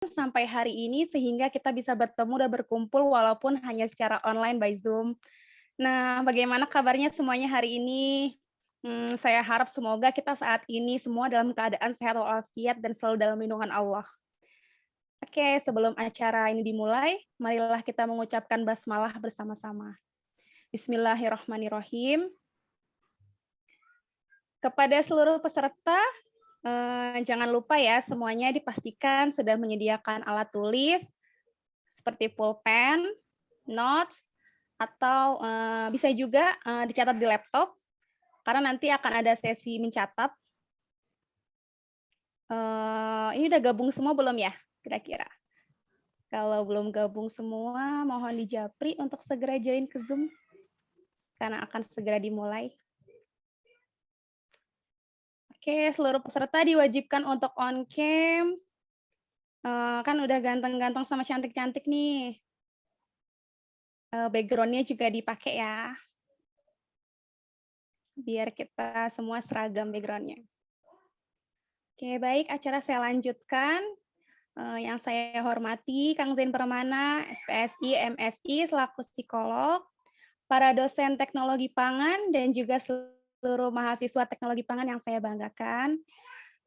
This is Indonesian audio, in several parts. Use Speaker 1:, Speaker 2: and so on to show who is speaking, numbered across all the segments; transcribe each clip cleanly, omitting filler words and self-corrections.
Speaker 1: sampai hari ini sehingga kita bisa bertemu dan berkumpul walaupun hanya secara online by Zoom. Nah, bagaimana kabarnya semuanya hari ini? Saya harap semoga kita saat ini semua dalam keadaan sehat walafiat dan selalu dalam lindungan Allah. Oke, sebelum acara ini dimulai, marilah kita mengucapkan basmalah bersama-sama. Bismillahirrahmanirrahim. Kepada seluruh peserta, jangan lupa ya semuanya dipastikan sudah menyediakan alat tulis seperti pulpen, notes, atau bisa juga dicatat di laptop karena nanti akan ada sesi mencatat. Ini udah gabung semua belum ya kira-kira? Kalau belum gabung semua, mohon dijapri untuk segera join ke Zoom karena akan segera dimulai. Oke, seluruh peserta diwajibkan untuk on cam. Kan udah ganteng-ganteng sama cantik-cantik nih. Background-nya juga dipakai ya. Biar kita semua seragam background-nya. Oke, baik, acara saya lanjutkan. Yang saya hormati Kang Zain Permana, SPSI, MSI, selaku psikolog, para dosen teknologi pangan, dan juga seluruh mahasiswa teknologi pangan yang saya banggakan.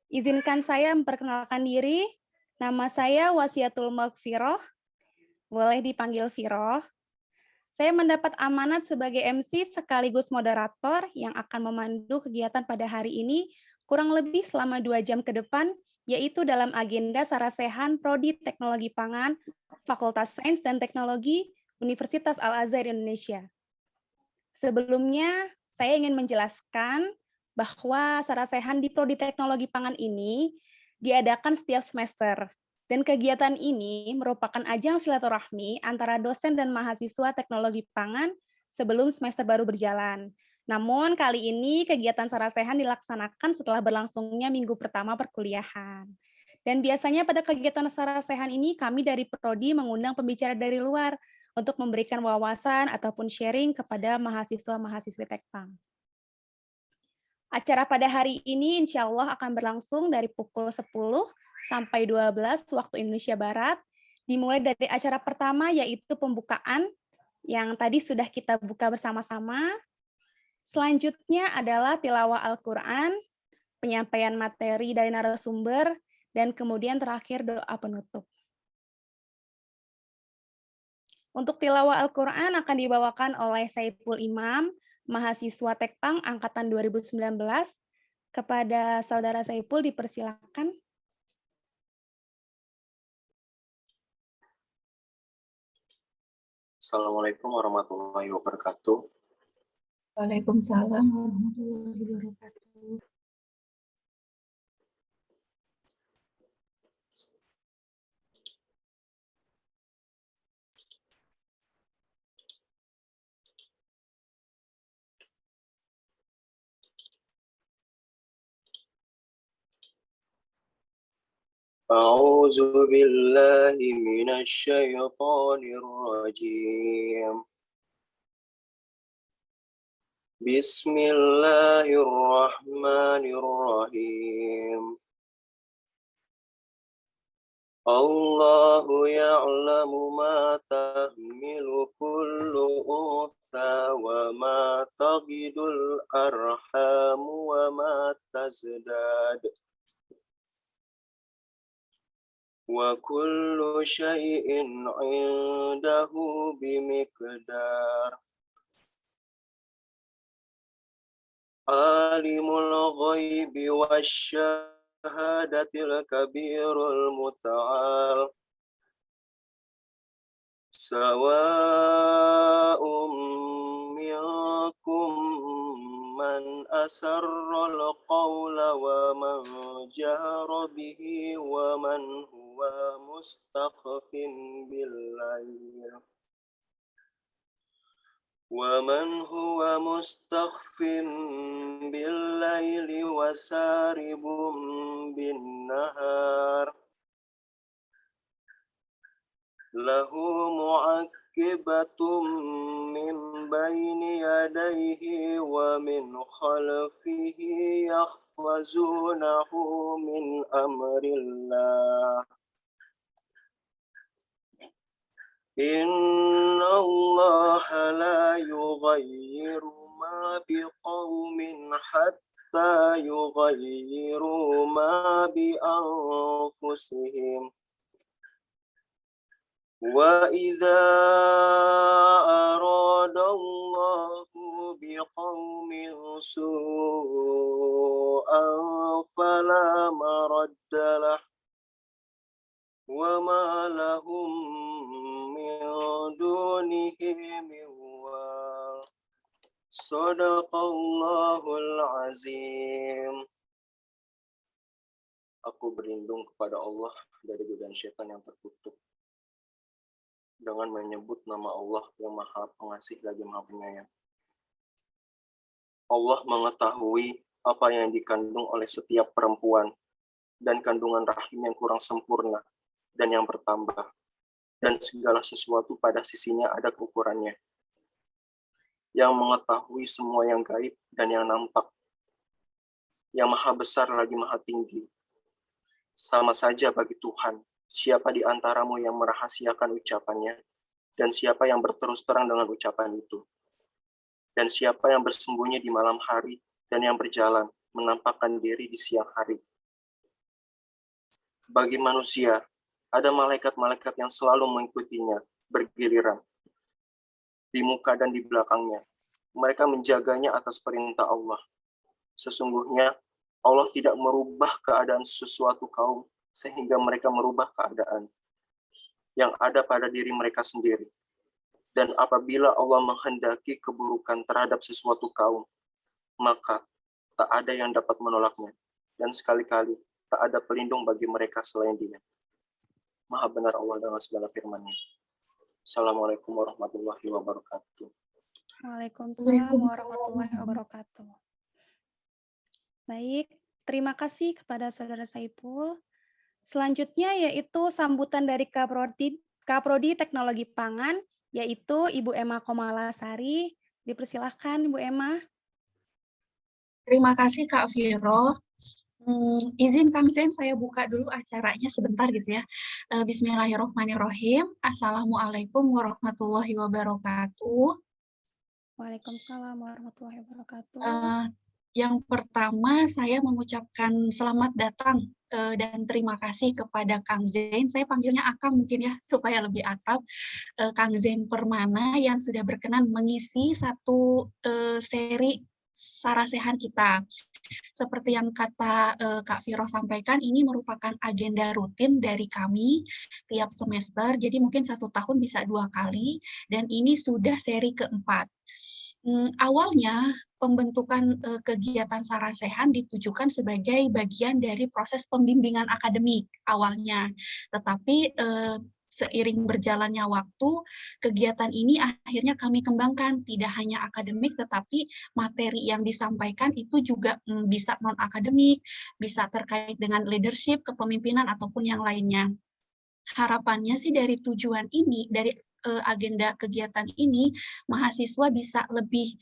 Speaker 1: Izinkan saya memperkenalkan diri. Nama saya Wasiatul Maghfirah, boleh dipanggil Firoh. Saya mendapat amanat sebagai MC sekaligus moderator yang akan memandu kegiatan pada hari ini kurang lebih selama 2 jam ke depan, yaitu dalam agenda Sarasehan Prodi Teknologi Pangan, Fakultas Sains dan Teknologi, Universitas Al-Azhar Indonesia. Sebelumnya, saya ingin menjelaskan bahwa Sarasehan di Prodi Teknologi Pangan ini diadakan setiap semester. Dan kegiatan ini merupakan ajang silaturahmi antara dosen dan mahasiswa teknologi pangan sebelum semester baru berjalan. Namun kali ini kegiatan Sarasehan dilaksanakan setelah berlangsungnya minggu pertama perkuliahan. Dan biasanya pada kegiatan Sarasehan ini kami dari Prodi mengundang pembicara dari luar untuk memberikan wawasan ataupun sharing kepada mahasiswa-mahasiswi Tekpang. Acara pada hari ini insya Allah akan berlangsung dari pukul 10 sampai 12 waktu Indonesia Barat, dimulai dari acara pertama yaitu pembukaan yang tadi sudah kita buka bersama-sama. Selanjutnya adalah tilawah Al-Quran, penyampaian materi dari narasumber, dan kemudian terakhir doa penutup. Untuk tilawah Al-Quran akan dibawakan oleh Saiful Imam, mahasiswa Tekpang angkatan 2019. Kepada saudara Saiful dipersilakan.
Speaker 2: Assalamualaikum warahmatullahi wabarakatuh.
Speaker 3: Waalaikumsalam warahmatullahi wabarakatuh.
Speaker 2: A'udzu billahi minasyaitonir rajim. Bismillahirrahmanirrahim. Allahu ya'lamu ma tahmilu kullu untha wa ma tagidul arham wa ma tazdad. Wa kullu syai'in 'indahu bimiqdar. Alimul ghaibi wasyahadatil kabirul muta'al. Sawa'um minkum man asarral qawla wa man jahara bihi wa man huwa mustakhfin bil-lail. وَمَنْ هُوَ مُسْتَخْفٍ بِاللَّيْلِ وَسَارِبٌ بِالنَّهَارِ لَهُ مُعَقِّبَةٌ مِّن بَيْنِ يَدَيْهِ وَمِنْ خَلْفِهِ يَحْفَظُونَهُ مِنْ أَمْرِ اللَّهِ إن الله لا يغير ما بقوم حتى يغيروا ما بأنفسهم وإذا أراد الله بقوم سوءا فلا مرد له وما لهم من دونه من وال Sadaqallahul azim. Aku berlindung kepada Allah dari godaan syaitan yang terkutuk dengan menyebut nama Allah yang Maha Pengasih lagi Maha Penyayang. Allah mengetahui apa yang dikandung oleh setiap perempuan dan kandungan rahim yang kurang sempurna dan yang bertambah, dan segala sesuatu pada sisinya ada ukurannya, yang mengetahui semua yang gaib dan yang nampak, yang maha besar lagi maha tinggi. Sama saja bagi Tuhan, siapa di antaramu yang merahasiakan ucapannya, dan siapa yang berterus terang dengan ucapan itu, dan siapa yang bersembunyi di malam hari, dan yang berjalan, menampakkan diri di siang hari. Bagi manusia, ada malaikat-malaikat yang selalu mengikutinya, bergiliran, di muka dan di belakangnya. Mereka menjaganya atas perintah Allah. Sesungguhnya, Allah tidak merubah keadaan sesuatu kaum, sehingga mereka merubah keadaan yang ada pada diri mereka sendiri. Dan apabila Allah menghendaki keburukan terhadap sesuatu kaum, maka tak ada yang dapat menolaknya. Dan sekali-kali, tak ada pelindung bagi mereka selain Dia. Maha benar Allah dengan segala firman-Nya. Assalamualaikum warahmatullahi wabarakatuh.
Speaker 1: Waalaikumsalam warahmatullahi wabarakatuh. Baik, terima kasih kepada Saudara Saiful. Selanjutnya yaitu sambutan dari Kaprodi Teknologi Pangan, yaitu Ibu Emma Komalasari. Dipersilahkan Ibu Emma.
Speaker 3: Terima kasih Kak Viro. Izin Kang Zen, saya buka dulu acaranya sebentar gitu ya. Bismillahirrahmanirrahim. Assalamualaikum warahmatullahi wabarakatuh.
Speaker 1: Waalaikumsalam warahmatullahi wabarakatuh.
Speaker 3: Yang pertama, saya mengucapkan selamat datang dan terima kasih kepada Kang Zen. Saya panggilnya Akang mungkin ya, supaya lebih akrab. Kang Zen Permana yang sudah berkenan mengisi satu seri Sarasehan kita. Seperti yang kata Kak Viro sampaikan, ini merupakan agenda rutin dari kami tiap semester, jadi mungkin 1 tahun bisa 2 kali, dan ini sudah seri keempat. Awalnya pembentukan kegiatan Sarasehan ditujukan sebagai bagian dari proses pembimbingan akademik awalnya, tetapi seiring berjalannya waktu, kegiatan ini akhirnya kami kembangkan, tidak hanya akademik, tetapi materi yang disampaikan itu juga bisa non-akademik, bisa terkait dengan leadership, kepemimpinan, ataupun yang lainnya. Harapannya sih dari tujuan ini, dari agenda kegiatan ini, mahasiswa bisa lebih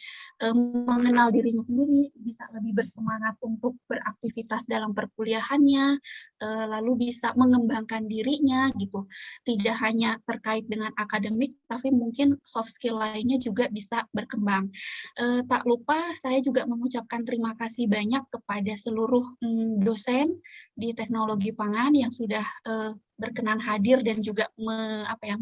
Speaker 3: mengenal dirinya sendiri, bisa lebih bersemangat untuk beraktivitas dalam perkuliahannya, lalu bisa mengembangkan dirinya gitu. Tidak hanya terkait dengan akademik, tapi mungkin soft skill lainnya juga bisa berkembang. Tak lupa saya juga mengucapkan terima kasih banyak kepada seluruh dosen di teknologi pangan yang sudah berkenan hadir dan juga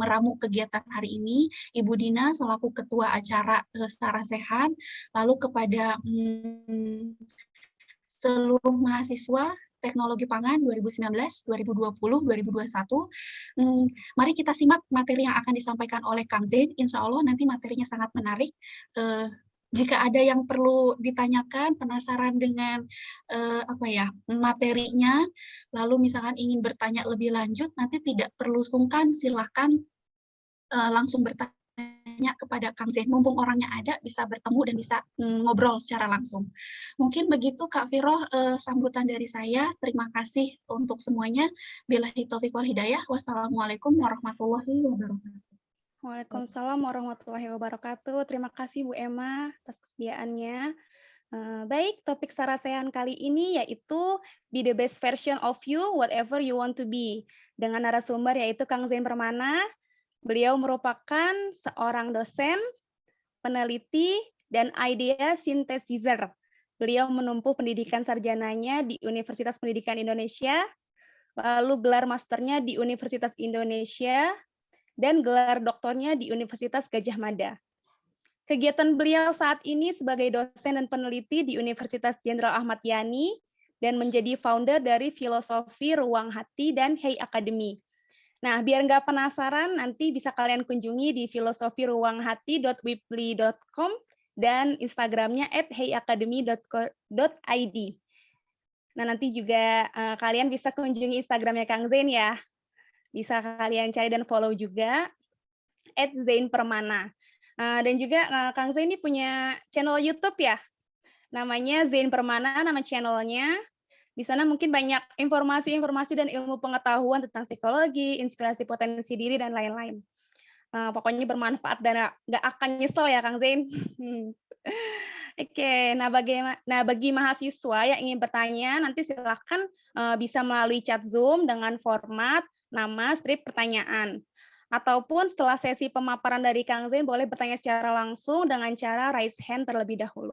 Speaker 3: meramu kegiatan hari ini, Ibu Dina selaku ketua acara Sarasehan, lalu kepada seluruh mahasiswa Teknologi Pangan 2019, 2020, 2021. Mari kita simak materi yang akan disampaikan oleh Kang Zen. Insya Allah nanti materinya sangat menarik. Jika ada yang perlu ditanyakan, penasaran dengan materinya, lalu misalkan ingin bertanya lebih lanjut, nanti tidak perlu sungkan, silahkan langsung bertanya kepada Kang Zen. Mumpung orangnya ada, bisa bertemu dan bisa ngobrol secara langsung. Mungkin begitu Kak Viro sambutan dari saya. Terima kasih untuk semuanya. Billahi taufiq wal hidayah. Wassalamualaikum warahmatullahi wabarakatuh.
Speaker 1: Waalaikumsalam warahmatullahi wabarakatuh. Terima kasih Bu Emma atas kesediaannya. Baik, topik Sarasehan kali ini yaitu Be the best version of you, whatever you want to be. Dengan narasumber yaitu Kang Zen Permana Beliau merupakan seorang dosen, peneliti, dan idea synthesizer. Beliau menempuh pendidikan sarjananya di Universitas Pendidikan Indonesia, lalu gelar masternya di Universitas Indonesia, dan gelar doktornya di Universitas Gadjah Mada. Kegiatan beliau saat ini sebagai dosen dan peneliti di Universitas Jenderal Ahmad Yani dan menjadi founder dari Filosofi Ruang Hati dan Hey Academy. Nah, biar nggak penasaran, nanti bisa kalian kunjungi di filosofiruanghati.weebly.com dan Instagramnya @heyacademy.id. Nah, nanti juga kalian bisa kunjungi Instagramnya Kang Zain ya. Bisa kalian cari dan follow juga @zainpermana. Dan juga Kang Zain ini punya channel YouTube ya, namanya Zain Permana, nama channelnya. Di sana mungkin banyak informasi-informasi dan ilmu pengetahuan tentang psikologi, inspirasi potensi diri, dan lain-lain. Pokoknya bermanfaat dan nggak akan nyesel ya Kang Zain. Oke, nah bagi mahasiswa yang ingin bertanya, nanti silahkan bisa melalui chat Zoom dengan format nama strip pertanyaan. Ataupun setelah sesi pemaparan dari Kang Zain, boleh bertanya secara langsung dengan cara raise hand terlebih dahulu.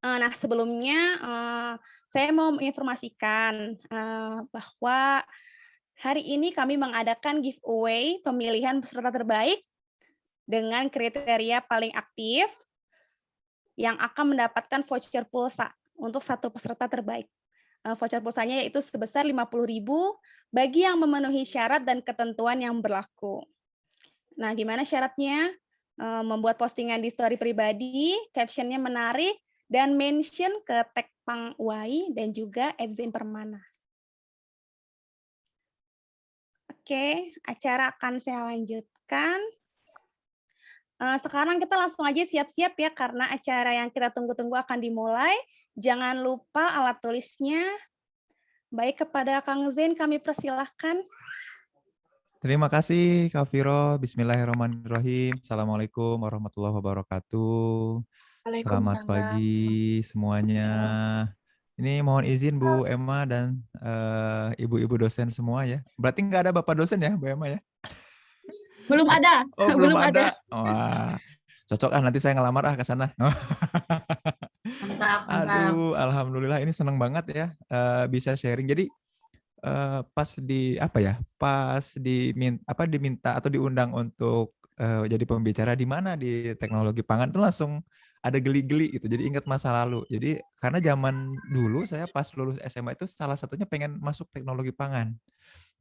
Speaker 1: Nah, sebelumnya saya mau menginformasikan bahwa hari ini kami mengadakan giveaway pemilihan peserta terbaik dengan kriteria paling aktif yang akan mendapatkan voucher pulsa untuk satu peserta terbaik. Voucher pulsanya yaitu sebesar 50.000 bagi yang memenuhi syarat dan ketentuan yang berlaku. Nah, gimana syaratnya? Membuat postingan di story pribadi, captionnya menarik, dan mention ke tag Pang Uai dan juga @zainpermana. Oke, acara akan saya lanjutkan. Sekarang kita langsung aja siap-siap ya, karena acara yang kita tunggu-tunggu akan dimulai. Jangan lupa alat tulisnya. Baik, kepada Kang Zain kami persilahkan.
Speaker 4: Terima kasih Kak Viro. Bismillahirrahmanirrahim. Assalamualaikum warahmatullahi wabarakatuh. Selamat
Speaker 3: Waalaikumsalam.
Speaker 4: pagi semuanya. Ini mohon izin Bu Emma dan ibu-ibu dosen semua ya. Berarti nggak ada Bapak dosen ya Bu Emma ya?
Speaker 3: Belum ada.
Speaker 4: Oh belum ada. Wah, cocok nanti saya ngelamar ke sana.
Speaker 3: Mantap, mantap.
Speaker 4: Aduh, alhamdulillah ini seneng banget ya bisa sharing. Jadi pas diminta atau diundang untuk jadi pembicara di mana di teknologi pangan itu langsung ada geli-geli gitu. Jadi ingat masa lalu. Jadi karena zaman dulu saya pas lulus SMA itu salah satunya pengen masuk teknologi pangan.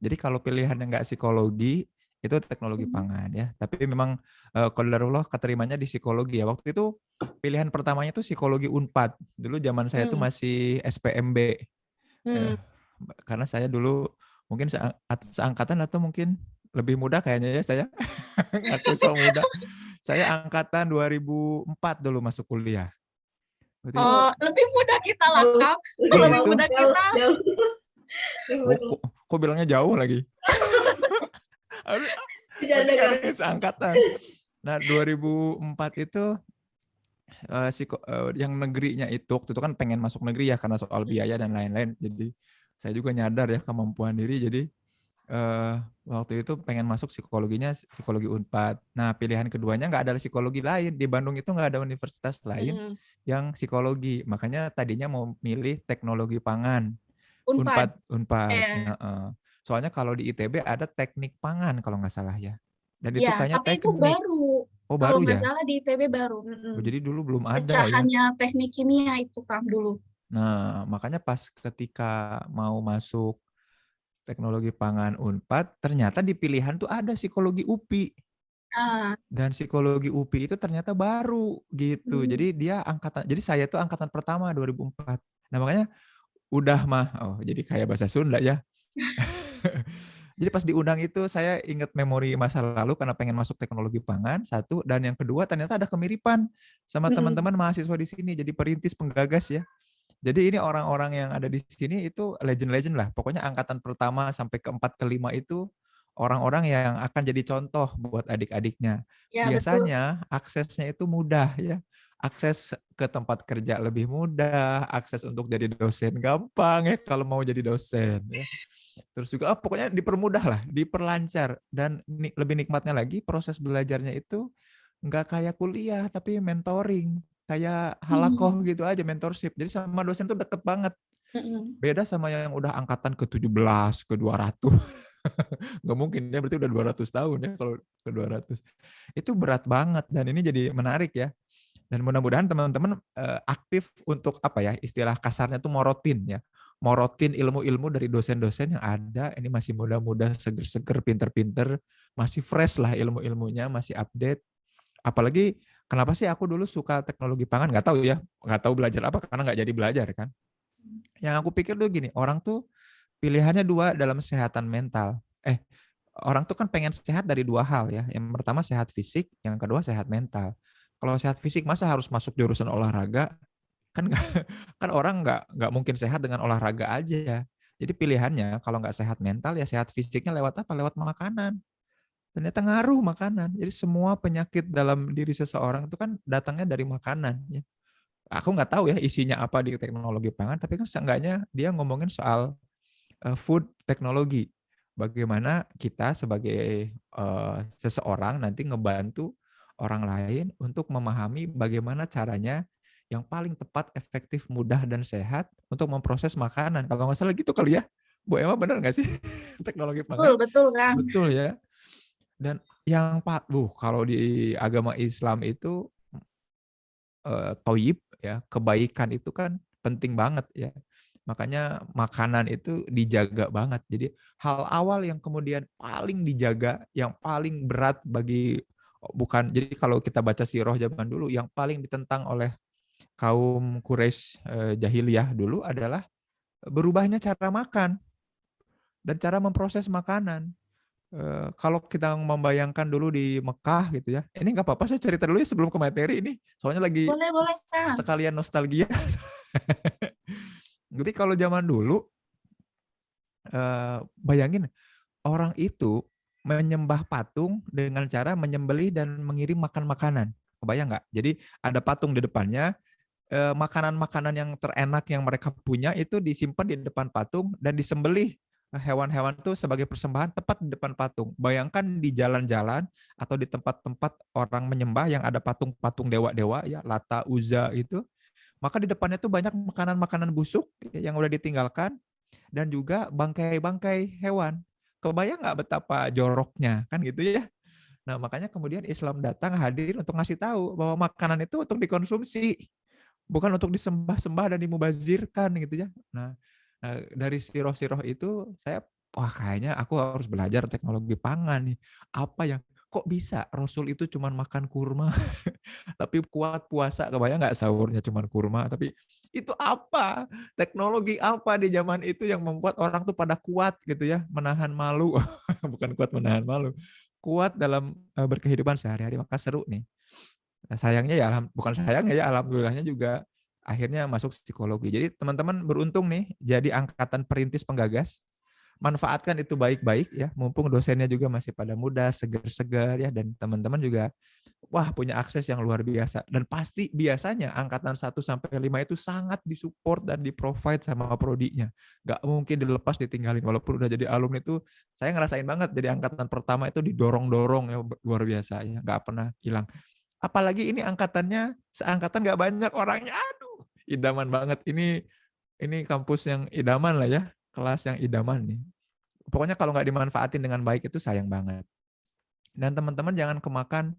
Speaker 4: Jadi kalau pilihannya nggak psikologi itu teknologi pangan ya. Tapi memang qadarullah keterimanya di psikologi ya. Waktu itu pilihan pertamanya itu psikologi Unpad. Dulu zaman saya itu masih SPMB. Karena saya dulu mungkin seangkatan atau mungkin lebih muda kayaknya ya saya. Ngaku so muda. Saya angkatan 2004 dulu masuk kuliah.
Speaker 3: Oh, lebih muda kita lah, Kak. Lebih muda kita.
Speaker 4: Kok bilangnya jauh lagi? Harus seangkatan. Nah, 2004 itu yang negerinya itu waktu itu kan pengen masuk negeri ya karena soal biaya dan lain-lain. Jadi saya juga nyadar ya kemampuan diri. Jadi waktu itu pengen masuk psikologinya psikologi Unpad. Nah pilihan keduanya nggak ada psikologi lain di Bandung itu nggak ada universitas lain yang psikologi. Makanya tadinya mau milih teknologi pangan. Unpad. Soalnya kalau di ITB ada teknik pangan kalau nggak salah ya. Dan itu kayaknya
Speaker 3: tapi
Speaker 4: teknik.
Speaker 3: itu baru.
Speaker 4: Oh
Speaker 3: kalau
Speaker 4: baru
Speaker 3: nggak
Speaker 4: ya?
Speaker 3: salah di ITB baru.
Speaker 4: Jadi dulu belum ada ya.
Speaker 3: Pecahannya teknik kimia itu Kang dulu.
Speaker 4: Nah makanya pas ketika mau masuk teknologi pangan Unpad, ternyata di pilihan tuh ada psikologi UPI. Dan psikologi UPI itu ternyata baru gitu. Jadi jadi saya tuh angkatan pertama 2004. Nah makanya jadi kayak bahasa Sunda ya. Jadi pas diundang itu saya ingat memori masa lalu karena pengen masuk teknologi pangan satu, dan yang kedua ternyata ada kemiripan sama teman-teman mahasiswa di sini jadi perintis penggagas ya. Jadi ini orang-orang yang ada di sini itu legend-legend lah. Pokoknya angkatan pertama sampai keempat kelima itu orang-orang yang akan jadi contoh buat adik-adiknya.
Speaker 3: Ya,
Speaker 4: Biasanya aksesnya itu mudah ya. Akses ke tempat kerja lebih mudah, akses untuk jadi dosen gampang ya kalau mau jadi dosen ya. Terus juga pokoknya dipermudah lah, diperlancar, dan lebih nikmatnya lagi proses belajarnya itu nggak kayak kuliah tapi mentoring, kayak halakoh
Speaker 3: Hmm.
Speaker 4: gitu aja, mentorship. Jadi sama dosen tuh deket banget.
Speaker 3: Mm-mm.
Speaker 4: Beda sama yang udah angkatan ke-17, ke-200. Nggak mungkin, dia berarti udah 200 tahun ya kalau ke-200. Itu berat banget, dan ini jadi menarik ya. Dan mudah-mudahan teman-teman aktif untuk apa ya, istilah kasarnya tuh morotin ya. Morotin ilmu-ilmu dari dosen-dosen yang ada. Ini masih muda-muda, seger-seger, pinter-pinter, masih fresh lah ilmu-ilmunya, masih update. Apalagi kenapa sih aku dulu suka teknologi pangan? Nggak tahu ya, nggak tahu belajar apa karena nggak jadi belajar kan. Yang aku pikir tuh gini, orang tuh pilihannya dua dalam kesehatan mental. Orang tuh kan pengen sehat dari dua hal ya. Yang pertama sehat fisik, yang kedua sehat mental. Kalau sehat fisik masa harus masuk jurusan olahraga? Kan nggak, kan orang nggak mungkin sehat dengan olahraga aja. Jadi pilihannya kalau nggak sehat mental ya sehat fisiknya lewat apa? Lewat makanan. Ternyata ngaruh makanan. Jadi semua penyakit dalam diri seseorang itu kan datangnya dari makanan. Ya. Aku nggak tahu ya isinya apa di teknologi pangan, tapi kan seenggaknya dia ngomongin soal food teknologi. Bagaimana kita sebagai seseorang nanti ngebantu orang lain untuk memahami bagaimana caranya yang paling tepat, efektif, mudah, dan sehat untuk memproses makanan. Kalau nggak salah gitu kali ya. Bu Emma benar nggak sih? Teknologi
Speaker 3: Betul,
Speaker 4: pangan?
Speaker 3: betul Kang.
Speaker 4: Betul ya. Dan yang kalau di agama Islam itu toyib ya, kebaikan itu kan penting banget ya. Makanya makanan itu dijaga banget. Jadi hal awal yang kemudian paling dijaga, yang paling berat bagi bukan, jadi kalau kita baca sirah zaman dulu, yang paling ditentang oleh kaum Quraisy jahiliyah dulu adalah berubahnya cara makan dan cara memproses makanan. Kalau kita membayangkan dulu di Mekah gitu ya, ini nggak apa-apa saya cerita dulu ya sebelum ke materi ini, soalnya lagi
Speaker 3: Boleh, boleh Kang.
Speaker 4: sekalian nostalgia. Jadi kalau zaman dulu, bayangin orang itu menyembah patung dengan cara menyembelih dan mengirim makan makanan. Kebayang nggak? Jadi ada patung di depannya, makanan-makanan yang terenak yang mereka punya itu disimpan di depan patung dan disembelih hewan-hewan itu sebagai persembahan tepat di depan patung. Bayangkan di jalan-jalan atau di tempat-tempat orang menyembah yang ada patung-patung dewa-dewa ya, Lata, Uzza itu, maka di depannya tuh banyak makanan-makanan busuk yang udah ditinggalkan dan juga bangkai-bangkai hewan. Kebayang nggak betapa joroknya kan gitu ya? Nah makanya kemudian Islam datang hadir untuk ngasih tahu bahwa makanan itu untuk dikonsumsi, bukan untuk disembah-sembah dan dimubazirkan gitu ya. Nah, dari siroh-siroh itu saya, wah kayaknya aku harus belajar teknologi pangan nih. Apa yang kok bisa Rasul itu cuma makan kurma tapi kuat puasa, kebayang nggak sahurnya cuma kurma, tapi itu apa? Teknologi apa di zaman itu yang membuat orang tuh pada kuat gitu ya, menahan malu, bukan kuat menahan malu, kuat dalam berkehidupan sehari-hari, maka seru nih. Nah, sayangnya ya, bukan sayangnya ya, alhamdulillahnya juga akhirnya masuk psikologi. Jadi teman-teman beruntung nih jadi angkatan perintis penggagas. Manfaatkan itu baik-baik ya, mumpung dosennya juga masih pada muda, segar-segar ya, dan teman-teman juga wah punya akses yang luar biasa. Dan pasti biasanya angkatan 1 sampai 5 itu sangat disupport dan di-provide sama prodinya. Nggak mungkin dilepas, ditinggalin. Walaupun udah jadi alumni itu, saya ngerasain banget jadi angkatan pertama itu didorong-dorong ya, luar biasa ya, nggak pernah hilang. Apalagi ini angkatannya, seangkatan nggak banyak orangnya, aduh, idaman banget. Ini kampus yang idaman lah ya, kelas yang idaman nih. Pokoknya kalau nggak dimanfaatin dengan baik itu sayang banget. Dan teman-teman jangan kemakan,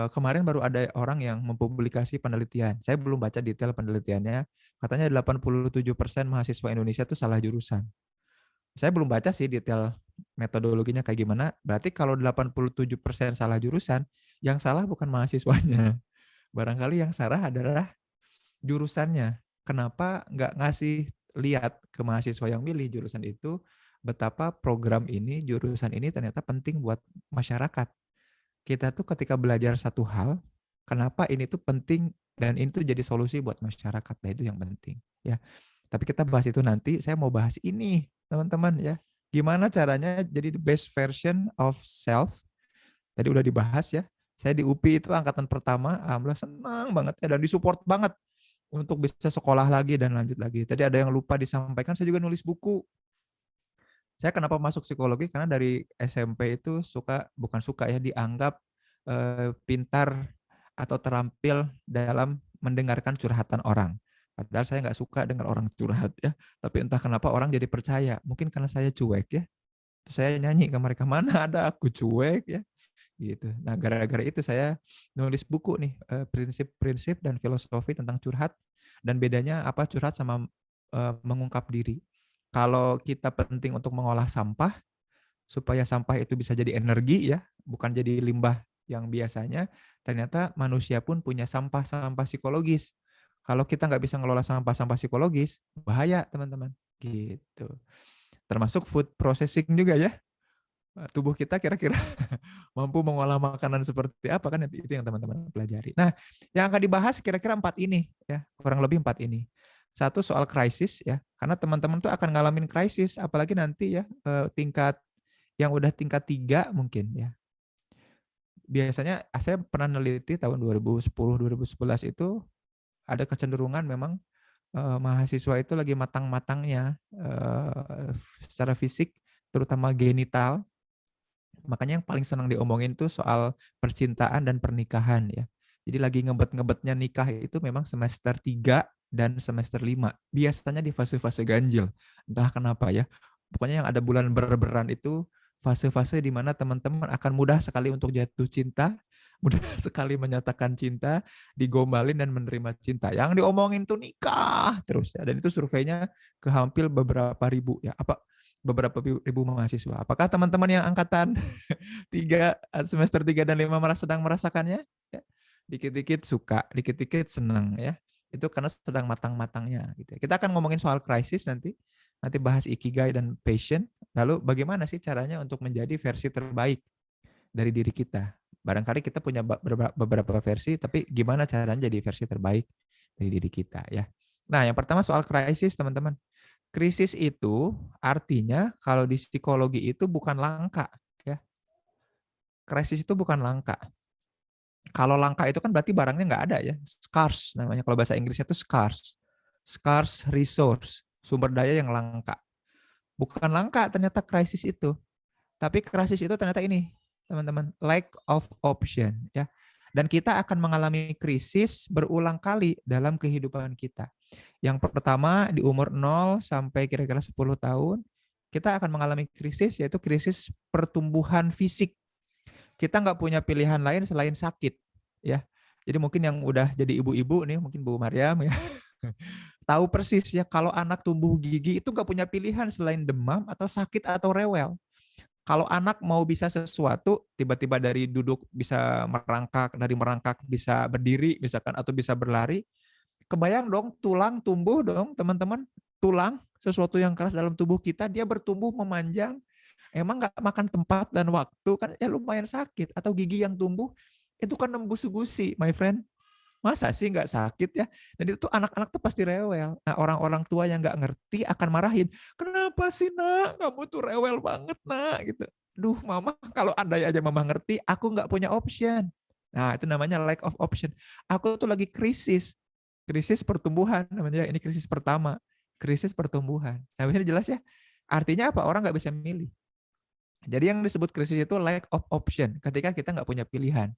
Speaker 4: kemarin baru ada orang yang mempublikasi penelitian. Saya belum baca detail penelitiannya. Katanya 87% mahasiswa Indonesia itu salah jurusan. Saya belum baca sih detail metodologinya kayak gimana. Berarti kalau 87% salah jurusan, yang salah bukan mahasiswanya. Barangkali yang salah adalah jurusannya. Kenapa nggak ngasih lihat ke mahasiswa yang milih jurusan itu betapa program ini, jurusan ini ternyata penting buat masyarakat. Kita tuh ketika belajar satu hal, kenapa ini tuh penting dan ini tuh jadi solusi buat masyarakat. Nah, itu yang penting ya. Tapi kita bahas itu nanti. Saya mau bahas ini, teman-teman ya. Gimana caranya jadi the best version of self. Tadi udah dibahas ya. Saya di UPI itu angkatan pertama, alhamdulillah senang banget ya, dan disupport banget untuk bisa sekolah lagi dan lanjut lagi. Tadi ada yang lupa disampaikan, saya juga nulis buku. Saya kenapa masuk psikologi, karena dari SMP itu bukan suka ya, dianggap pintar atau terampil dalam mendengarkan curhatan orang. Padahal saya nggak suka dengar orang curhat ya, tapi entah kenapa orang jadi percaya. Mungkin karena saya cuek ya. Terus saya nyanyi ke mereka, mana ada aku cuek ya, gitu. Nah, gara-gara itu saya nulis buku nih, prinsip-prinsip dan filosofi tentang curhat, dan bedanya apa curhat sama mengungkap diri. Kalau kita penting untuk mengolah sampah, supaya sampah itu bisa jadi energi ya, bukan jadi limbah yang biasanya, ternyata manusia pun punya sampah-sampah psikologis. Kalau kita nggak bisa ngelola sampah-sampah psikologis, bahaya teman-teman. Gitu. Termasuk food processing juga ya. Tubuh kita kira-kira mampu mengolah makanan seperti apa, kan itu yang teman-teman pelajari. Nah, yang akan dibahas kira-kira 4 ini ya, kurang lebih 4 ini. Satu soal krisis ya, karena teman-teman tuh akan ngalamin krisis, apalagi nanti ya tingkat yang udah tingkat 3 mungkin ya. Biasanya saya pernah neliti tahun 2010-2011 itu ada kecenderungan memang mahasiswa itu lagi matang-matangnya secara fisik, terutama genital. Makanya yang paling senang diomongin tuh soal percintaan dan pernikahan ya. Jadi lagi ngebet-ngebetnya nikah itu memang semester 3 dan semester 5. Biasanya di fase-fase ganjil. Entah kenapa ya. Pokoknya yang ada bulan berberan itu fase-fase di mana teman-teman akan mudah sekali untuk jatuh cinta, mudah sekali menyatakan cinta, digombalin dan menerima cinta. Yang diomongin tuh nikah terus ya. Dan itu surveinya ke hampir beberapa ribu ya. Beberapa ribu mahasiswa. Apakah teman-teman yang angkatan 3 semester 3 dan 5 sedang merasakannya? Ya. Dikit-dikit suka, dikit-dikit senang ya. Itu karena sedang matang-matangnya gitu. Kita akan ngomongin soal krisis nanti bahas ikigai dan passion. Lalu bagaimana sih caranya untuk menjadi versi terbaik dari diri kita? Barangkali kita punya beberapa versi, tapi gimana caranya jadi versi terbaik dari diri kita ya. Nah, yang pertama soal krisis, teman-teman. Krisis itu artinya kalau di psikologi itu bukan langka ya. Krisis itu bukan langka. Kalau langka itu kan berarti barangnya nggak ada ya. Scarce namanya, kalau bahasa Inggrisnya itu scarce. Scarce resource, sumber daya yang langka. Bukan langka ternyata krisis itu. Tapi krisis itu ternyata ini, teman-teman, lack of option ya. Dan kita akan mengalami krisis berulang kali dalam kehidupan kita. Yang pertama di umur 0 sampai kira-kira 10 tahun, kita akan mengalami krisis, yaitu krisis pertumbuhan fisik. Kita nggak punya pilihan lain selain sakit. Ya. Jadi mungkin yang udah jadi ibu-ibu nih, mungkin Bu Mariam ya, tahu persis ya kalau anak tumbuh gigi itu nggak punya pilihan selain demam atau sakit atau rewel. Kalau anak mau bisa sesuatu, tiba-tiba dari duduk bisa merangkak, dari merangkak bisa berdiri misalkan, atau bisa berlari, kebayang dong tulang tumbuh dong teman-teman. Tulang, sesuatu yang keras dalam tubuh kita, dia bertumbuh memanjang. Emang nggak makan tempat dan waktu, kan ya lumayan sakit. Atau gigi yang tumbuh, itu kan nembus gusi, my friend. Masa sih nggak sakit ya? Dan itu anak-anak tuh pasti rewel. Nah, orang-orang tua yang nggak ngerti akan marahin. Kenapa sih nak? Kamu tuh rewel banget nak. Gitu. Duh mama, kalau andai aja mama ngerti, aku nggak punya option. Nah itu namanya lack of option. Aku tuh lagi krisis. Krisis pertumbuhan namanya. Ini krisis pertama. Krisis pertumbuhan. Nah ini jelas ya. Artinya apa? Orang nggak bisa milih. Jadi yang disebut krisis itu lack of option. Ketika kita nggak punya pilihan.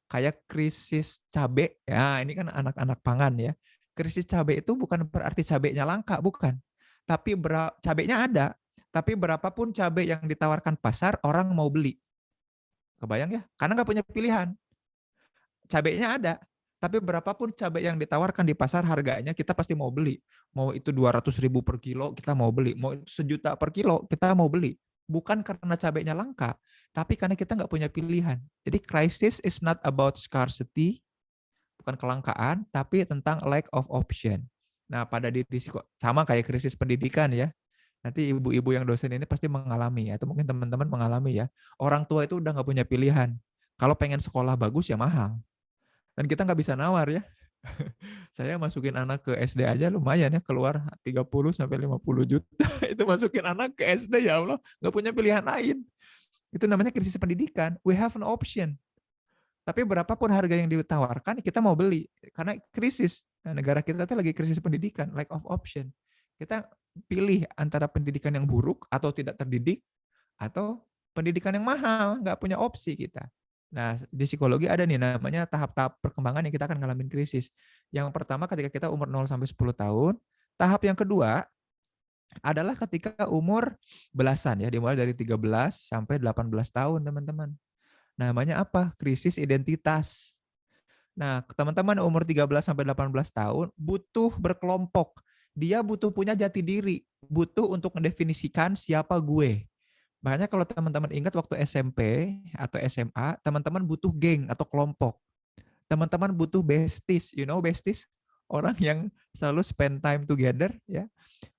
Speaker 4: Kayak krisis cabai, ya ini kan anak-anak pangan ya. Krisis cabai itu bukan berarti cabainya langka, bukan. Tapi cabainya ada, tapi berapapun cabai yang ditawarkan pasar, orang mau beli. Kebayang ya? Karena nggak punya pilihan. Cabainya ada, tapi berapapun cabai yang ditawarkan di pasar harganya kita pasti mau beli. Mau itu 200.000 per kilo, kita mau beli. Mau itu 1 juta per kilo, kita mau beli. Bukan karena cabainya langka, tapi karena kita nggak punya pilihan. Jadi crisis is not about scarcity, bukan kelangkaan, tapi tentang lack of option. Nah, pada diri sama kayak krisis pendidikan ya. Nanti ibu-ibu yang dosen ini pasti mengalami ya, atau mungkin teman-teman mengalami ya. Orang tua itu udah nggak punya pilihan. Kalau pengen sekolah bagus ya mahal. Dan kita nggak bisa nawar ya. Saya masukin anak ke SD aja lumayan ya, keluar 30 sampai 50 juta. Itu masukin anak ke SD, ya Allah, nggak punya pilihan lain. Itu namanya krisis pendidikan. We have an option. Tapi berapapun harga yang ditawarkan, kita mau beli. Karena krisis. Nah, negara kita tuh lagi krisis pendidikan, lack of option. Kita pilih antara pendidikan yang buruk atau tidak terdidik, atau pendidikan yang mahal, nggak punya opsi kita. Nah, di psikologi ada nih namanya tahap-tahap perkembangan yang kita akan ngalamin krisis. Yang pertama ketika kita umur 0 sampai 10 tahun, tahap yang kedua adalah ketika umur belasan ya, dimulai dari 13 sampai 18 tahun, teman-teman. Namanya apa? Krisis identitas. Nah, teman-teman umur 13 sampai 18 tahun butuh berkelompok. Dia butuh punya jati diri, butuh untuk mendefinisikan siapa gue. Makanya kalau teman-teman ingat waktu SMP atau SMA, teman-teman butuh geng atau kelompok. Teman-teman butuh besties, besties, orang yang selalu spend time together, ya.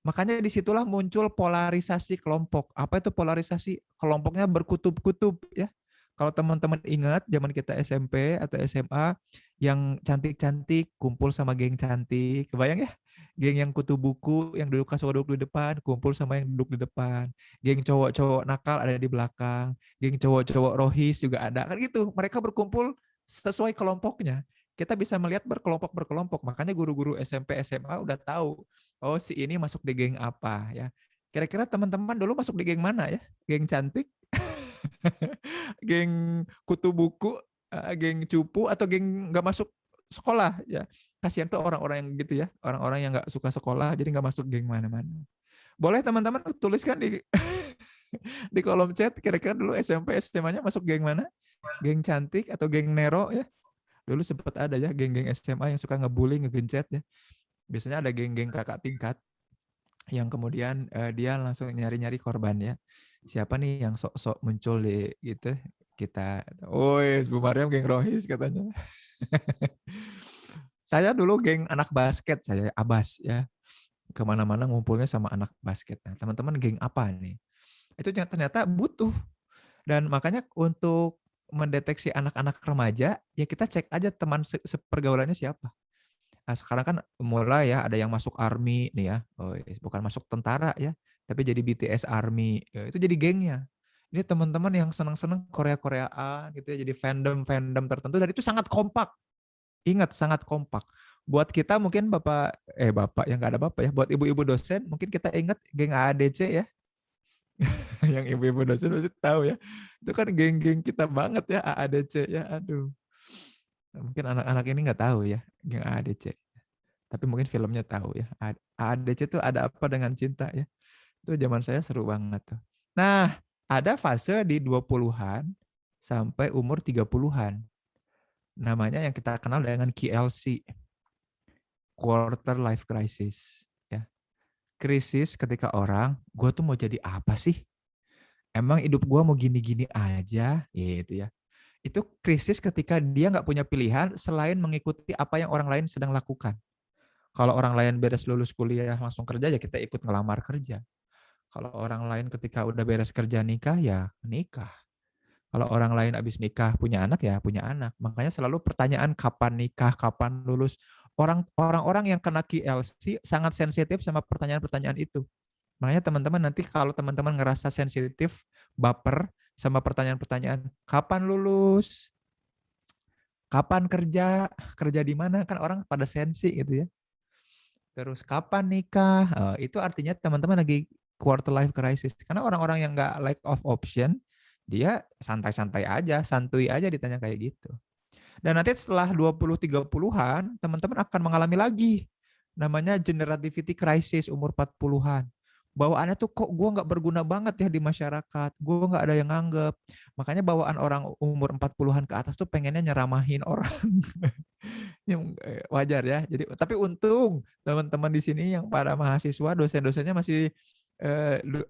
Speaker 4: Makanya disitulah muncul polarisasi kelompok. Apa itu polarisasi? Kelompoknya berkutub-kutub, ya. Kalau teman-teman ingat zaman kita SMP atau SMA, yang cantik-cantik kumpul sama geng cantik, kebayang ya? Geng yang kutu buku, yang duduk kelas duduk di depan, kumpul sama yang duduk di depan. Geng cowok-cowok nakal ada di belakang. Geng cowok-cowok rohis juga ada. Kan gitu, mereka berkumpul sesuai kelompoknya. Kita bisa melihat berkelompok-berkelompok. Makanya guru-guru SMP, SMA udah tahu, oh si ini masuk di geng apa ya. Kira-kira teman-teman dulu masuk di geng mana ya? Geng cantik? Geng kutu buku? Geng cupu? Atau geng nggak masuk sekolah ya? Kasihan tuh orang-orang yang gitu ya, orang-orang yang nggak suka sekolah jadi nggak masuk geng mana-mana. Boleh teman-teman tuliskan di di kolom chat kira-kira dulu SMP SMA-nya masuk geng mana? Geng cantik atau geng Nero ya? Dulu sempat ada ya geng-geng SMA yang suka ngebully, ngegencet ya. Biasanya ada geng-geng kakak tingkat yang kemudian dia langsung nyari-nyari korban ya. Siapa nih yang sok-sok muncul di gitu kita. Woi, Bu Mariam geng Rohis katanya. Saya dulu geng anak basket, saya Abas ya. Kemana-mana ngumpulnya sama anak basket. Nah, teman-teman geng apa nih? Itu ternyata butuh. Dan makanya untuk mendeteksi anak-anak remaja, ya kita cek aja teman sepergaulannya siapa. Nah, sekarang kan mulai ya ada yang masuk army nih ya. Oh, bukan masuk tentara ya, tapi jadi BTS army. Ya, itu jadi gengnya. Ini teman-teman yang senang-senang Korea-Koreaan gitu ya, jadi fandom-fandom tertentu dan itu sangat kompak. Ingat, sangat kompak. Buat kita mungkin bapak yang nggak ada bapak ya, buat ibu-ibu dosen mungkin kita ingat geng AADC ya. Yang ibu-ibu dosen pasti tahu ya. Itu kan geng-geng kita banget ya AADC ya. Aduh. Mungkin anak-anak ini nggak tahu ya geng AADC. Tapi mungkin filmnya tahu ya. AADC itu ada apa dengan cinta ya. Itu zaman saya seru banget tuh. Nah, ada fase di 20-an sampai umur 30-an. Namanya yang kita kenal dengan QLC, quarter life crisis ya. Krisis ketika orang, gue tuh mau jadi apa sih? Emang hidup gue mau gini-gini aja gitu ya. Itu krisis ketika dia nggak punya pilihan selain mengikuti apa yang orang lain sedang lakukan. Kalau orang lain beres lulus kuliah langsung kerja, ya kita ikut ngelamar kerja. Kalau orang lain ketika udah beres kerja nikah, ya nikah. Kalau orang lain habis nikah punya anak, ya punya anak. Makanya selalu pertanyaan kapan nikah, kapan lulus. Orang-orang yang kena QLC sangat sensitif sama pertanyaan-pertanyaan itu. Makanya teman-teman nanti kalau teman-teman ngerasa sensitif, baper sama pertanyaan-pertanyaan, kapan lulus, kapan kerja di mana, kan orang pada sensi gitu ya. Terus kapan nikah, itu artinya teman-teman lagi quarter life crisis. Karena orang-orang yang nggak lack of option, dia santai-santai aja, santuy aja ditanya kayak gitu. Dan nanti setelah 20-30-an, teman-teman akan mengalami lagi. Namanya generativity crisis umur 40-an. Bawaannya tuh kok gue nggak berguna banget ya di masyarakat. Gue nggak ada yang nganggep. Makanya bawaan orang umur 40-an ke atas tuh pengennya nyeramahin orang. Yang wajar ya. Jadi tapi untung teman-teman di sini yang para mahasiswa, dosen-dosennya masih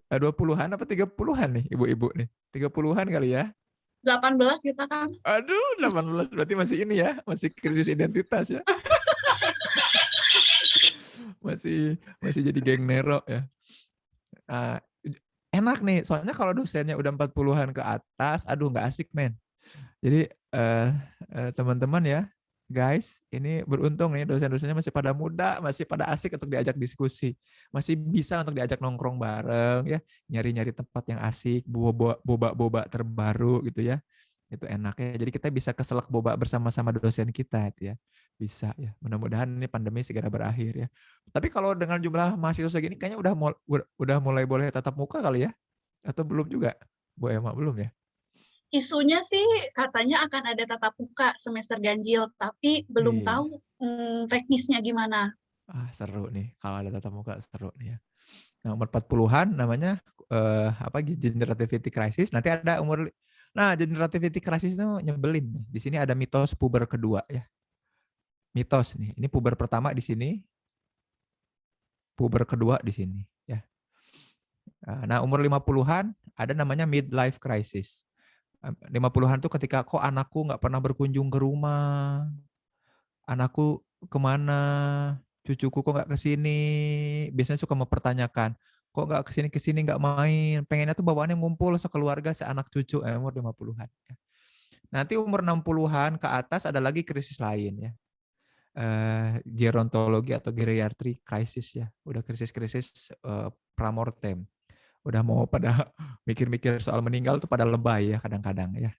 Speaker 4: 20-an apa 30-an nih ibu-ibu nih. 30-an kali ya.
Speaker 3: 18 kita kan.
Speaker 4: Aduh, 18 berarti masih ini ya, masih krisis identitas ya. masih jadi geng Nero ya. Enak nih, soalnya kalau dosennya udah 40-an ke atas, aduh nggak asik men. Jadi teman-teman ya, guys, ini beruntung nih dosen-dosennya masih pada muda, masih pada asik untuk diajak diskusi. Masih bisa untuk diajak nongkrong bareng ya, nyari-nyari tempat yang asik, boba-boba terbaru gitu ya. Itu enaknya. Jadi kita bisa keselak boba bersama-sama dosen kita gitu ya. Bisa ya. Mudah-mudahan ini pandemi segera berakhir ya. Tapi kalau dengan jumlah mahasiswa segini kayaknya udah mulai boleh tatap muka kali ya? Atau belum juga? Bu Emma belum ya?
Speaker 3: Isunya sih katanya akan ada tatap muka semester ganjil, tapi belum
Speaker 4: Iya.
Speaker 3: tahu teknisnya gimana.
Speaker 4: Seru nih. Kalau ada tatap muka seru nih ya. Nah, umur 40-an namanya generativity crisis. Nanti ada generativity crisis itu nyebelin nih. Di sini ada mitos puber kedua ya. Mitos nih. Ini puber pertama di sini, puber kedua di sini ya. Nah, umur 50-an ada namanya midlife crisis. 50-an tuh ketika kok anakku nggak pernah berkunjung ke rumah, anakku kemana, cucuku kok nggak kesini, biasanya suka mempertanyakan, kok nggak kesini nggak main, pengennya tuh bawaannya ngumpul sekeluarga, seanak cucu, umur 50-an. Nanti umur 60-an ke atas ada lagi krisis lain ya. Gerontologi atau geriatri crisis ya, udah krisis-krisis pramortem. Udah mau pada mikir-mikir soal meninggal tuh pada lebay ya kadang-kadang ya.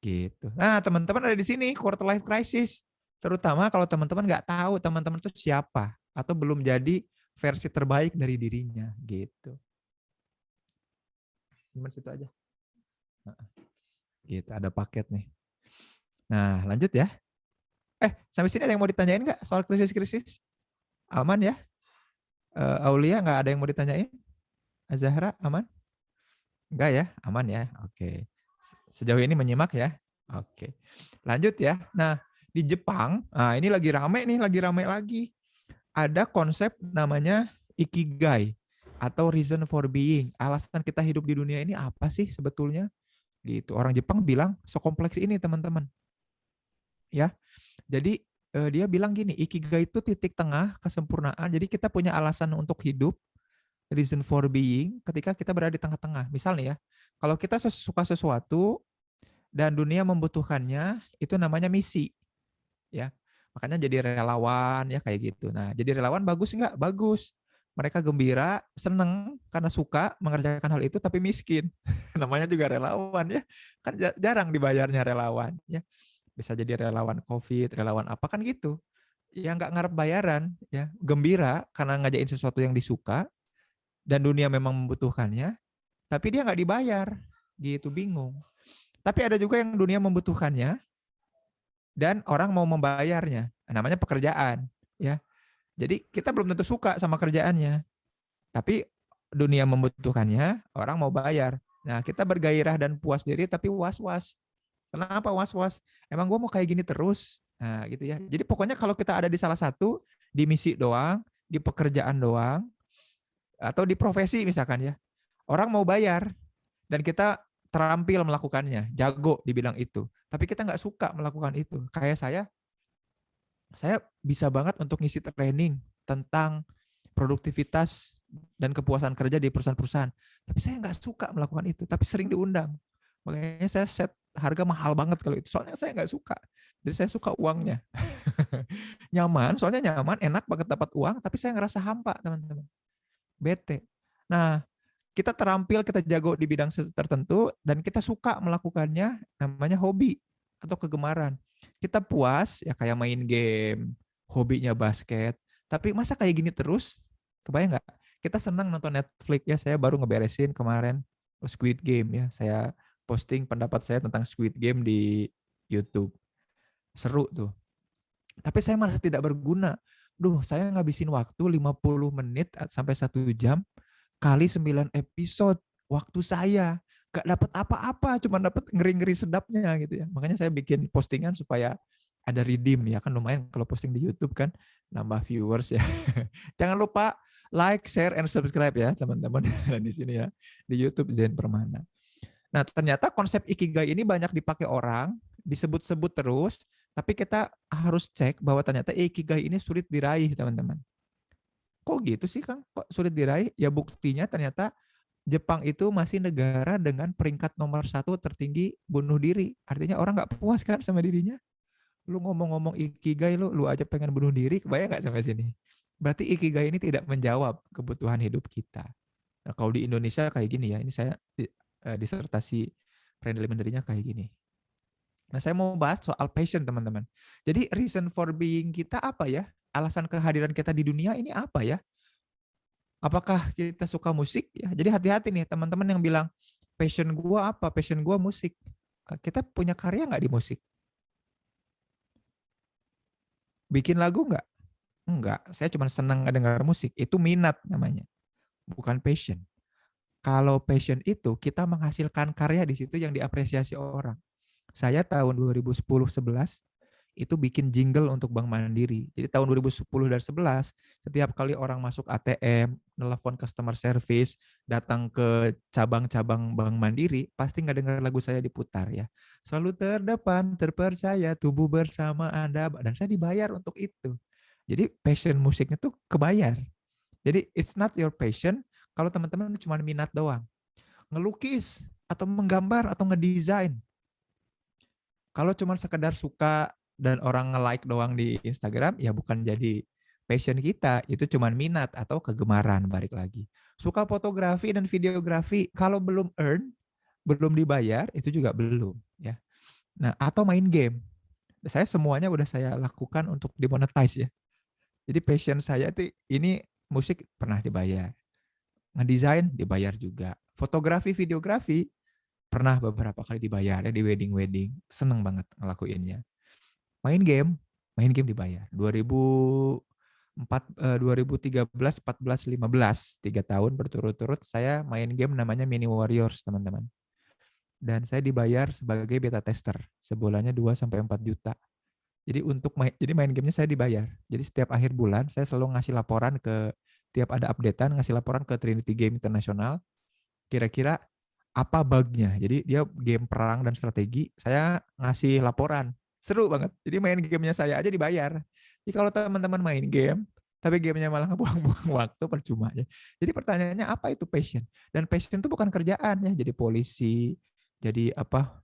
Speaker 4: Gitu. Nah, teman-teman ada di sini quarter life crisis. Terutama kalau teman-teman nggak tahu teman-teman itu siapa atau belum jadi versi terbaik dari dirinya gitu. Simpan situ aja. Gitu, ada paket nih. Nah, lanjut ya. Sampai sini ada yang mau ditanyain nggak soal krisis-krisis? Aman ya? Aulia nggak ada yang mau ditanyain? Azahra aman? Enggak ya? Aman ya? Oke. Sejauh ini menyimak ya? Oke. Lanjut ya. Nah, di Jepang, ini lagi rame lagi. Ada konsep namanya ikigai atau reason for being. Alasan kita hidup di dunia ini apa sih sebetulnya? Gitu. Orang Jepang bilang sekompleks ini, teman-teman. Ya. Jadi dia bilang gini, ikigai itu titik tengah kesempurnaan. Jadi kita punya alasan untuk hidup, reason for being ketika kita berada di tengah-tengah. Misalnya ya, kalau kita suka sesuatu dan dunia membutuhkannya, itu namanya misi. Ya. Makanya jadi relawan ya kayak gitu. Nah, jadi relawan bagus nggak? Bagus. Mereka gembira, seneng karena suka mengerjakan hal itu tapi miskin. Namanya juga relawan ya. Kan jarang dibayarnya relawan ya. Bisa jadi relawan COVID, relawan apa kan gitu. Ya nggak ngarep bayaran ya. Gembira karena ngajain sesuatu yang disuka dan dunia memang membutuhkannya, tapi dia nggak dibayar. Gitu, bingung. Tapi ada juga yang dunia membutuhkannya dan orang mau membayarnya. Namanya pekerjaan, ya. Jadi kita belum tentu suka sama kerjaannya, tapi dunia membutuhkannya, orang mau bayar. Nah, kita bergairah dan puas diri, tapi was-was. Kenapa was-was? Emang gue mau kayak gini terus? Nah, gitu ya. Jadi pokoknya kalau kita ada di salah satu, di misi doang, di pekerjaan doang, atau di profesi misalkan ya, orang mau bayar, dan kita terampil melakukannya, jago di bidang itu. Tapi kita nggak suka melakukan itu. Kayak saya bisa banget untuk ngisi training tentang produktivitas dan kepuasan kerja di perusahaan-perusahaan. Tapi saya nggak suka melakukan itu, tapi sering diundang. Makanya saya set harga mahal banget kalau itu. Soalnya saya nggak suka. Jadi saya suka uangnya. Nyaman, soalnya nyaman, enak banget dapat uang, tapi saya ngerasa hampa, teman-teman. Bete. Nah, kita terampil, kita jago di bidang tertentu, dan kita suka melakukannya, namanya hobi atau kegemaran. Kita puas, ya kayak main game, hobinya basket, tapi masa kayak gini terus? Kebayang nggak? Kita senang nonton Netflix ya, saya baru ngeberesin kemarin Squid Game ya, saya posting pendapat saya tentang Squid Game di YouTube. Seru tuh. Tapi saya malah tidak berguna. Duh, saya ngabisin waktu 50 menit sampai 1 jam kali 9 episode waktu saya. Gak dapat apa-apa, cuma dapat ngeri-ngeri sedapnya gitu ya. Makanya saya bikin postingan supaya ada redeem ya, kan lumayan kalau posting di YouTube kan nambah viewers ya. Jangan lupa like, share, and subscribe ya teman-teman di sini ya di YouTube Zen Permana. Nah, ternyata konsep ikigai ini banyak dipakai orang, disebut-sebut terus, tapi kita harus cek bahwa ternyata ikigai ini sulit diraih, teman-teman. Kok gitu sih, Kang? Kok sulit diraih? Ya buktinya ternyata Jepang itu masih negara dengan peringkat nomor 1 tertinggi bunuh diri. Artinya orang nggak puas kan sama dirinya. Lu ngomong-ngomong ikigai, lu aja pengen bunuh diri, kebayang nggak sampai sini? Berarti ikigai ini tidak menjawab kebutuhan hidup kita. Nah, kalau di Indonesia kayak gini ya, ini saya disertasi friendly menterinya kayak gini. Nah, saya mau bahas soal passion, teman-teman. Jadi reason for being kita apa ya? Alasan kehadiran kita di dunia ini apa ya? Apakah kita suka musik? Ya, jadi hati-hati nih teman-teman yang bilang, passion gua apa? Passion gua musik. Kita punya karya nggak di musik? Bikin lagu nggak? Enggak. Saya cuma senang dengar musik. Itu minat namanya, bukan passion. Kalau passion itu kita menghasilkan karya di situ yang diapresiasi orang. Saya tahun 2010-11 itu bikin jingle untuk Bank Mandiri. Jadi tahun 2010 dan 11, setiap kali orang masuk ATM, nelpon customer service, datang ke cabang-cabang Bank Mandiri, pasti nggak dengar lagu saya diputar ya. Selalu terdepan, terpercaya, tubuh bersama Anda, dan saya dibayar untuk itu. Jadi passion musiknya tuh kebayar. Jadi it's not your passion kalau teman-teman cuma minat doang. Ngelukis atau menggambar atau ngedesain. Kalau cuma sekedar suka dan orang nge-like doang di Instagram, ya bukan jadi passion kita, itu cuma minat atau kegemaran, balik lagi. Suka fotografi dan videografi, kalau belum earn, belum dibayar, itu juga belum. Ya. Nah, atau main game. Saya semuanya udah saya lakukan untuk dimonetize ya. Jadi passion saya itu ini musik pernah dibayar. Ngedesain dibayar juga. Fotografi, videografi pernah beberapa kali dibayar ya di wedding-wedding. Seneng banget ngelakuinnya. Main game dibayar. 2013, 14, 15, 3 tahun berturut-turut saya main game namanya Mini Warriors, teman-teman. Dan saya dibayar sebagai beta tester. Sebulannya 2-4 juta. Jadi main gamenya saya dibayar. Jadi setiap akhir bulan saya selalu ngasih laporan tiap ada updatean, ngasih laporan ke Trinity Game International. Kira-kira apa bugnya. Jadi dia game perang dan strategi, saya ngasih laporan. Seru banget. Jadi main gamenya saya aja dibayar. Jadi kalau teman-teman main game, tapi gamenya malah buang-buang waktu, percuma ya. Jadi pertanyaannya apa itu passion? Dan passion itu bukan kerjaan ya. Jadi polisi, jadi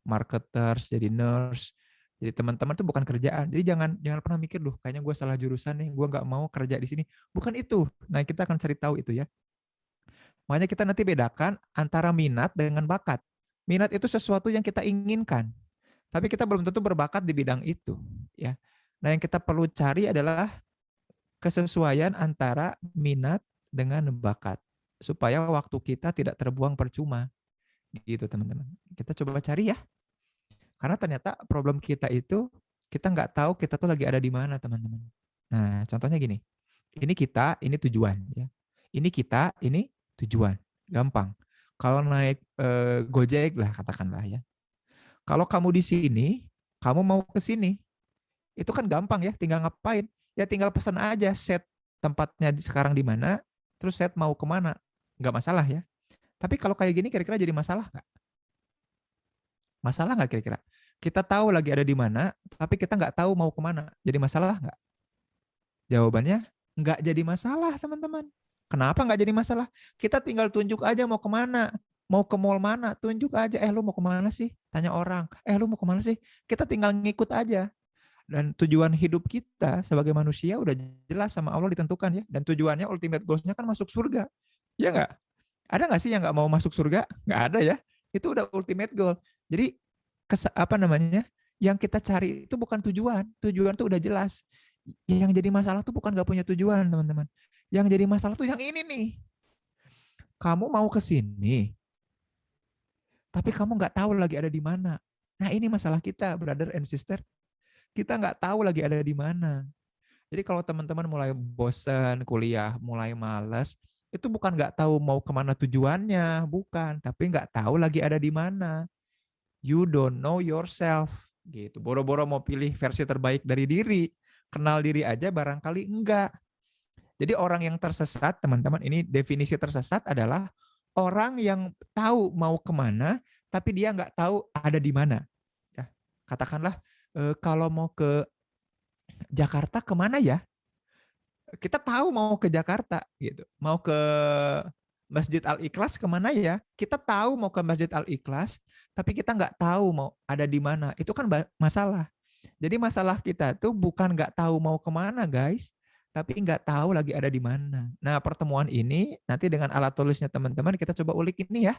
Speaker 4: marketers, jadi nurse. Jadi teman-teman itu bukan kerjaan. Jadi jangan pernah mikir, loh kayaknya gue salah jurusan nih, gue nggak mau kerja di sini. Bukan itu. Nah kita akan cari tahu itu ya. Makanya kita nanti bedakan antara minat dengan bakat. Minat itu sesuatu yang kita inginkan, tapi kita belum tentu berbakat di bidang itu. Ya. Nah yang kita perlu cari adalah kesesuaian antara minat dengan bakat, supaya waktu kita tidak terbuang percuma. Gitu teman-teman. Kita coba cari ya. Karena ternyata problem kita itu, kita nggak tahu kita tuh lagi ada di mana, teman-teman. Nah, contohnya gini. Ini kita, ini tujuan. Ya. Ini kita, ini tujuan. Gampang. Kalau naik Gojek lah, katakanlah ya. Kalau kamu di sini, kamu mau ke sini. Itu kan gampang ya, tinggal ngapain? Ya tinggal pesan aja, set tempatnya sekarang di mana, terus set mau kemana. Nggak masalah ya. Tapi kalau kayak gini kira-kira jadi masalah nggak? Masalah nggak kira-kira? Kita tahu lagi ada di mana, tapi kita nggak tahu mau kemana. Jadi masalah nggak? Jawabannya nggak jadi masalah, teman-teman. Kenapa nggak jadi masalah? Kita tinggal tunjuk aja mau kemana. Mau ke mall mana, tunjuk aja. Lu mau kemana sih? Tanya orang. Lu mau kemana sih? Kita tinggal ngikut aja. Dan tujuan hidup kita sebagai manusia udah jelas sama Allah ditentukan ya. Dan tujuannya, ultimate goals-nya kan masuk surga. Ya nggak? Ada nggak sih yang nggak mau masuk surga? Nggak ada ya. Itu udah ultimate goal. Jadi yang kita cari itu bukan tujuan. Tujuan tuh udah jelas. Yang jadi masalah tuh bukan nggak punya tujuan, teman-teman. Yang jadi masalah tuh yang ini nih. Kamu mau ke sini, tapi kamu nggak tahu lagi ada di mana. Nah ini masalah kita, brother and sister. Kita nggak tahu lagi ada di mana. Jadi kalau teman-teman mulai bosan kuliah, mulai malas, itu bukan nggak tahu mau kemana tujuannya, bukan. Tapi nggak tahu lagi ada di mana. You don't know yourself. Gitu. Boro-boro mau pilih versi terbaik dari diri. Kenal diri aja barangkali enggak. Jadi orang yang tersesat, teman-teman, ini definisi tersesat adalah orang yang tahu mau kemana, tapi dia nggak tahu ada di mana. Ya, katakanlah kalau mau ke Jakarta kemana ya? Kita tahu mau ke Jakarta, gitu. Mau ke Masjid Al-Ikhlas kemana ya? Kita tahu mau ke Masjid Al-Ikhlas, tapi kita nggak tahu mau ada di mana. Itu kan masalah. Jadi masalah kita tuh bukan nggak tahu mau kemana, guys, tapi nggak tahu lagi ada di mana. Nah, pertemuan ini nanti dengan alat tulisnya teman-teman kita coba ulik ini ya.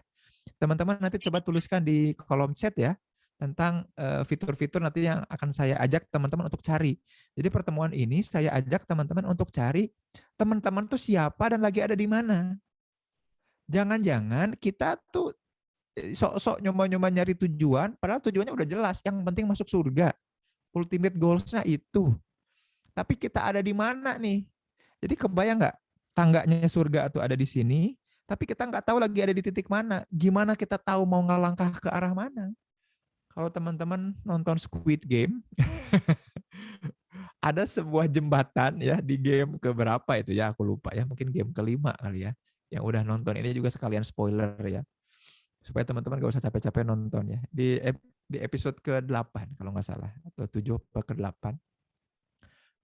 Speaker 4: Teman-teman nanti coba tuliskan di kolom chat ya. tentang fitur-fitur nanti yang akan saya ajak teman-teman untuk cari. Jadi pertemuan ini saya ajak teman-teman untuk cari teman-teman tuh siapa dan lagi ada di mana. Jangan-jangan kita tuh sok-sok nyoba-nyoba nyari tujuan, padahal tujuannya udah jelas. Yang penting masuk surga. Ultimate goals-nya itu. Tapi kita ada di mana nih? Jadi kebayang nggak tangganya surga itu ada di sini, tapi kita nggak tahu lagi ada di titik mana. Gimana kita tahu mau ngelangkah ke arah mana? Kalau teman-teman nonton Squid Game, ada sebuah jembatan ya di game keberapa itu ya, aku lupa ya, mungkin game kelima kali ya. Yang udah nonton ini juga sekalian spoiler ya, supaya teman-teman gak usah capek-capek nonton ya. Di episode ke-8 kalau nggak salah, atau 7 atau ke-8,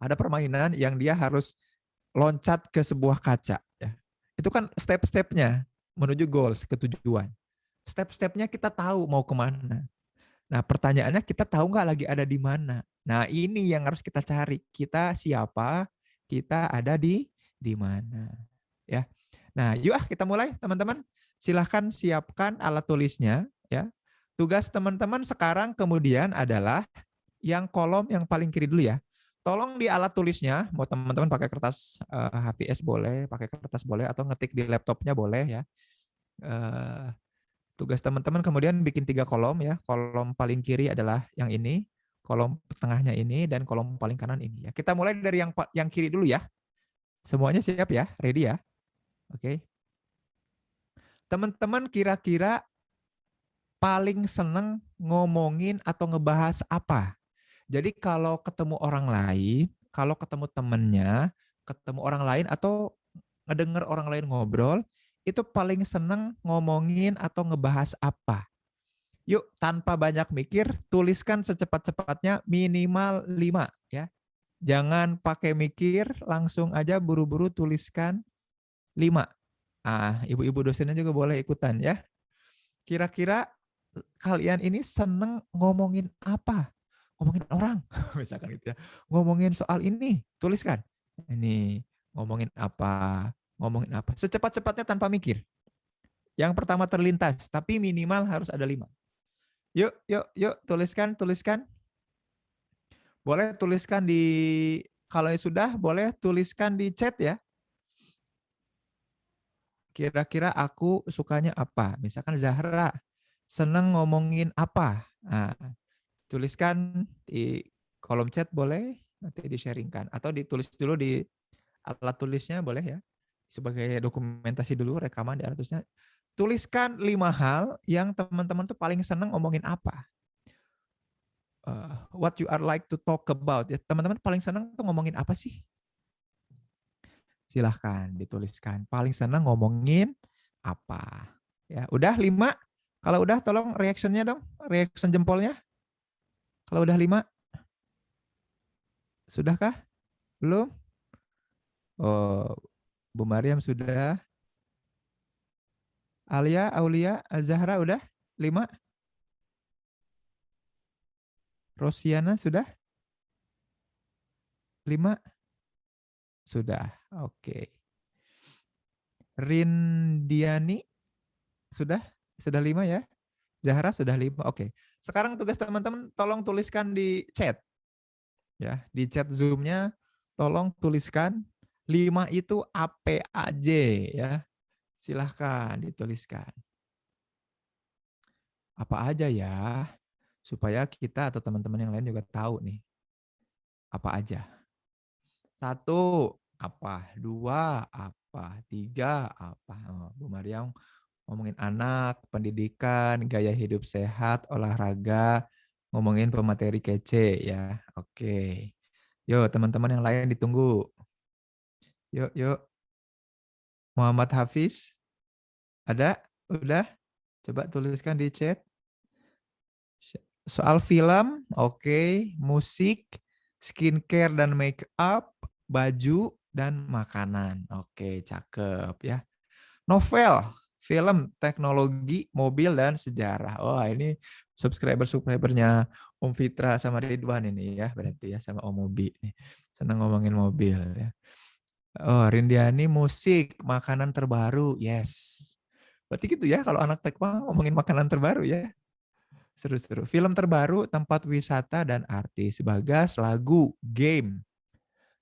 Speaker 4: ada permainan yang dia harus loncat ke sebuah kaca. Ya. Itu kan step-stepnya menuju goals, ke tujuan. Step-stepnya kita tahu mau kemana. Nah, pertanyaannya kita tahu nggak lagi ada di mana? Nah, ini yang harus kita cari. Kita siapa? Kita ada di mana? Ya. Nah, yuk kita mulai, teman-teman. Silahkan siapkan alat tulisnya. Ya. Tugas teman-teman sekarang kemudian adalah yang kolom yang paling kiri dulu ya. Tolong di alat tulisnya, mau teman-teman pakai kertas HVS boleh, pakai kertas boleh, atau ngetik di laptopnya boleh ya. Tugas teman-teman kemudian bikin 3 kolom ya. Kolom paling kiri adalah yang ini, kolom tengahnya ini, dan kolom paling kanan ini ya. Kita mulai dari yang kiri dulu ya. Semuanya siap ya? Ready ya? Oke. Teman-teman kira-kira paling seneng ngomongin atau ngebahas apa? Jadi kalau ketemu orang lain, kalau ketemu temennya, ketemu orang lain atau ngedenger orang lain ngobrol, itu paling seneng ngomongin atau ngebahas apa? Yuk, tanpa banyak mikir, tuliskan secepat-cepatnya minimal 5 ya. Jangan pakai mikir, langsung aja buru-buru tuliskan 5. Ibu-ibu dosennya juga boleh ikutan ya. Kira-kira kalian ini seneng ngomongin apa? Ngomongin orang, misalkan gitu ya. Ngomongin soal ini, tuliskan. Ini ngomongin apa? Ngomongin apa? Secepat-cepatnya tanpa mikir. Yang pertama terlintas, tapi minimal harus ada 5. Yuk, tuliskan. Boleh tuliskan kalau sudah, boleh tuliskan di chat ya. Kira-kira aku sukanya apa? Misalkan Zahra, seneng ngomongin apa? Nah, tuliskan di kolom chat boleh, nanti di-sharingkan. Atau ditulis dulu di alat tulisnya boleh ya. Sebagai dokumentasi dulu, rekaman di alat tulisnya. Tuliskan 5 hal yang teman-teman tuh paling seneng ngomongin apa. What you are like to talk about. Ya, teman-teman paling seneng tuh ngomongin apa sih? Silahkan dituliskan. Paling seneng ngomongin apa. Ya, udah 5? Kalau udah tolong reaction-nya dong. Reaction jempolnya. Kalau udah 5. Sudahkah? Belum? Oh, Bu Mariam sudah. Alia, Aulia, Zahra udah? 5? Rosiana sudah? 5? Sudah. Oke. Rindiani sudah? Sudah 5 ya? Zahra sudah 5. Oke. Sekarang tugas teman-teman tolong tuliskan di chat. Ya, di chat Zoom-nya tolong tuliskan 5 itu apa aja ya. Silahkan dituliskan. Apa aja ya, supaya kita atau teman-teman yang lain juga tahu nih. Apa aja. 1, apa? 2, apa? 3, apa? Bu Mariam ngomongin anak, pendidikan, gaya hidup sehat, olahraga, ngomongin pemateri kece ya. Oke. Yuk teman-teman yang lain ditunggu. Yuk. Muhammad Hafiz, ada? Udah? Coba tuliskan di chat. Soal film, oke. Musik, skincare dan make up, baju, dan makanan. Oke, cakep ya. Novel, film, teknologi, mobil, dan sejarah. Oh, ini subscriber-subscribernya Om Fitra sama Ridwan ini ya, berarti ya, sama Om Mobi. Senang ngomongin mobil ya. Oh, Rindiani musik, makanan terbaru, yes. Berarti gitu ya, kalau anak tekma ngomongin makanan terbaru ya. Seru-seru. Film terbaru, tempat wisata dan artis. Bagas, lagu, game.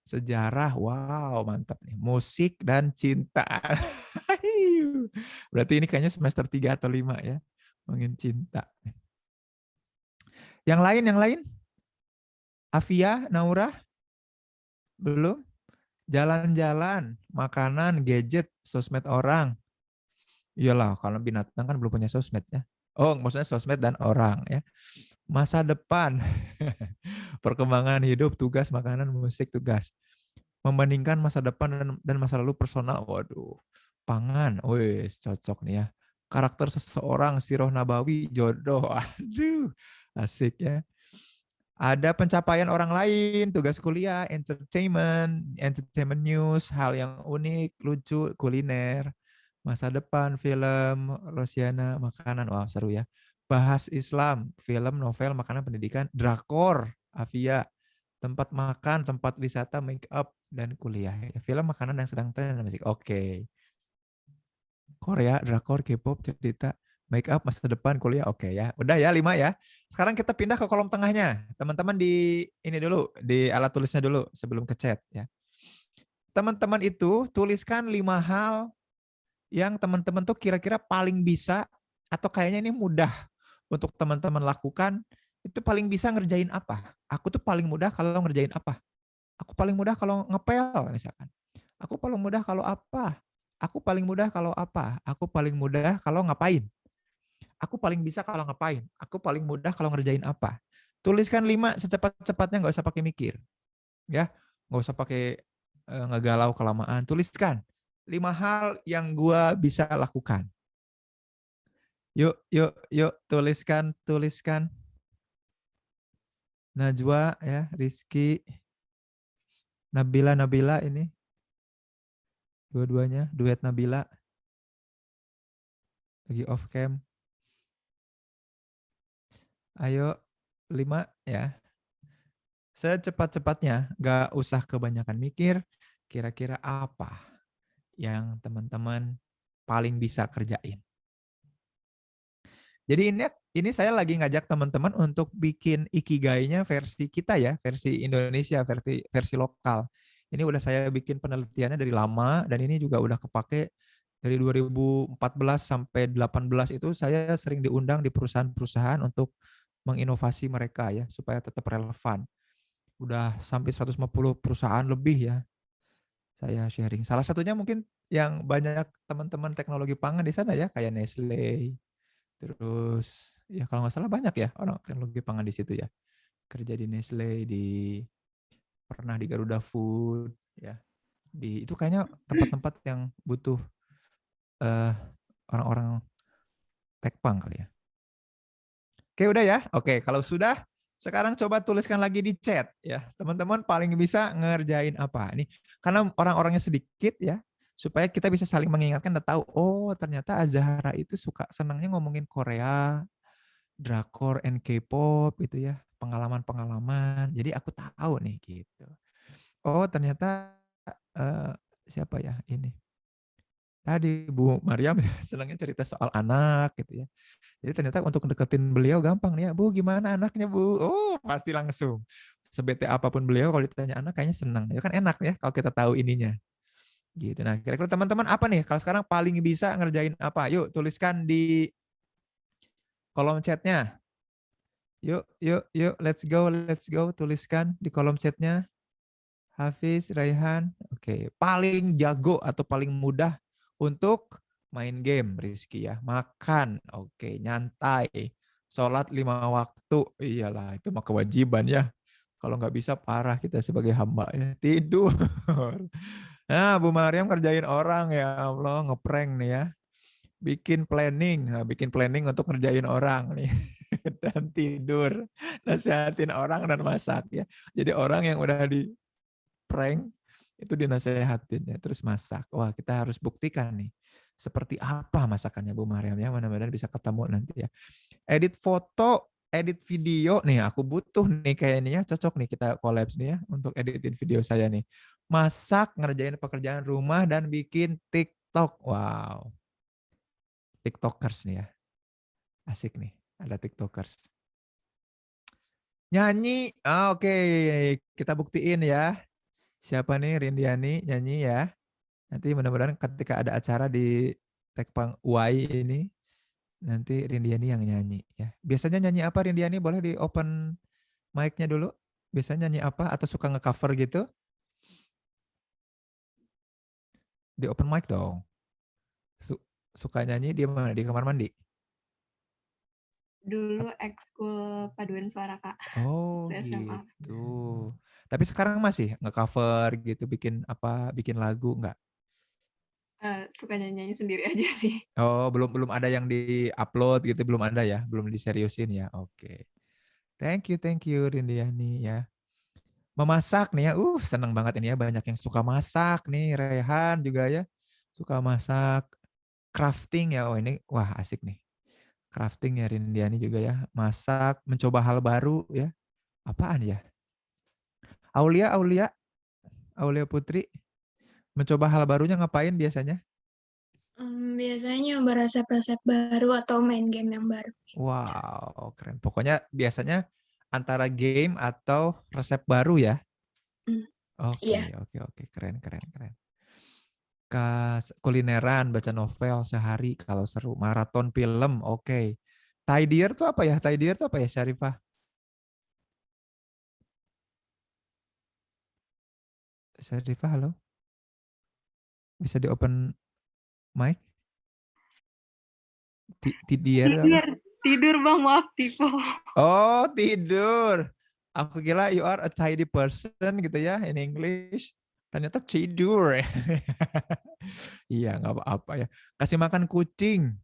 Speaker 4: Sejarah, wow mantap nih. Musik dan cinta. Berarti ini kayaknya semester 3 atau 5 ya. Ngomongin cinta. Yang lain? Afia, Naura? Belum? Jalan-jalan, makanan, gadget, sosmed orang. Iyalah, kalau binatang kan belum punya sosmed ya. Oh, maksudnya sosmed dan orang ya. Masa depan, perkembangan hidup, tugas, makanan, musik, tugas. Membandingkan masa depan dan masa lalu personal. Waduh, pangan, wes cocok nih ya. Karakter seseorang, sirah nabawi, jodoh. Aduh, asik ya. Ada pencapaian orang lain, tugas kuliah, entertainment news, hal yang unik, lucu, kuliner, masa depan, film, Rosiana, makanan, wah seru ya. Bahas Islam, film, novel, makanan, pendidikan, drakor, Avia, tempat makan, tempat wisata, make up, dan kuliah. Film, makanan yang sedang tren, dan musik. Oke. Korea, drakor, K-pop, cerita, make up, masa depan, kuliah. Oke ya. Udah ya 5 ya. Sekarang kita pindah ke kolom tengahnya. Teman-teman di ini dulu, di alat tulisnya dulu sebelum ke chat ya. Teman-teman itu tuliskan 5 hal yang teman-teman tuh kira-kira paling bisa atau kayaknya ini mudah untuk teman-teman lakukan. Itu paling bisa ngerjain apa? Aku tuh paling mudah kalau ngerjain apa? Aku paling mudah kalau ngepel misalkan. Aku paling mudah kalau apa? Aku paling mudah kalau apa? Aku paling mudah kalau ngapain? Aku paling bisa kalau ngapain? Aku paling mudah kalau ngerjain apa? Tuliskan 5 secepat-cepatnya, nggak usah pakai mikir. Ya, nggak usah pakai ngegalau kelamaan. Tuliskan 5 hal yang gua bisa lakukan. Yuk, tuliskan. Najwa ya, Rizky, Nabila ini. Dua-duanya, duet Nabila. Lagi off cam. Ayo, 5 ya. Secepat-cepatnya, nggak usah kebanyakan mikir, kira-kira apa yang teman-teman paling bisa kerjain. Jadi ini saya lagi ngajak teman-teman untuk bikin ikigai-nya versi kita ya, versi Indonesia, versi lokal. Ini udah saya bikin penelitiannya dari lama dan ini juga udah kepake dari 2014 sampai 18 itu saya sering diundang di perusahaan-perusahaan untuk menginovasi mereka ya supaya tetap relevan. Udah sampai 150 perusahaan lebih ya saya sharing. Salah satunya mungkin yang banyak teman-teman teknologi pangan di sana ya kayak Nestle. Terus ya kalau nggak salah banyak ya orang teknologi pangan di situ ya. Kerja di Nestle, pernah di Garuda Food ya. Itu kayaknya tempat-tempat yang butuh orang-orang tekpang kali ya. Oke, udah ya. Oke, kalau sudah sekarang coba tuliskan lagi di chat ya. Teman-teman paling bisa ngerjain apa? Nih, karena orang-orangnya sedikit ya, supaya kita bisa saling mengingatkan dan tahu, oh ternyata Azahara itu suka senangnya ngomongin Korea, drakor and K-pop itu ya, pengalaman-pengalaman. Jadi aku tahu nih gitu. Oh, ternyata siapa ya ini? Tadi Bu Mariam senangnya cerita soal anak gitu ya. Jadi ternyata untuk deketin beliau gampang nih ya. Bu, gimana anaknya, Bu? Oh, pasti langsung. Sebete apapun beliau kalau ditanya anak kayaknya senang. Ya kan enak ya kalau kita tahu ininya. Gitu. Nah, kira-kira teman-teman apa nih? Kalau sekarang paling bisa ngerjain apa? Yuk, tuliskan di kolom chatnya. Yuk, let's go. Tuliskan di kolom chatnya. Hafiz, Raihan. Oke, paling jago atau paling mudah untuk main game, Rizky ya. Makan, oke, nyantai. Sholat 5 waktu, iyalah itu mah kewajiban ya. Kalau nggak bisa parah kita sebagai hamba ya. Tidur. Nah, Bu Mariam kerjain orang ya Allah, ngeprank nih ya. Bikin planning untuk ngerjain orang nih. Dan tidur, nasihatin orang dan masak ya. Jadi orang yang udah di prank itu dinasehatin ya, terus masak. Wah, kita harus buktikan nih seperti apa masakannya Bu Mariam ya, mudah-mudahan bisa ketemu nanti ya. Edit foto, edit video nih, aku butuh nih kayaknya cocok nih kita collabs nih ya untuk editin video saya nih. Masak, ngerjain pekerjaan rumah dan bikin TikTok. Wow. TikTokers nih ya. Asik nih. Ada TikTokers. Nyanyi. Oke, kita buktiin ya. Siapa nih Rindiani nyanyi ya. Nanti mudah-mudahan ketika ada acara di Tekpang UI ini, nanti Rindiani yang nyanyi ya. Biasanya nyanyi apa Rindiani? Boleh di open mic-nya dulu. Biasanya nyanyi apa atau suka nge-cover gitu? Di open mic dong. Suka nyanyi di mana? Di kamar mandi?
Speaker 5: Dulu ekskul paduan suara, Kak.
Speaker 4: Oh
Speaker 5: Waktu SMA.
Speaker 4: gitu. Tapi sekarang masih nge-cover gitu, bikin apa? Bikin lagu nggak?
Speaker 5: Suka nyanyi sendiri aja sih.
Speaker 4: Oh, belum ada yang di-upload gitu, belum ada ya? Belum diseriusin ya? Oke. Thank you Rindiani ya. Memasak nih ya, seneng banget ini ya, banyak yang suka masak nih, Rehan juga ya, suka masak, crafting ya, ini wah asik nih, crafting ya Rindiani juga ya, masak, mencoba hal baru ya, apaan ya? Aulia Putri, mencoba hal barunya ngapain biasanya?
Speaker 6: Biasanya nyoba resep-resep baru atau main game yang baru.
Speaker 4: Wow, keren. Pokoknya biasanya antara game atau resep baru ya? Oke,
Speaker 6: Iya.
Speaker 4: oke, keren. Kulineran, baca novel sehari kalau seru, maraton film, oke. Tidier tuh apa ya? Syarifah? Syarifah, halo? Bisa di open mic? Tidier apa?
Speaker 5: Tidur Bang, maaf tipe.
Speaker 4: Oh, tidur. Aku kira you are a tidy person gitu ya in English. Ternyata tidur. Iya, nggak apa-apa ya. Kasih makan kucing.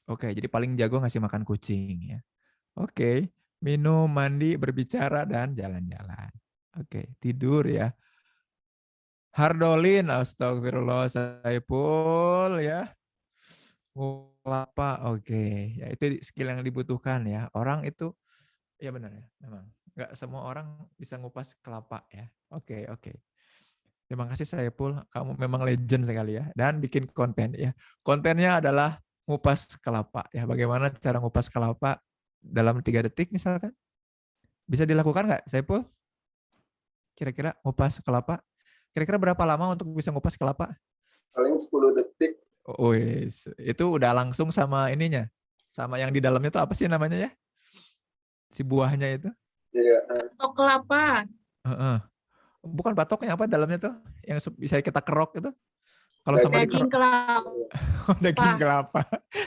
Speaker 4: Oke, jadi paling jago ngasih makan kucing ya. Oke, minum, mandi, berbicara, dan jalan-jalan. Oke, tidur ya. Hardolin, astagfirullah, Saipul ya. Kelapa, oke. Ya, itu skill yang dibutuhkan ya. Orang itu, ya benar ya, memang. Nggak semua orang bisa ngupas kelapa ya. Oke. Terima kasih Saipul, kamu memang legend sekali ya. Dan bikin konten ya. Kontennya adalah ngupas kelapa ya. Bagaimana cara ngupas kelapa dalam 3 detik misalkan? Bisa dilakukan nggak Saipul? Kira-kira ngupas kelapa? Kira-kira berapa lama untuk bisa ngupas kelapa?
Speaker 2: Paling 10 detik.
Speaker 4: Oh, itu udah langsung sama ininya. Sama yang di dalamnya itu apa sih namanya ya? Si buahnya itu.
Speaker 2: Iya.
Speaker 3: Batok kelapa.
Speaker 4: Bukan batoknya, apa dalamnya tuh? Yang bisa kita kerok itu. Kalau sama
Speaker 3: Daging kelapa.
Speaker 4: daging kelapa.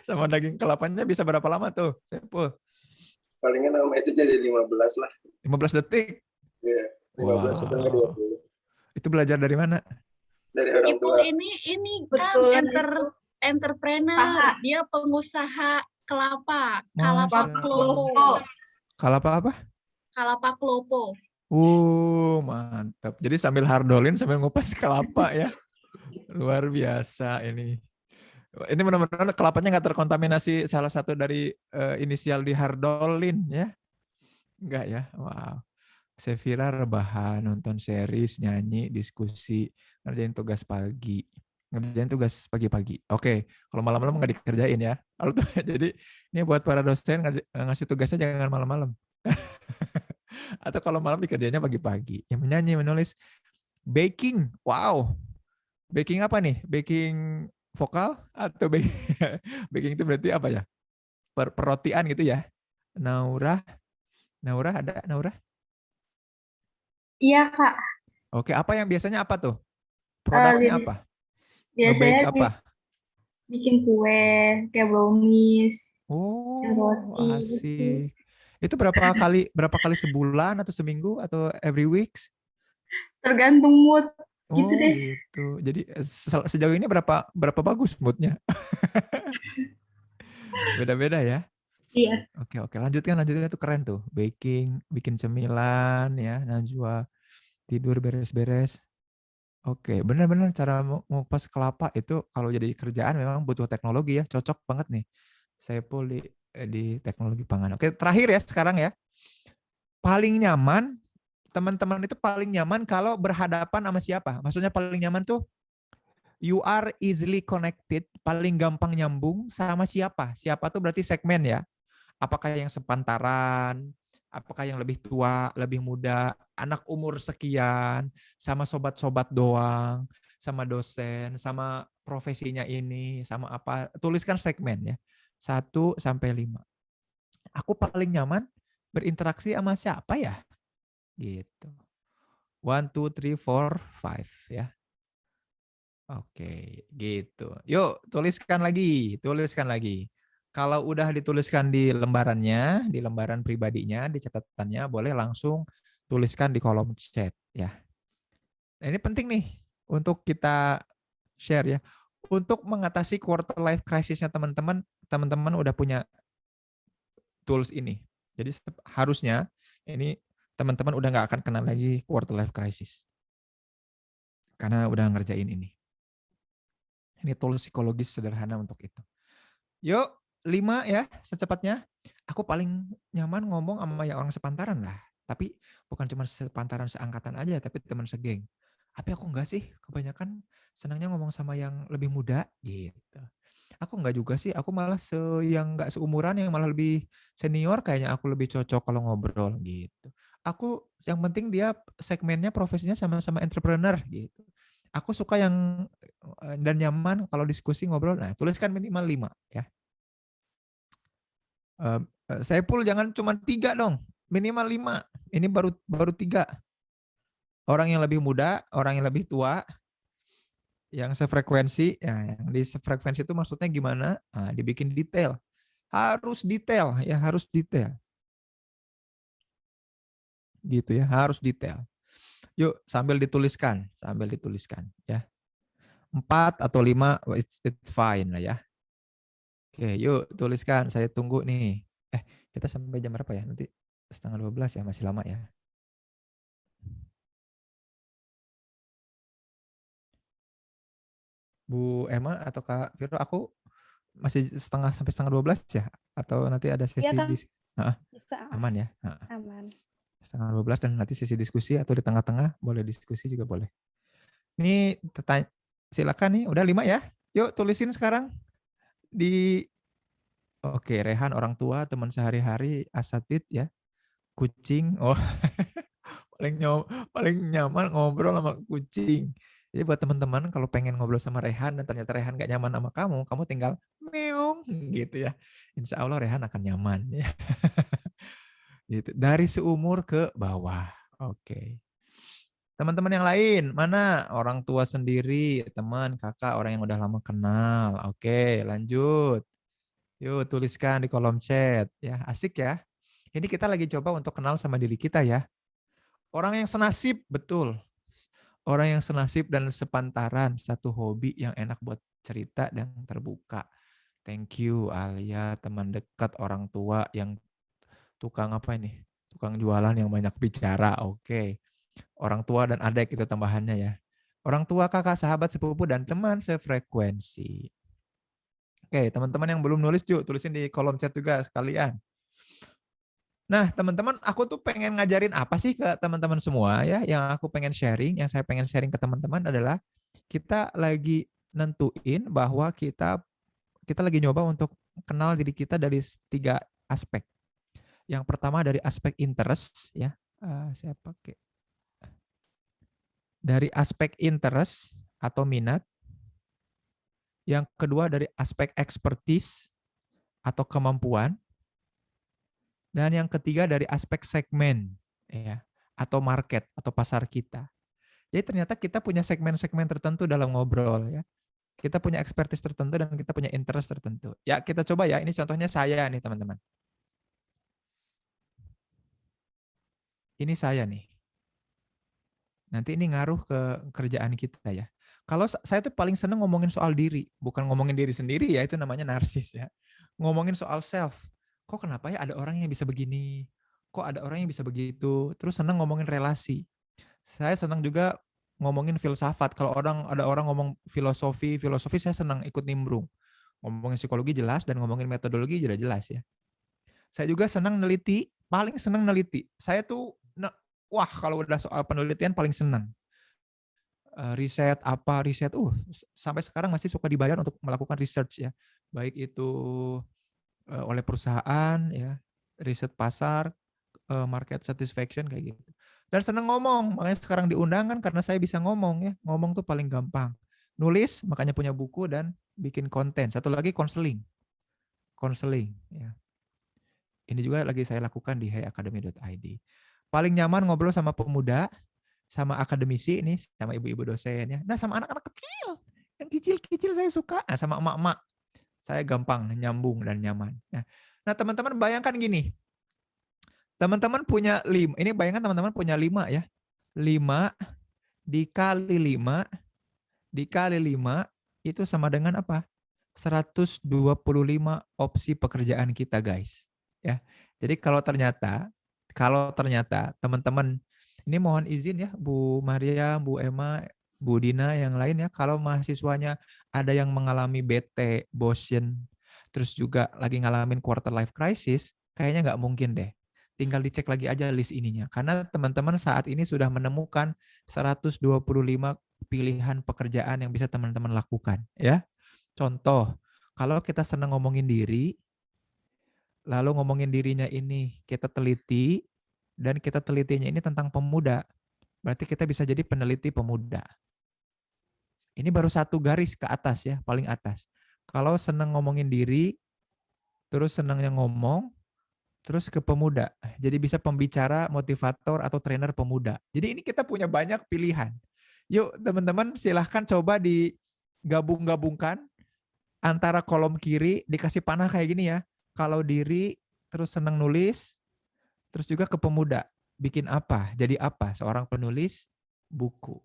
Speaker 4: Sama daging kelapanya bisa berapa lama tuh? Saipul?
Speaker 2: Palingan nama itu jadi 15 lah.
Speaker 4: 15 detik?
Speaker 2: Iya, 15 atau 20.
Speaker 4: Itu belajar dari mana?
Speaker 2: Dari orang
Speaker 3: Ibu
Speaker 2: tua.
Speaker 3: ini kan entrepreneur, dia pengusaha kelapa, kalapa klopo.
Speaker 4: Kalapa apa?
Speaker 3: Kalapa klopo.
Speaker 4: Mantap. Jadi sambil hardolin sambil ngupas kelapa ya. Luar biasa ini. Ini benar-benar kelapanya nggak terkontaminasi salah satu dari inisial di hardolin ya? Enggak ya? Wow. Sevira rebahan, nonton series, nyanyi, diskusi, ngerjain tugas pagi. Ngerjain tugas pagi-pagi. Oke, kalau malam-malam nggak dikerjain ya. Lalu tuh, jadi ini buat para dosen ngasih tugasnya jangan malam-malam. Atau kalau malam dikerjainnya pagi-pagi. Yang menyanyi, menulis, baking. Wow. Baking apa nih? Baking vokal atau baking itu berarti apa ya? Perrotian gitu ya. Naura ada Naura?
Speaker 7: Iya, Kak.
Speaker 4: Oke, apa yang biasanya apa tuh? Produknya apa?
Speaker 7: Biasanya
Speaker 4: apa?
Speaker 7: Bikin kue, kayak brownies,
Speaker 4: roti. Asik. Itu berapa kali sebulan atau seminggu atau every weeks?
Speaker 7: Tergantung mood. Gitu deh.
Speaker 4: Gitu. Jadi sejauh ini berapa bagus moodnya? Beda-beda ya?
Speaker 7: Iya.
Speaker 4: Oke. Lanjutkan itu keren tuh. Baking, bikin cemilan ya, Najwa. Tidur beres-beres. Oke, benar-benar cara ngupas kelapa itu kalau jadi kerjaan memang butuh teknologi ya. Cocok banget nih. Saipul di teknologi pangan. Oke, terakhir ya sekarang ya. Paling nyaman, teman-teman itu paling nyaman kalau berhadapan sama siapa? Maksudnya paling nyaman tuh you are easily connected, paling gampang nyambung sama siapa? Siapa tuh berarti segmen ya. Apakah yang sepantaran, apakah yang lebih tua, lebih muda, anak umur sekian, sama sobat-sobat doang, sama dosen, sama profesinya ini, sama apa. Tuliskan segmen ya. 1 sampai 5. Aku paling nyaman berinteraksi sama siapa ya? Gitu. 1, 2, 3, 4, 5 ya. Oke, gitu. Yuk, tuliskan lagi. Kalau udah dituliskan di lembarannya, di lembaran pribadinya, di catatannya, boleh langsung tuliskan di kolom chat ya. Nah, ini penting nih untuk kita share ya. Untuk mengatasi quarter life crisis-nya teman-teman, teman-teman udah punya tools ini. Jadi harusnya ini teman-teman udah nggak akan kena lagi quarter life crisis. Karena udah ngerjain ini. Ini tools psikologis sederhana untuk itu. Yuk, 5 ya, secepatnya. Aku paling nyaman ngomong sama yang orang sepantaran lah. Tapi bukan cuma sepantaran seangkatan aja, tapi teman segeng. Tapi aku enggak sih, kebanyakan senangnya ngomong sama yang lebih muda gitu. Aku enggak juga sih, aku malah yang enggak seumuran, yang malah lebih senior kayaknya aku lebih cocok kalau ngobrol gitu. Aku yang penting dia segmennya profesinya sama-sama entrepreneur gitu. Aku suka yang dan nyaman kalau diskusi ngobrol. Nah, tuliskan minimal 5 ya. Saiful jangan cuma 3 dong, minimal 5. Ini baru 3. Orang yang lebih muda, orang yang lebih tua, yang sefrekuensi, ya, yang di sefrekuensi itu maksudnya gimana? Nah, dibikin detail. Harus detail ya, harus detail. Gitu ya, harus detail. Yuk, sambil dituliskan ya. 4 atau 5 it's fine lah ya. Oke, yuk tuliskan, saya tunggu nih. Kita sampai jam berapa ya? Nanti 11:30 ya, masih lama ya. Bu Emma atau Kak Viro, aku masih sampai setengah 12 ya? Atau nanti ada
Speaker 1: Iya,
Speaker 4: sesi
Speaker 1: Kang. Bisa.
Speaker 4: aman ya?
Speaker 1: Aman.
Speaker 4: Setengah 12 dan nanti sesi diskusi atau di tengah-tengah, boleh diskusi juga boleh. Ini silakan nih, udah 5 ya? Yuk tulisin sekarang. Oke, Rehan orang tua, teman sehari-hari, asatid ya, kucing. Oh, paling nyaman ngobrol sama kucing. Jadi buat teman-teman kalau pengen ngobrol sama Rehan dan ternyata Rehan gak nyaman sama kamu tinggal meong gitu ya. Insya Allah Rehan akan nyaman ya. Gitu. Dari seumur ke bawah. Oke. Teman-teman yang lain, mana orang tua sendiri, teman, kakak, orang yang udah lama kenal. Oke, lanjut. Yuk tuliskan di kolom chat ya. Asik ya. Ini kita lagi coba untuk kenal sama diri kita ya. Orang yang senasib, betul. Orang yang senasib dan sepantaran, satu hobi yang enak buat cerita dan terbuka. Thank you Alia, teman dekat, orang tua yang tukang apa ini? Tukang jualan yang banyak bicara. Oke. Orang tua dan adik itu tambahannya ya. Orang tua, kakak, sahabat, sepupu, dan teman sefrekuensi. Oke, teman-teman yang belum nulis juga tulisin di kolom chat juga sekalian. Nah, teman-teman, aku tuh pengen ngajarin apa sih ke teman-teman semua ya? Yang aku pengen sharing, yang saya pengen sharing ke teman-teman adalah kita lagi nentuin bahwa kita lagi nyoba untuk kenal diri kita dari 3 aspek. Yang pertama dari aspek interest ya. Saya pakai dari aspek interest atau minat. Yang kedua dari aspek expertise atau kemampuan. Dan yang ketiga dari aspek segmen ya, atau market atau pasar kita. Jadi ternyata kita punya segmen-segmen tertentu dalam ngobrol ya. Kita punya expertise tertentu dan kita punya interest tertentu. Ya, kita coba ya. Ini contohnya saya nih, teman-teman. Ini saya nih. Nanti ini ngaruh ke kerjaan kita ya. Kalau saya tuh paling seneng ngomongin soal diri, bukan ngomongin diri sendiri ya, itu namanya narsis ya. Ngomongin soal self. Kok kenapa ya ada orang yang bisa begini? Kok ada orang yang bisa begitu? Terus seneng ngomongin relasi. Saya senang juga ngomongin filsafat. Kalau ada orang ngomong filosofi saya senang ikut nimbrung. Ngomongin psikologi jelas dan ngomongin metodologi jelas ya. Saya juga senang neliti, paling senang neliti. Saya tuh wah kalau udah soal penelitian paling senang. Riset sampai sekarang masih suka dibayar untuk melakukan research ya. Baik itu oleh perusahaan, ya, riset pasar, market satisfaction kayak gitu. Dan seneng ngomong, makanya sekarang diundang kan karena saya bisa ngomong ya. Ngomong tuh paling gampang. Nulis, makanya punya buku dan bikin konten. Satu lagi konseling. Konseling, ya. Ini juga lagi saya lakukan di heyacademy.id. Paling nyaman ngobrol sama pemuda, sama akademisi ini, sama ibu-ibu dosen ya. Nah, sama anak-anak kecil. Yang kecil-kecil saya suka. Nah, sama emak-emak. Saya gampang nyambung dan nyaman. Nah, teman-teman bayangkan gini. Teman-teman punya 5, ini bayangkan teman-teman punya 5 ya. 5 dikali 5 dikali 5 itu sama dengan apa? 125 opsi pekerjaan kita, guys. Ya. Jadi kalau ternyata teman-teman, ini mohon izin ya Bu Maria, Bu Emma, Bu Dina, yang lain ya, kalau mahasiswanya ada yang mengalami bete, bosen, terus juga lagi ngalamin quarter life crisis, kayaknya nggak mungkin deh. Tinggal dicek lagi aja list ininya. Karena teman-teman saat ini sudah menemukan 125 pilihan pekerjaan yang bisa teman-teman lakukan. Ya. Contoh, kalau kita senang ngomongin diri, lalu ngomongin dirinya ini kita teliti, dan kita telitinya ini tentang pemuda, berarti kita bisa jadi peneliti pemuda. Ini baru satu garis ke atas ya, paling atas. Kalau senang ngomongin diri, terus senangnya ngomong, terus ke pemuda. Jadi bisa pembicara, motivator, atau trainer pemuda. Jadi ini kita punya banyak pilihan. Yuk teman-teman silahkan coba digabung-gabungkan antara kolom kiri, dikasih panah kayak gini ya. Kalau diri, terus senang nulis, terus juga ke pemuda. Bikin apa? Jadi apa? Seorang penulis buku.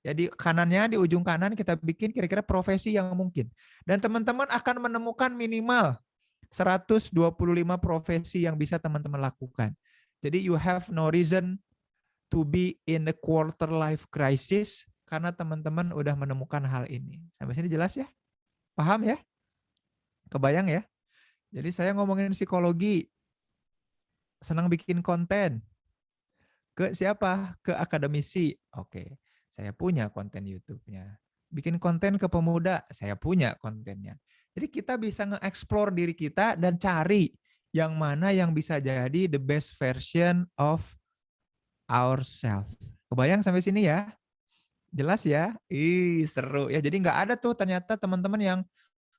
Speaker 4: Jadi kanannya, di ujung kanan kita bikin kira-kira profesi yang mungkin. Dan teman-teman akan menemukan minimal 125 profesi yang bisa teman-teman lakukan. Jadi you have no reason to be in a quarter life crisis karena teman-teman udah menemukan hal ini. Sampai sini jelas ya? Paham ya? Kebayang ya? Jadi saya ngomongin psikologi, senang bikin konten. Ke siapa? Ke akademisi. Oke, saya punya konten YouTube-nya. Bikin konten ke pemuda, saya punya kontennya. Jadi kita bisa nge-explore diri kita dan cari yang mana yang bisa jadi the best version of ourselves. Kebayang sampai sini ya? Jelas ya? Seru ya. Jadi nggak ada tuh ternyata teman-teman yang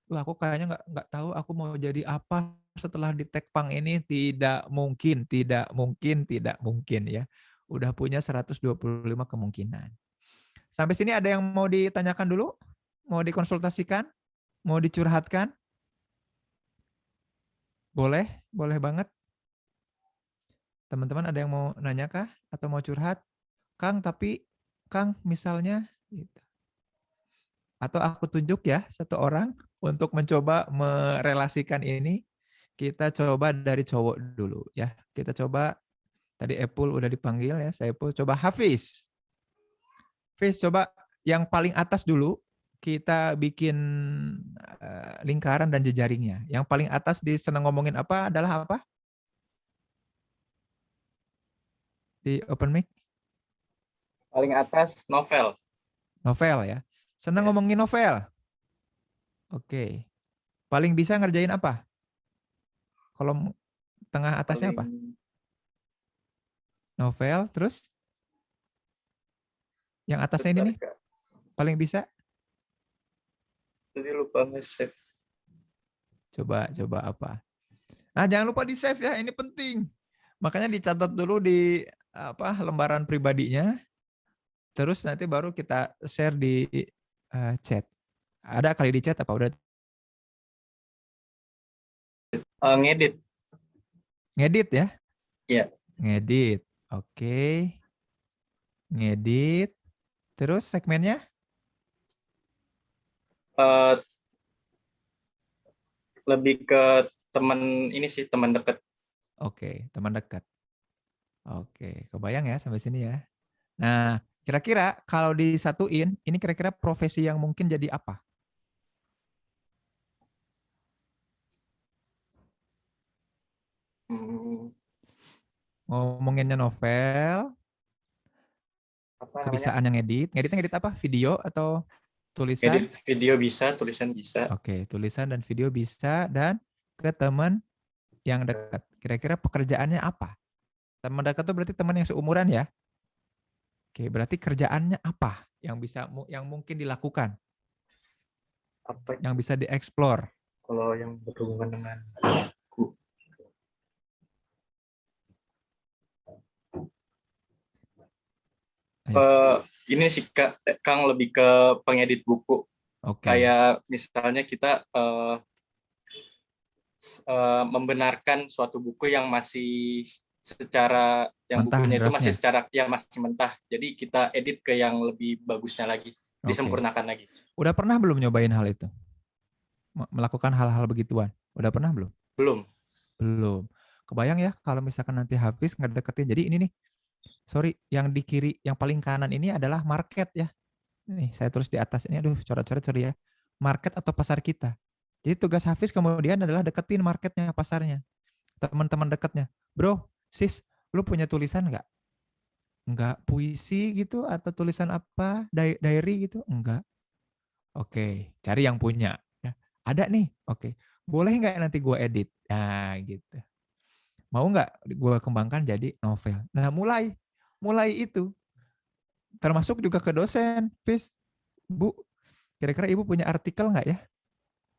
Speaker 4: wah, aku kayaknya nggak tahu aku mau jadi apa setelah di Tekpang ini. Tidak mungkin, tidak mungkin, tidak mungkin ya. Udah punya 125 kemungkinan. Sampai sini ada yang mau ditanyakan dulu? Mau dikonsultasikan? Mau dicurhatkan? Boleh, boleh banget. Teman-teman ada yang mau nanya kah? Atau mau curhat? Kang, tapi Kang misalnya gitu. Atau aku tunjuk ya satu orang untuk mencoba merelasikan ini. Kita coba dari cowok dulu ya. Kita coba, tadi Epul udah dipanggil ya, saya Epul. Coba Hafiz. Hafiz coba yang paling atas dulu, kita bikin lingkaran dan jejaringnya. Yang paling atas di senang ngomongin apa adalah apa? Di open mic?
Speaker 8: Paling atas novel.
Speaker 4: Novel ya. Senang ngomongin novel. Oke. Paling bisa ngerjain apa? Kolom tengah atasnya apa? Novel, terus? Yang atasnya ini nih? Paling bisa?
Speaker 8: Tadi lupa nge-save.
Speaker 4: Coba apa? Nah, jangan lupa di-save ya, ini penting. Makanya dicatat dulu di lembaran pribadinya. Terus nanti baru kita share di chat. Ada kali di chat apa udah?
Speaker 8: Ngedit.
Speaker 4: Ngedit ya?
Speaker 8: Iya.
Speaker 4: Ngedit. Oke. Ngedit. Terus segmennya?
Speaker 8: Lebih ke teman ini sih, teman dekat.
Speaker 4: Oke, teman dekat. Oke, kebayang ya sampai sini ya. Nah, kira-kira kalau disatuin, ini kira-kira profesi yang mungkin jadi apa? Ngomonginnya novel, kebiasaan yang ngedit. Ngeditnya ngedit apa? Video atau tulisan?
Speaker 8: Ngedit video bisa, tulisan bisa.
Speaker 4: Oke, tulisan dan video bisa. Dan ke teman yang dekat. Kira-kira pekerjaannya apa? Teman dekat itu berarti teman yang seumuran ya. Oke, berarti kerjaannya apa yang mungkin dilakukan,
Speaker 8: Apa
Speaker 4: yang bisa dieksplor?
Speaker 8: kalau yang berhubungan dengan ini sih Kang lebih ke pengedit buku. Kayak misalnya kita membenarkan suatu buku yang masih secara yang
Speaker 4: mentah,
Speaker 8: bukunya itu
Speaker 4: draftnya.
Speaker 8: masih secara ya masih mentah. Jadi kita edit ke yang lebih bagusnya lagi, disempurnakan lagi.
Speaker 4: Udah pernah belum nyobain hal itu? Melakukan hal-hal begituan? Udah pernah belum? Belum. Kebayang ya kalau misalkan nanti Hafiz ngedeketin. Jadi ini nih, sorry, yang di kiri, yang paling kanan ini adalah market ya. Nih, saya tulis di atas ini, aduh, coret-coret sorry ya. Market atau pasar kita. Jadi tugas Hafiz kemudian adalah deketin marketnya, pasarnya. Teman-teman dekatnya. Bro, sis, lu punya tulisan nggak? Enggak. Puisi gitu atau tulisan apa? Diary gitu? Enggak. Oke, cari yang punya. Ya. Ada nih. Oke. Boleh nggak nanti gue edit? Nah, gitu. Mau nggak gue kembangkan jadi novel? Nah, mulai itu. Termasuk juga ke dosen. Fis, Bu, kira-kira Ibu punya artikel nggak ya?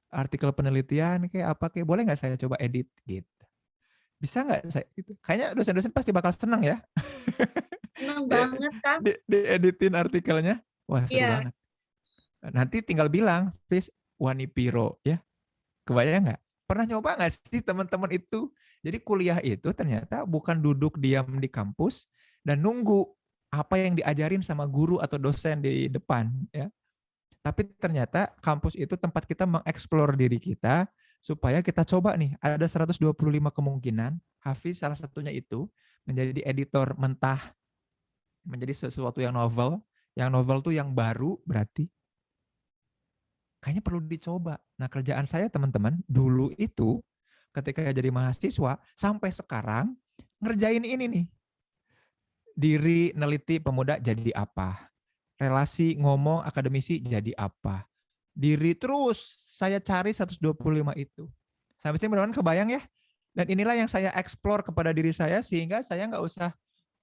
Speaker 4: Artikel penelitian kayak apa kayak, boleh nggak saya coba edit? Gitu. Bisa nggak saya? Gitu. Kayaknya dosen-dosen pasti bakal senang ya.
Speaker 6: Senang banget, Kak.
Speaker 4: Dieditin artikelnya. Wah, seru banget. Nanti tinggal bilang, Fis, Wani Piro ya. Kebayang nggak? Pernah nyoba nggak sih teman-teman itu? Jadi kuliah itu ternyata bukan duduk diam di kampus dan nunggu apa yang diajarin sama guru atau dosen di depan ya. Tapi ternyata kampus itu tempat kita mengeksplor diri kita supaya kita coba nih, ada 125 kemungkinan, Hafiz salah satunya itu menjadi editor mentah, menjadi sesuatu yang novel tuh yang baru berarti kayaknya perlu dicoba. Nah, kerjaan saya teman-teman dulu itu ketika jadi mahasiswa sampai sekarang ngerjain ini nih. Diri neliti pemuda jadi apa? Relasi ngomong akademisi jadi apa? Diri terus saya cari 125 itu. Sampai sini mudah-mudahan kebayang ya. Dan inilah yang saya eksplor kepada diri saya sehingga saya nggak usah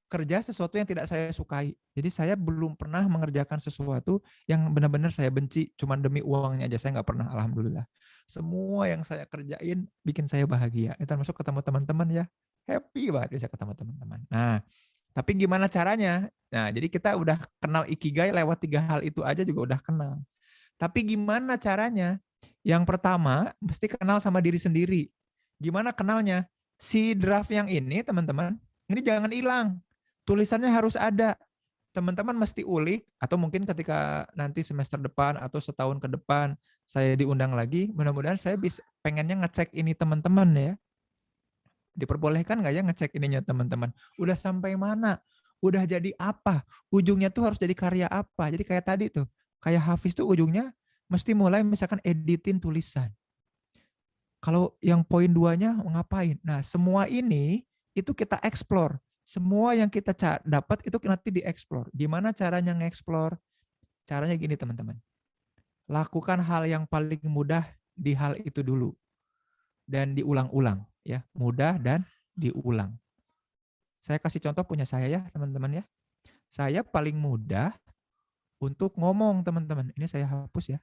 Speaker 4: kerja sesuatu yang tidak saya sukai. Jadi saya belum pernah mengerjakan sesuatu yang benar-benar saya benci, cuman demi uangnya aja. Saya nggak pernah, alhamdulillah. Semua yang saya kerjain bikin saya bahagia. Itu termasuk ketemu teman-teman ya. Happy banget bisa ketemu teman-teman. Nah, tapi gimana caranya? Nah, jadi kita udah kenal Ikigai lewat 3 hal itu aja juga udah kenal. Tapi gimana caranya? Yang pertama, mesti kenal sama diri sendiri. Gimana kenalnya? Si draft yang ini, teman-teman, ini jangan hilang. Tulisannya harus ada. Teman-teman mesti ulik, atau mungkin ketika nanti semester depan atau setahun ke depan saya diundang lagi, mudah-mudahan saya bisa pengennya ngecek ini teman-teman ya. Diperbolehkan nggak ya ngecek ininya teman-teman? Udah sampai mana? Udah jadi apa? Ujungnya tuh harus jadi karya apa? Jadi kayak tadi tuh, kayak Hafiz tuh ujungnya mesti mulai misalkan editin tulisan. Kalau yang poin 2-nya ngapain? Nah, semua ini itu kita explore. Semua yang kita dapat itu nanti dieksplor. Gimana caranya ngeksplor? Caranya gini teman-teman. Lakukan hal yang paling mudah di hal itu dulu. Dan diulang-ulang. Ya, mudah dan diulang. Saya kasih contoh punya saya ya teman-teman ya. Saya paling mudah untuk ngomong teman-teman. Ini saya hapus ya.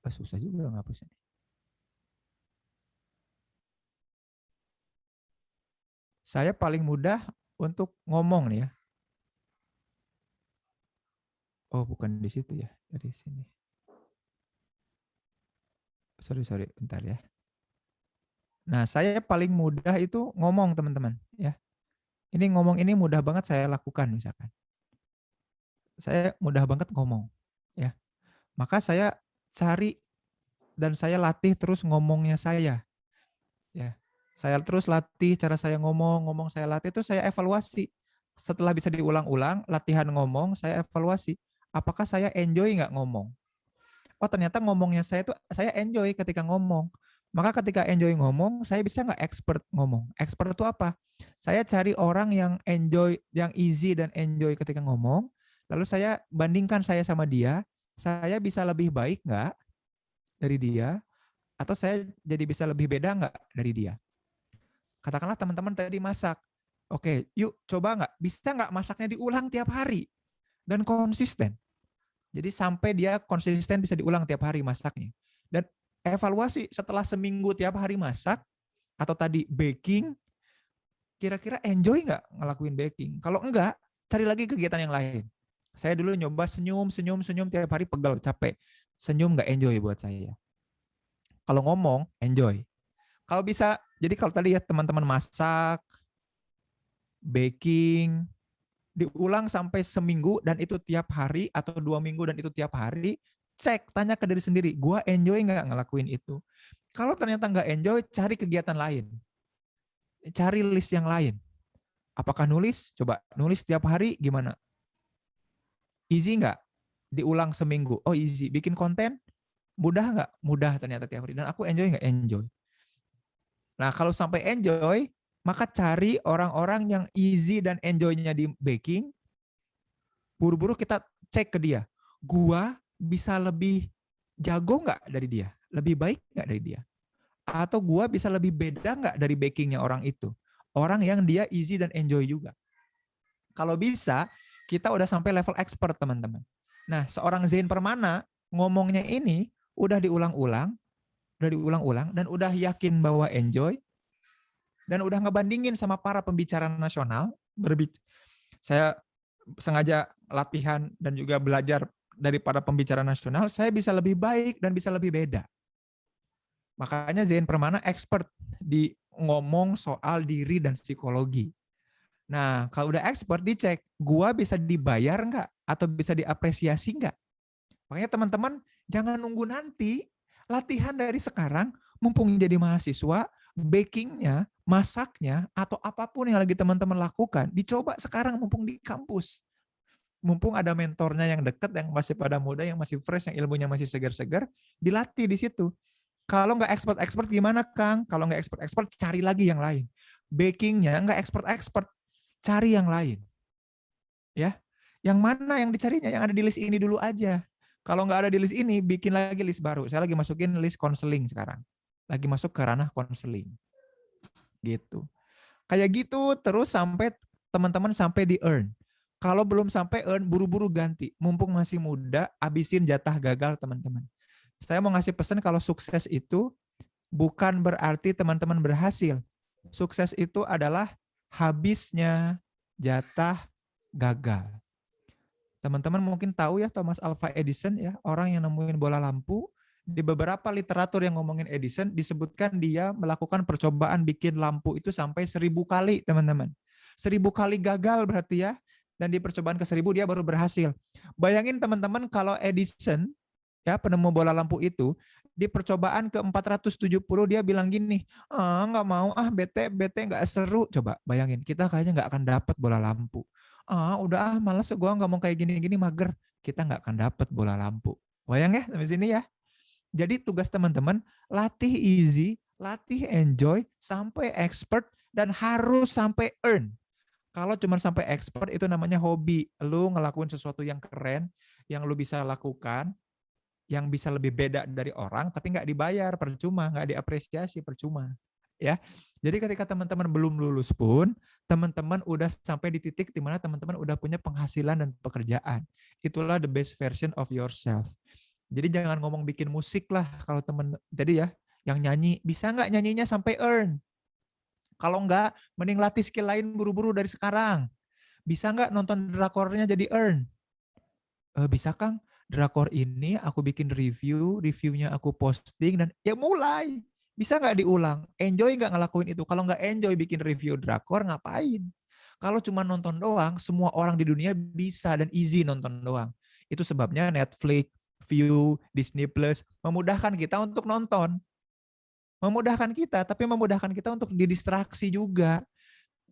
Speaker 4: Susah juga ngapusnya. Saya paling mudah untuk ngomong nih ya. Oh, bukan di situ ya, dari sini. Sorry, bentar ya. Nah, saya paling mudah itu ngomong, teman-teman, ya. Ini ngomong ini mudah banget saya lakukan misalkan. Saya mudah banget ngomong, ya. Maka saya cari dan saya latih terus ngomongnya saya. Ya. Saya terus latih cara saya ngomong saya latih, itu saya evaluasi. Setelah bisa diulang-ulang, latihan ngomong, saya evaluasi. Apakah saya enjoy nggak ngomong? Oh, ternyata ngomongnya saya tuh saya enjoy ketika ngomong. Maka ketika enjoy ngomong, saya bisa nggak expert ngomong? Expert itu apa? Saya cari orang yang enjoy, yang easy dan enjoy ketika ngomong, Lalu saya bandingkan saya sama dia, saya bisa lebih baik nggak dari dia, atau saya jadi bisa lebih beda nggak dari dia. Katakanlah teman-teman tadi masak. Oke, yuk coba nggak? Bisa nggak masaknya diulang tiap hari? Dan konsisten. Jadi sampai dia konsisten bisa diulang tiap hari masaknya. Dan evaluasi setelah seminggu tiap hari masak, atau tadi baking, kira-kira enjoy nggak ngelakuin baking? Kalau enggak, cari lagi kegiatan yang lain. Saya dulu nyoba senyum tiap hari, pegel, capek. Senyum nggak enjoy buat saya. Kalau ngomong, enjoy. Kalau bisa, jadi kalau tadi ya teman-teman masak, baking, diulang sampai seminggu dan itu tiap hari, atau 2 minggu dan itu tiap hari, cek, tanya ke diri sendiri, gue enjoy nggak ngelakuin itu? Kalau ternyata nggak enjoy, cari kegiatan lain. Cari list yang lain. Apakah nulis? Coba nulis tiap hari gimana? Easy nggak? Diulang seminggu. Oh easy. Bikin konten? Mudah nggak? Mudah ternyata tiap hari. Dan aku enjoy nggak? Enjoy. Nah kalau sampai enjoy, maka cari orang-orang yang easy dan enjoy-nya di baking. Buru-buru kita cek ke dia. Gua bisa lebih jago nggak dari dia? Lebih baik nggak dari dia? Atau gua bisa lebih beda nggak dari bakingnya orang itu? Orang yang dia easy dan enjoy juga. Kalau bisa, kita udah sampai level expert, teman-teman. Nah, seorang Zain Permana ngomongnya ini udah diulang-ulang, dan udah yakin bahwa enjoy, dan udah ngebandingin sama para pembicara nasional. Saya sengaja latihan dan juga belajar dari para pembicara nasional, saya bisa lebih baik dan bisa lebih beda. Makanya Zain Permana expert di ngomong soal diri dan psikologi. Nah, kalau udah expert, dicek, gua bisa dibayar nggak? Atau bisa diapresiasi nggak? Makanya teman-teman, jangan nunggu nanti. Latihan dari sekarang, mumpung jadi mahasiswa, bakingnya, masaknya, atau apapun yang lagi teman-teman lakukan, dicoba sekarang mumpung di kampus. Mumpung ada mentornya yang dekat, yang masih pada muda, yang masih fresh, yang ilmunya masih segar-segar, dilatih di situ. Kalau nggak expert-expert gimana, Kang? Kalau nggak expert-expert, cari lagi yang lain. Bakingnya nggak expert-expert, cari yang lain. Ya, yang mana yang dicarinya? Yang ada di list ini dulu aja. Kalau nggak ada di list ini, bikin lagi list baru. Saya lagi masukin list konseling sekarang. Lagi masuk ke ranah konseling. Gitu. Kayak gitu terus sampai teman-teman sampai di earn. Kalau belum sampai earn, buru-buru ganti. Mumpung masih muda, abisin jatah gagal, teman-teman. Saya mau ngasih pesan kalau sukses itu bukan berarti teman-teman berhasil. Sukses itu adalah habisnya jatah gagal. Teman-teman mungkin tahu ya Thomas Alva Edison, ya, orang yang nemuin bola lampu. Di beberapa literatur yang ngomongin Edison disebutkan dia melakukan percobaan bikin lampu itu sampai 1000 kali, teman-teman. 1000 kali gagal berarti ya, dan di percobaan ke-1000 dia baru berhasil. Bayangin teman-teman kalau Edison, ya, penemu bola lampu itu, di percobaan ke-470 dia bilang gini, nggak mau, bete nggak seru. Coba bayangin, kita kayaknya nggak akan dapat bola lampu. Udah malas, gue nggak mau kayak gini-gini, mager. Kita nggak akan dapat bola lampu. Bayang ya sampai sini ya. Jadi tugas teman-teman, latih easy, latih enjoy, sampai expert, dan harus sampai earn. Kalau cuma sampai expert itu namanya hobi. Lu ngelakuin sesuatu yang keren, yang lu bisa lakukan, yang bisa lebih beda dari orang, tapi nggak dibayar, percuma, nggak diapresiasi, percuma. Ya, jadi ketika teman-teman belum lulus pun, teman-teman udah sampai di titik di mana teman-teman udah punya penghasilan dan pekerjaan. Itulah the best version of yourself. Jadi jangan ngomong bikin musik lah kalau teman. Jadi ya, yang nyanyi bisa nggak nyanyinya sampai earn? Kalau nggak, mending latih skill lain buru-buru dari sekarang. Bisa nggak nonton drakornya jadi earn? Bisa Kang. Drakor ini aku bikin review, reviewnya aku posting, dan ya mulai. Bisa nggak diulang? Enjoy nggak ngelakuin itu? Kalau nggak enjoy bikin review drakor, ngapain? Kalau cuma nonton doang, semua orang di dunia bisa dan easy nonton doang. Itu sebabnya Netflix, View, Disney Plus memudahkan kita untuk nonton. Memudahkan kita, tapi memudahkan kita untuk didistraksi juga.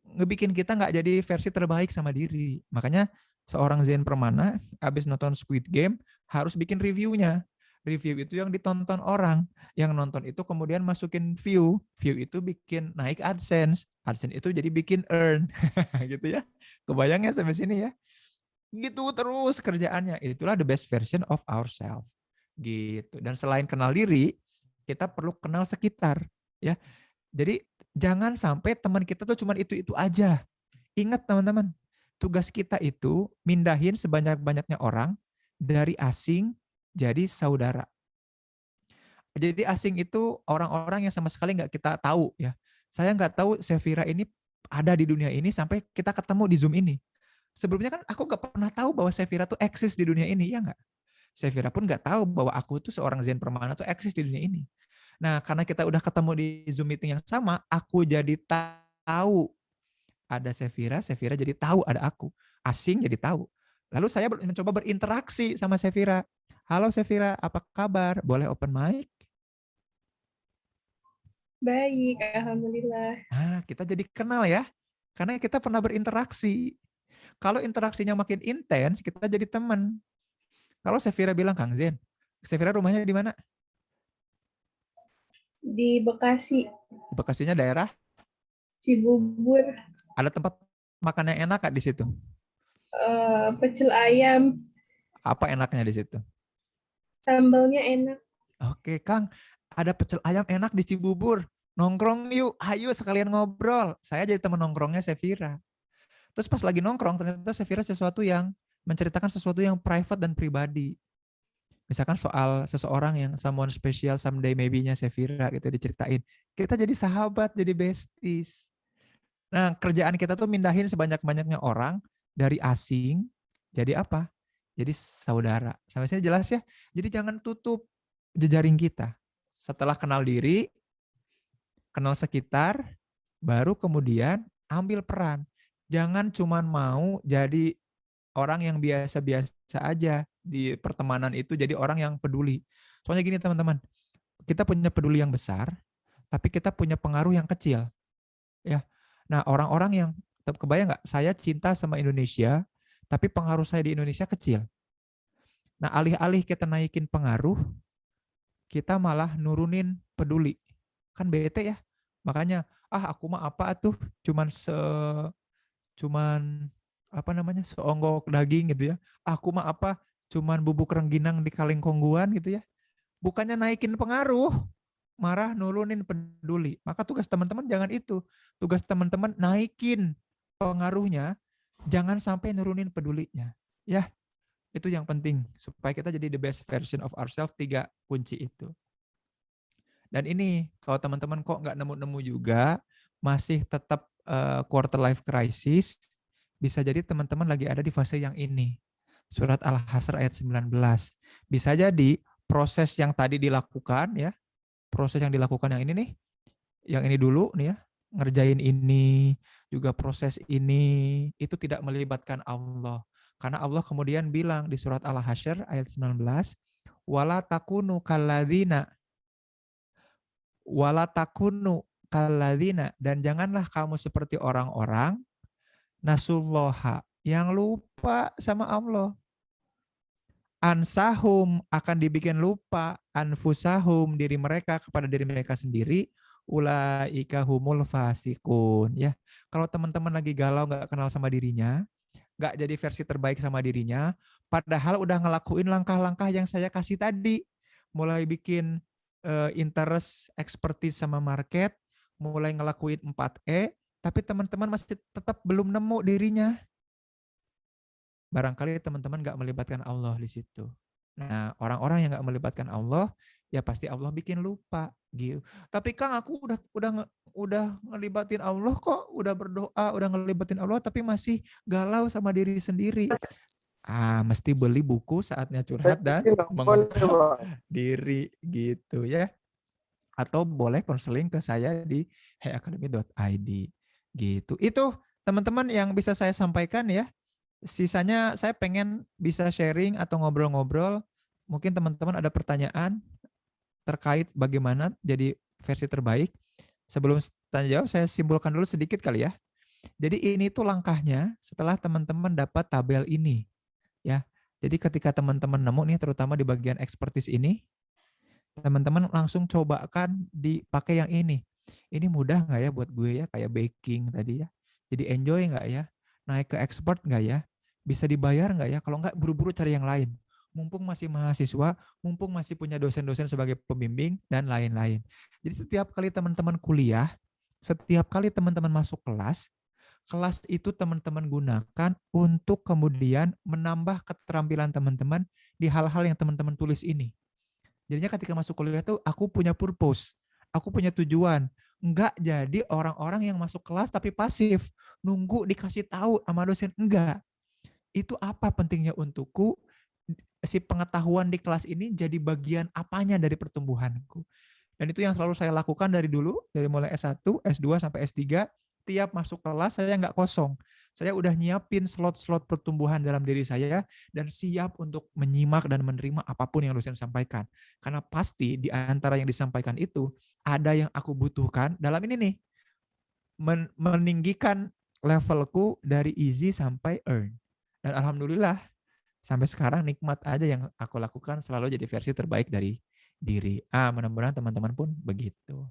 Speaker 4: Ngebikin kita nggak jadi versi terbaik sama diri. Makanya seorang Zain Permana habis nonton Squid Game harus bikin reviewnya. Review itu yang ditonton orang, yang nonton itu kemudian masukin view itu bikin naik AdSense itu jadi bikin earn. Gitu ya. Kebayang ya sampai sini ya. Gitu terus kerjaannya. Itulah the best version of ourselves. Gitu. Dan selain kenal diri, kita perlu kenal sekitar, ya. Jadi jangan sampai teman kita tuh cuma itu-itu aja. Ingat teman-teman, tugas kita itu mindahin sebanyak-banyaknya orang dari asing jadi saudara. Jadi asing itu orang-orang yang sama sekali nggak kita tahu, ya. Saya nggak tahu Sevira ini ada di dunia ini sampai kita ketemu di Zoom ini. Sebelumnya kan aku nggak pernah tahu bahwa Sevira tuh eksis di dunia ini, ya nggak? Sevira pun nggak tahu bahwa aku tuh seorang Zen Permana tuh eksis di dunia ini. Nah, karena kita udah ketemu di Zoom meeting yang sama, aku jadi tahu ada Sevira, Sevira jadi tahu ada aku. Asing jadi tahu. Lalu saya mencoba berinteraksi sama Sevira. Halo Sevira, apa kabar? Boleh open mic?
Speaker 7: Baik, alhamdulillah.
Speaker 4: Nah, kita jadi kenal ya. Karena kita pernah berinteraksi. Kalau interaksinya makin intens, kita jadi teman. Kalau Sevira bilang, Kang Zen, Sevira rumahnya di mana?
Speaker 7: Di Bekasi,
Speaker 4: Bekasinya daerah?
Speaker 7: Cibubur,
Speaker 4: Ada tempat makan yang enak Kak di situ?
Speaker 7: pecel ayam,
Speaker 4: Apa enaknya di situ?
Speaker 7: sambalnya enak.
Speaker 4: Oke, Kang, ada pecel ayam enak di Cibubur. Nongkrong yuk, ayo sekalian ngobrol. Saya jadi teman nongkrongnya Sevira. Terus pas lagi nongkrong, ternyata Sevira menceritakan sesuatu yang private dan pribadi. Misalkan soal seseorang yang someone special someday maybe-nya Sevira gitu diceritain. Kita jadi sahabat, jadi besties. Nah, kerjaan kita tuh mindahin sebanyak-banyaknya orang dari asing jadi apa? Jadi saudara. Sampai sini jelas ya? Jadi jangan tutup jejaring kita. Setelah kenal diri, kenal sekitar, baru kemudian ambil peran. Jangan cuman mau jadi orang yang biasa-biasa aja di pertemanan itu, jadi orang yang peduli. Soalnya gini teman-teman, kita punya peduli yang besar, tapi kita punya pengaruh yang kecil. Ya. Nah, orang-orang yang, kebayang nggak, saya cinta sama Indonesia, tapi pengaruh saya di Indonesia kecil. Nah, alih-alih kita naikin pengaruh, kita malah nurunin peduli. Kan bete ya. Makanya, aku mah apa tuh, cuman apa namanya, seonggok daging gitu ya. Aku mah apa, cuman bubuk rengginang di kaleng kongguan gitu ya. Bukannya naikin pengaruh, marah nurunin peduli. Maka tugas teman-teman jangan itu. Tugas teman-teman naikin pengaruhnya, jangan sampai nurunin pedulinya. Ya, itu yang penting supaya kita jadi the best version of ourselves. 3 kunci itu. Dan ini kalau teman-teman kok nggak nemu-nemu juga, masih tetap quarter life crisis, bisa jadi teman-teman lagi ada di fase yang ini. Surat Al-Hasr ayat 19. Bisa jadi proses yang tadi dilakukan ya, proses yang dilakukan yang ini nih, yang ini dulu nih ya, ngerjain ini, juga proses ini, itu tidak melibatkan Allah. Karena Allah kemudian bilang di surat Al-Hasr ayat 19, wala takunu kalladzina, dan janganlah kamu seperti orang-orang nasulloha yang lupa sama Allah. Ansahum, akan dibikin lupa, anfusahum, diri mereka kepada diri mereka sendiri, ulaika humul fasikun. Ya, kalau teman-teman lagi galau nggak kenal sama dirinya, nggak jadi versi terbaik sama dirinya, padahal udah ngelakuin langkah-langkah yang saya kasih tadi, mulai bikin interest, expertise sama market, mulai ngelakuin 4E, tapi teman-teman masih tetap belum nemu dirinya. Barangkali teman-teman nggak melibatkan Allah di situ. Nah, orang-orang yang nggak melibatkan Allah, ya pasti Allah bikin lupa gitu. Tapi Kang, aku udah ngelibatin Allah kok, udah berdoa, udah ngelibatin Allah, tapi masih galau sama diri sendiri. Mesti beli buku Saatnya Curhat dan Mengungkap Diri gitu ya. Atau boleh konseling ke saya di heyacademy.id gitu. Itu teman-teman yang bisa saya sampaikan ya. Sisanya saya pengen bisa sharing atau ngobrol-ngobrol. Mungkin teman-teman ada pertanyaan terkait bagaimana jadi versi terbaik. Sebelum tanya jawab, saya simpulkan dulu sedikit kali ya. Jadi ini tuh langkahnya setelah teman-teman dapat tabel ini. Ya. Jadi ketika teman-teman nemu nih, terutama di bagian expertise ini, teman-teman langsung cobakan dipakai yang ini. Ini mudah nggak ya buat gue ya, kayak baking tadi ya. Jadi enjoy nggak ya? Naik ke expert nggak ya? bisa dibayar nggak ya? Kalau nggak buru-buru cari yang lain. Mumpung masih mahasiswa, mumpung masih punya dosen-dosen sebagai pembimbing, dan lain-lain. Jadi setiap kali teman-teman kuliah, setiap kali teman-teman masuk kelas, kelas itu teman-teman gunakan untuk kemudian menambah keterampilan teman-teman di hal-hal yang teman-teman tulis ini. Jadinya ketika masuk kuliah tuh aku punya purpose, aku punya tujuan. Enggak jadi orang-orang yang masuk kelas tapi pasif, nunggu dikasih tahu sama dosen. Enggak. Itu apa pentingnya untukku, si pengetahuan di kelas ini jadi bagian apanya dari pertumbuhanku. Dan itu yang selalu saya lakukan dari dulu, dari mulai S1, S2, sampai S3, tiap masuk kelas saya nggak kosong. Saya udah nyiapin slot-slot pertumbuhan dalam diri saya dan siap untuk menyimak dan menerima apapun yang dosen sampaikan. Karena pasti di antara yang disampaikan itu, ada yang aku butuhkan dalam ini nih, meninggikan levelku dari easy sampai earn. Dan alhamdulillah, sampai sekarang nikmat aja yang aku lakukan, selalu jadi versi terbaik dari diri. Mudah-mudahan teman-teman pun begitu.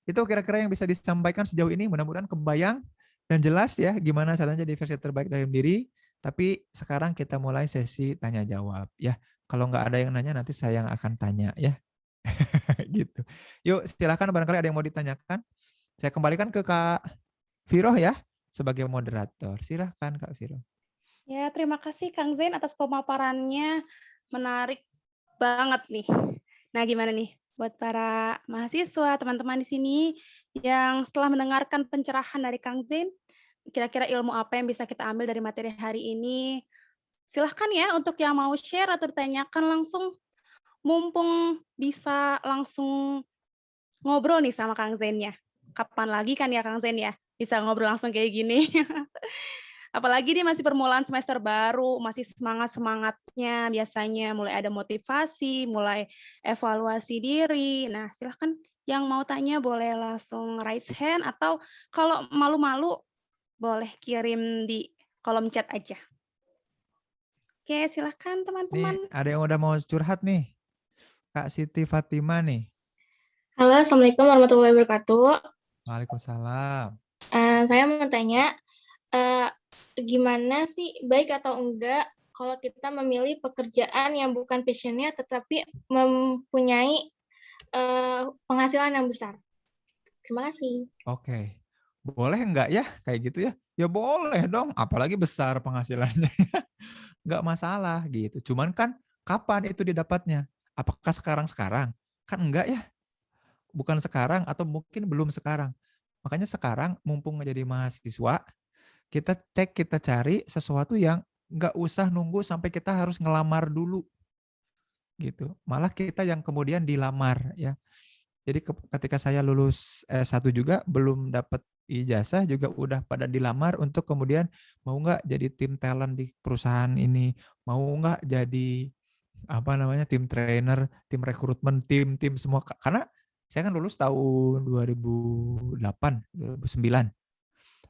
Speaker 4: Itu kira-kira yang bisa disampaikan sejauh ini, mudah-mudahan kebayang dan jelas ya gimana caranya jadi versi terbaik dari diri. Tapi sekarang kita mulai sesi tanya jawab ya. Kalau nggak ada yang nanya nanti saya yang akan tanya ya. Gitu. Yuk silakan, barangkali ada yang mau ditanyakan. Saya kembalikan ke Kak Viro ya sebagai moderator. Silahkan Kak Viro.
Speaker 1: Ya, terima kasih Kang Zain atas pemaparannya. Menarik banget nih. Nah, gimana nih buat para mahasiswa, teman-teman di sini yang setelah mendengarkan pencerahan dari Kang Zain, kira-kira ilmu apa yang bisa kita ambil dari materi hari ini? Silahkan ya untuk yang mau share atau ditanyakan langsung, mumpung bisa langsung ngobrol nih sama Kang Zain-nya. Kapan lagi kan ya Kang Zain ya, bisa ngobrol langsung kayak gini. Apalagi dia masih permulaan semester baru, masih semangat-semangatnya biasanya, mulai ada motivasi, mulai evaluasi diri. Nah, silahkan yang mau tanya boleh langsung raise hand, atau kalau malu-malu boleh kirim di kolom chat aja. Oke, silahkan teman-teman.
Speaker 4: Nih, ada yang udah mau curhat nih. Kak Siti Fatima nih.
Speaker 6: Halo, Assalamualaikum warahmatullahi wabarakatuh.
Speaker 4: Waalaikumsalam.
Speaker 6: Saya mau tanya, gimana sih baik atau enggak kalau kita memilih pekerjaan yang bukan passion-nya tetapi mempunyai penghasilan yang besar? Terima kasih.
Speaker 4: Oke. Boleh enggak ya kayak gitu ya? Ya boleh dong, apalagi besar penghasilannya. Enggak masalah gitu. Cuman kan kapan itu didapatnya? Apakah sekarang-sekarang? Kan enggak ya. Bukan sekarang atau mungkin belum sekarang. Makanya sekarang mumpung menjadi mahasiswa, kita cek, kita cari sesuatu yang nggak usah nunggu sampai kita harus ngelamar dulu. Gitu. Malah kita yang kemudian dilamar ya. Jadi ketika saya lulus S1 juga belum dapat ijazah juga udah pada dilamar untuk kemudian mau nggak jadi tim talent di perusahaan ini, mau nggak jadi apa namanya tim trainer, tim rekrutmen, tim semua, karena saya kan lulus tahun 2008, 2009.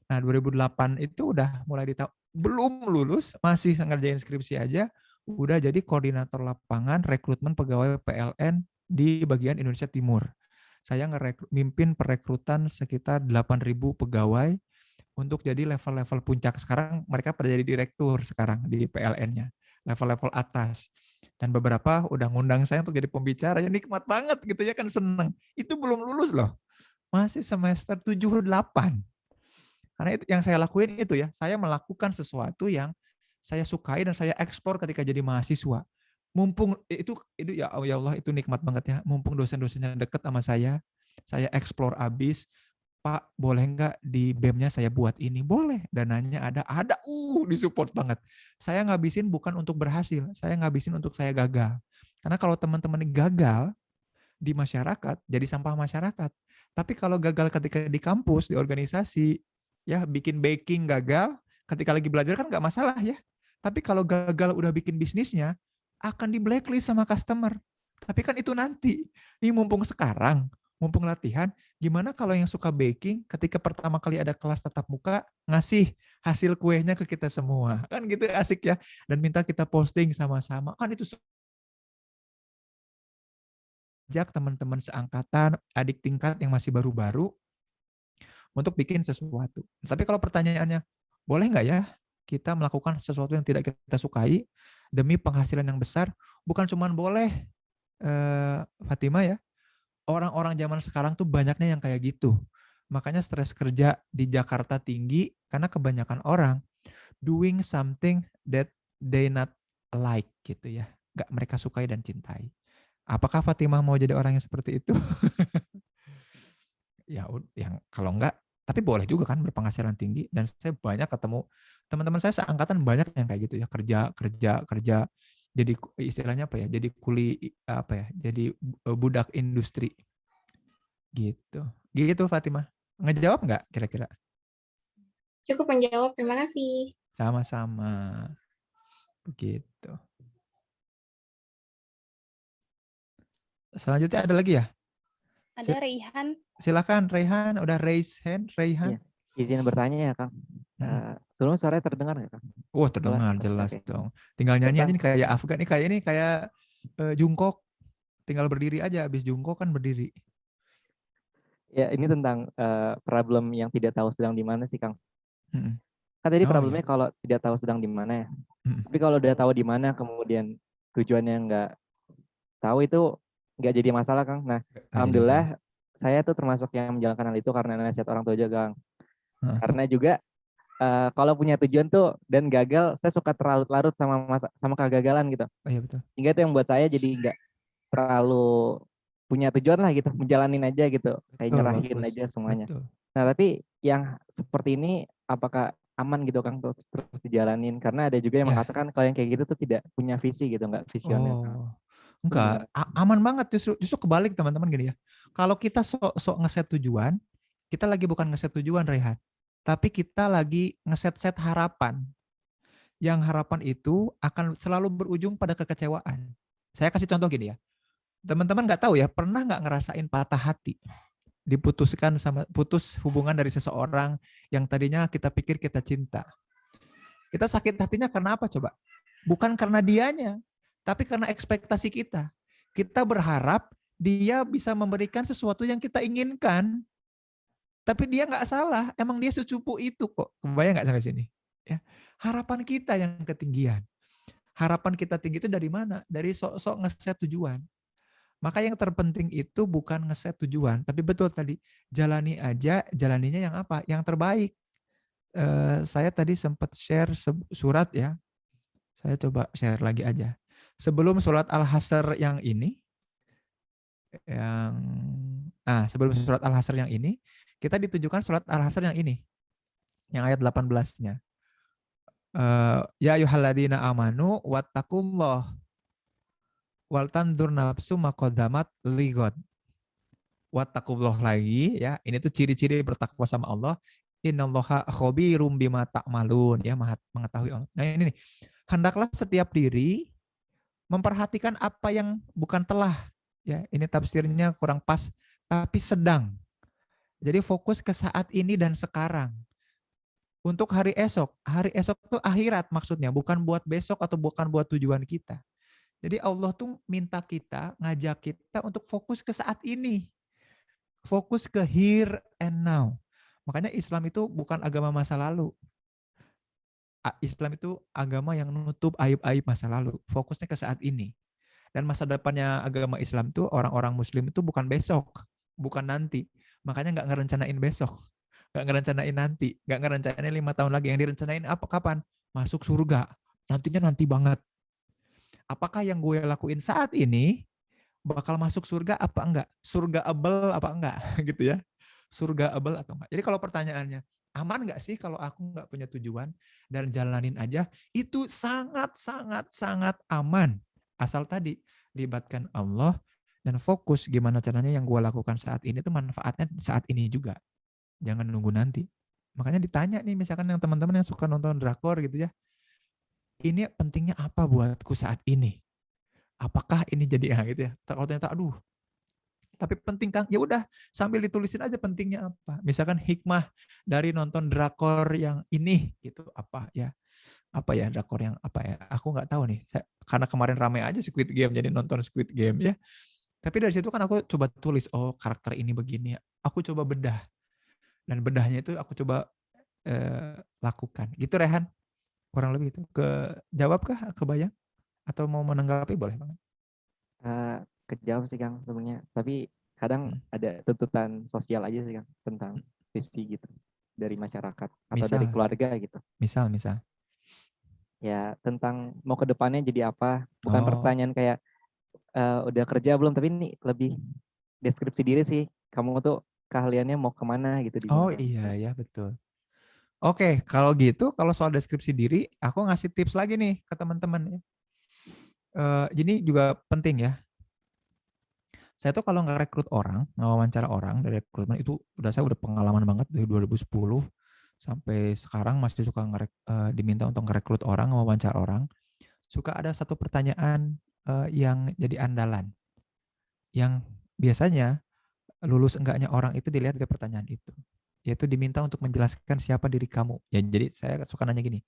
Speaker 4: Nah, 2008 itu udah mulai belum lulus, masih ngerjain skripsi aja, udah jadi koordinator lapangan rekrutmen pegawai PLN di bagian Indonesia Timur. Saya mimpin perekrutan sekitar 8.000 pegawai untuk jadi level-level puncak. Sekarang mereka pada jadi direktur sekarang di PLN-nya, level-level atas. Dan beberapa udah ngundang saya untuk jadi pembicara, ya nikmat banget gitu ya, kan seneng. Itu belum lulus loh, masih semester 7-8. Karena itu yang saya lakuin itu ya, saya melakukan sesuatu yang saya sukai dan saya eksplor ketika jadi mahasiswa. Mumpung itu ya Allah, itu nikmat banget ya. Mumpung dosen-dosennya deket sama saya eksplor abis. Pak, boleh nggak di BEM-nya saya buat ini? Boleh, dananya ada, disupport banget. Saya ngabisin bukan untuk berhasil, saya ngabisin untuk saya gagal. Karena kalau teman-teman gagal di masyarakat, jadi sampah masyarakat. Tapi kalau gagal ketika di kampus, di organisasi, ya bikin baking gagal, ketika lagi belajar kan nggak masalah ya. Tapi kalau gagal udah bikin bisnisnya, akan di blacklist sama customer. Tapi kan itu nanti. Ini mumpung sekarang, mumpung latihan, gimana kalau yang suka baking ketika pertama kali ada kelas tatap muka ngasih hasil kuenya ke kita semua. Kan gitu asik ya. Dan minta kita posting sama-sama. Kan itu ajak teman-teman seangkatan, adik tingkat yang masih baru-baru untuk bikin sesuatu. Tapi kalau pertanyaannya, boleh nggak ya? kita melakukan sesuatu yang tidak kita sukai demi penghasilan yang besar, bukan cuma boleh, Fatima ya, orang-orang zaman sekarang tuh banyaknya yang kayak gitu. Makanya stres kerja di Jakarta tinggi karena kebanyakan orang doing something that they not like gitu ya. Nggak mereka sukai dan cintai. Apakah Fatimah mau jadi orang yang seperti itu? Ya, yang kalau enggak, tapi boleh juga kan berpenghasilan tinggi. Dan saya banyak ketemu teman-teman saya seangkatan banyak yang kayak gitu ya, kerja. Jadi istilahnya apa ya? Jadi apa ya? Jadi budak industri gitu. Gitu Fatimah. Ngejawab nggak kira-kira?
Speaker 6: Cukup menjawab, terima kasih.
Speaker 4: Sama-sama. Begitu. Selanjutnya ada lagi ya?
Speaker 1: Ada Raihan.
Speaker 4: Silakan Raihan, udah raise hand Raihan.
Speaker 9: Iya. Izin bertanya ya Kang. Sebelum suaranya terdengar nggak Kang?
Speaker 4: Oh terdengar jelas
Speaker 9: okay.
Speaker 4: dong. Tinggal nyanyi aja
Speaker 9: Tentang,
Speaker 4: nih kayak Afgan nih, kayak jungkok. Tinggal berdiri aja, habis jungkok kan berdiri.
Speaker 9: ya ini tentang problem yang tidak tahu sedang di mana sih Kang. Kan tadi
Speaker 4: Oh,
Speaker 9: problemnya
Speaker 4: iya.
Speaker 9: kalau tidak tahu sedang di mana ya. Tapi kalau udah tahu di mana kemudian tujuannya nggak tahu, itu nggak jadi masalah Kang. Nah, alhamdulillah saya tuh termasuk yang menjalankan hal itu karena nasihat orang tua juga Kang. Karena juga kalau punya tujuan tuh dan gagal, saya suka terlarut-larut sama kegagalan gitu.
Speaker 4: Oh, iya betul.
Speaker 9: Hingga itu yang buat saya jadi nggak terlalu punya tujuan lah gitu, menjalanin aja gitu, kayak nyerahin aja semuanya.
Speaker 4: Betul.
Speaker 9: Nah tapi yang seperti ini apakah aman gitu Kang terus dijalanin? Karena ada juga yang mengatakan kalau yang kayak gitu tuh tidak punya visi gitu, nggak visioner.
Speaker 4: Oh, enggak, aman banget, justru kebalik teman-teman gini ya. Kalau kita sok ngeset tujuan, kita lagi bukan ngeset tujuan Rehan, tapi kita lagi ngeset harapan. Yang harapan itu akan selalu berujung pada kekecewaan. Saya kasih contoh gini ya. Teman-teman nggak tahu ya, pernah nggak ngerasain patah hati? Putus hubungan dari seseorang yang tadinya kita pikir kita cinta. Kita sakit hatinya karena apa coba? Bukan karena dianya, tapi karena ekspektasi kita. Kita berharap dia bisa memberikan sesuatu yang kita inginkan. Tapi dia nggak salah, emang dia secupu itu kok. Kebayang nggak sampai sini? Ya, harapan kita yang ketinggian. Harapan kita tinggi itu dari mana? Dari sok-sok ngeset tujuan. Maka yang terpenting itu bukan ngeset tujuan, tapi betul tadi, jalani aja, jalaninya yang apa? Yang terbaik. Saya tadi sempat share surat ya. Saya coba share lagi aja. Sebelum surat Al-Hasr yang ini, sebelum surat Al-Hasr yang ini, kita ditujukan surat Al-Hasr yang ini, yang ayat 18-nya. Ya ayyuhalladzina amanu wattaqullah wal tandur nafsu maqaddamat lighad. Wattaqullah lagi ya. Ini tuh ciri-ciri bertakwa sama Allah. Innallaha khabirum bima ta'malun, ya, Maha mengetahui Allah. Nah, ini nih. Hendaklah setiap diri memperhatikan apa yang bukan telah, ya. Ini tafsirnya kurang pas, tapi sedang. Jadi fokus ke saat ini dan sekarang. Untuk hari esok itu akhirat maksudnya, bukan buat besok atau bukan buat tujuan kita. Jadi Allah tuh minta kita, ngajak kita untuk fokus ke saat ini. Fokus ke here and now. Makanya Islam itu bukan agama masa lalu. Islam itu agama yang nutup aib-aib masa lalu. Fokusnya ke saat ini. Dan masa depannya agama Islam itu, orang-orang muslim itu bukan besok, bukan nanti. Makanya nggak ngerencanain besok. Nggak ngerencanain nanti. Nggak ngerencanain 5 tahun lagi. Yang direncanain apa? Kapan? Masuk surga. Nantinya nanti banget. Apakah yang gue lakuin saat ini bakal masuk surga apa enggak? Surga-able apa enggak? Gitu ya. Surga-able atau enggak? Jadi kalau pertanyaannya, aman enggak sih kalau aku enggak punya tujuan dan jalanin aja? Itu sangat aman. Asal tadi libatkan Allah dan fokus gimana caranya yang gue lakukan saat ini itu manfaatnya saat ini juga. Jangan nunggu nanti. Makanya ditanya nih misalkan yang teman-teman yang suka nonton drakor gitu ya. Ini pentingnya apa buatku saat ini? Apakah ini jadi gitu ya? Kalau ternyata aduh, tapi penting Kang. Ya udah, sambil ditulisin aja pentingnya apa. Misalkan hikmah dari nonton drakor yang ini gitu apa ya? Apa ya drakor yang apa ya? Aku nggak tahu nih. Karena kemarin ramai aja Squid Game, jadi nonton Squid Game ya. Tapi dari situ kan aku coba tulis, oh karakter ini begini. Aku coba bedah. Dan bedahnya itu aku coba lakukan. Gitu Rehan. Kurang lebih itu. Jawab kah? Kebayang? Atau mau menanggapi boleh banget.
Speaker 9: Kejawab sih Kang sebenarnya. Tapi kadang ada tuntutan sosial aja sih Kang tentang visi gitu dari masyarakat atau dari keluarga gitu.
Speaker 4: Misal.
Speaker 9: Ya tentang mau ke depannya jadi apa. Bukan pertanyaan kayak udah kerja belum, tapi ini lebih deskripsi diri sih. Kamu tuh keahliannya mau kemana gitu di
Speaker 4: Oh
Speaker 9: dunia.
Speaker 4: iya ya betul. Oke, kalau gitu, kalau soal deskripsi diri, aku ngasih tips lagi nih ke teman-teman. Ini juga penting ya. Saya tuh kalau ngerekrut orang, ngewawancara orang dari rekrutmen itu saya udah pengalaman banget dari 2010 sampai sekarang masih suka diminta untuk ngerekrut orang, ngewawancara orang. Suka ada satu pertanyaan yang jadi andalan. Yang biasanya lulus enggaknya orang itu dilihat dari pertanyaan itu. Yaitu diminta untuk menjelaskan siapa diri kamu. Ya, jadi saya suka nanya gini,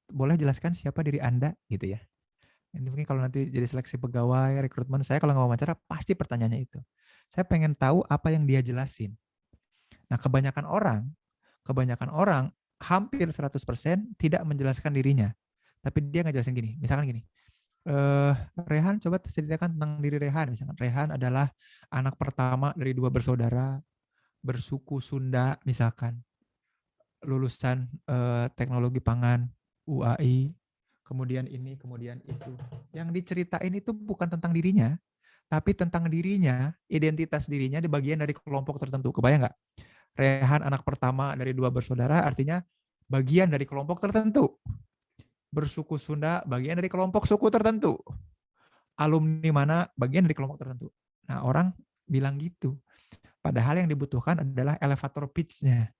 Speaker 4: boleh jelaskan siapa diri Anda gitu ya. Ini mungkin kalau nanti jadi seleksi pegawai, rekrutmen, saya kalau wawancara pasti pertanyaannya itu. Saya pengen tahu apa yang dia jelasin. Nah, kebanyakan orang hampir 100% tidak menjelaskan dirinya. Tapi dia ngejelasin gini, misalkan gini, Rehan coba ceritakan tentang diri Rehan. Misalkan Rehan adalah anak pertama dari 2 bersaudara, bersuku Sunda misalkan, lulusan teknologi pangan UAI, kemudian ini, kemudian itu. Yang diceritain itu bukan tentang dirinya, tapi tentang dirinya, identitas dirinya di bagian dari kelompok tertentu. Kebayang nggak? Rehan anak pertama dari 2 bersaudara artinya bagian dari kelompok tertentu. Bersuku Sunda bagian dari kelompok suku tertentu. Alumni mana bagian dari kelompok tertentu. Nah, orang bilang gitu. Padahal yang dibutuhkan adalah elevator pitch-nya.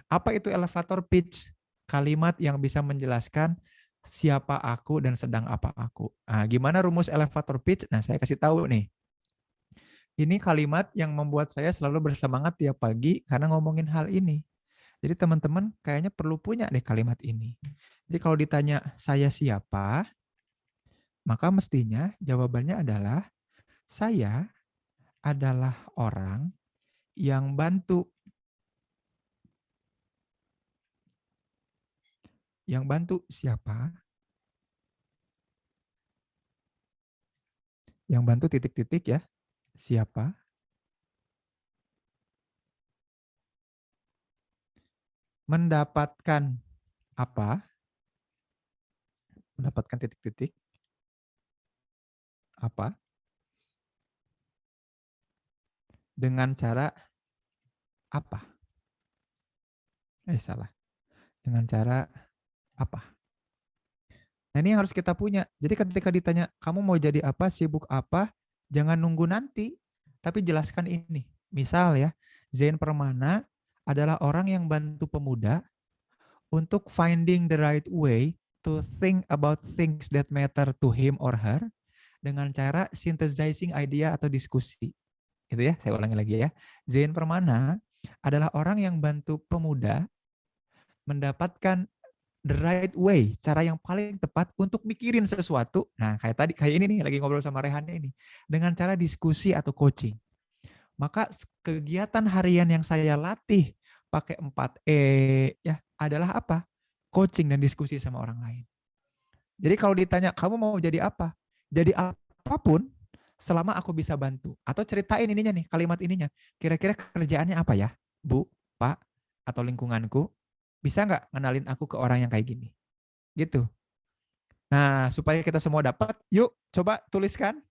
Speaker 4: Apa itu elevator pitch? Kalimat yang bisa menjelaskan siapa aku dan sedang apa aku. Nah, gimana rumus elevator pitch? Nah, saya kasih tahu nih. Ini kalimat yang membuat saya selalu bersemangat tiap pagi karena ngomongin hal ini. Jadi teman-teman kayaknya perlu punya deh kalimat ini. Jadi kalau ditanya saya siapa, maka mestinya jawabannya adalah saya adalah orang yang bantu. Yang bantu siapa? Yang bantu titik-titik ya. Siapa? Mendapatkan apa? Mendapatkan titik-titik. Apa? Dengan cara apa? Salah. Dengan cara apa? Nah, ini yang harus kita punya. Jadi ketika ditanya, kamu mau jadi apa, sibuk apa, jangan nunggu nanti, tapi jelaskan ini. Misal ya, Zain Permana adalah orang yang bantu pemuda untuk finding the right way to think about things that matter to him or her dengan cara synthesizing idea atau diskusi. Itu ya, saya ulangi lagi ya. Zain Permana adalah orang yang bantu pemuda mendapatkan the right way, cara yang paling tepat untuk mikirin sesuatu. Nah, kayak ini nih, lagi ngobrol sama Rehan ini, dengan cara diskusi atau coaching. Maka kegiatan harian yang saya latih pakai 4E ya adalah apa? Coaching dan diskusi sama orang lain. Jadi kalau ditanya, kamu mau jadi apa? Jadi apapun selama aku bisa bantu. Atau ceritain ininya nih, kalimat ininya. Kira-kira kerjaannya apa ya, Bu, Pak, atau lingkunganku? Bisa nggak ngenalin aku ke orang yang kayak gini? Gitu. Nah, supaya kita semua dapat, yuk coba tuliskan.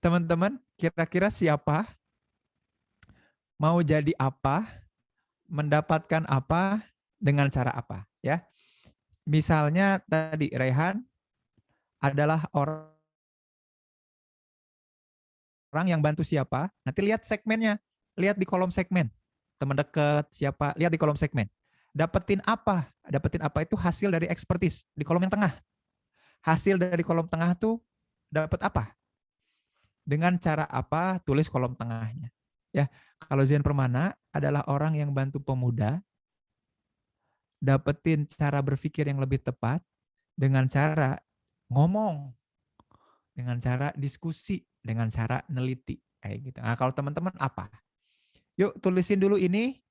Speaker 4: Teman-teman, kira-kira siapa? Mau jadi apa? Mendapatkan apa? Dengan cara apa? Ya. Misalnya tadi Rehan adalah orang yang bantu siapa? Nanti lihat segmennya. Lihat di kolom segmen. Teman dekat siapa? Lihat di kolom segmen. Dapetin apa? Dapetin apa itu hasil dari expertise di kolom yang tengah. Hasil dari kolom tengah tuh dapat apa? Dengan cara apa? Tulis kolom tengahnya. Ya, kalau Zain Permana adalah orang yang bantu pemuda dapetin cara berpikir yang lebih tepat dengan cara ngomong, dengan cara diskusi, dengan cara neliti kayak gitu. Nah, kalau teman-teman apa? Yuk tulisin dulu ini.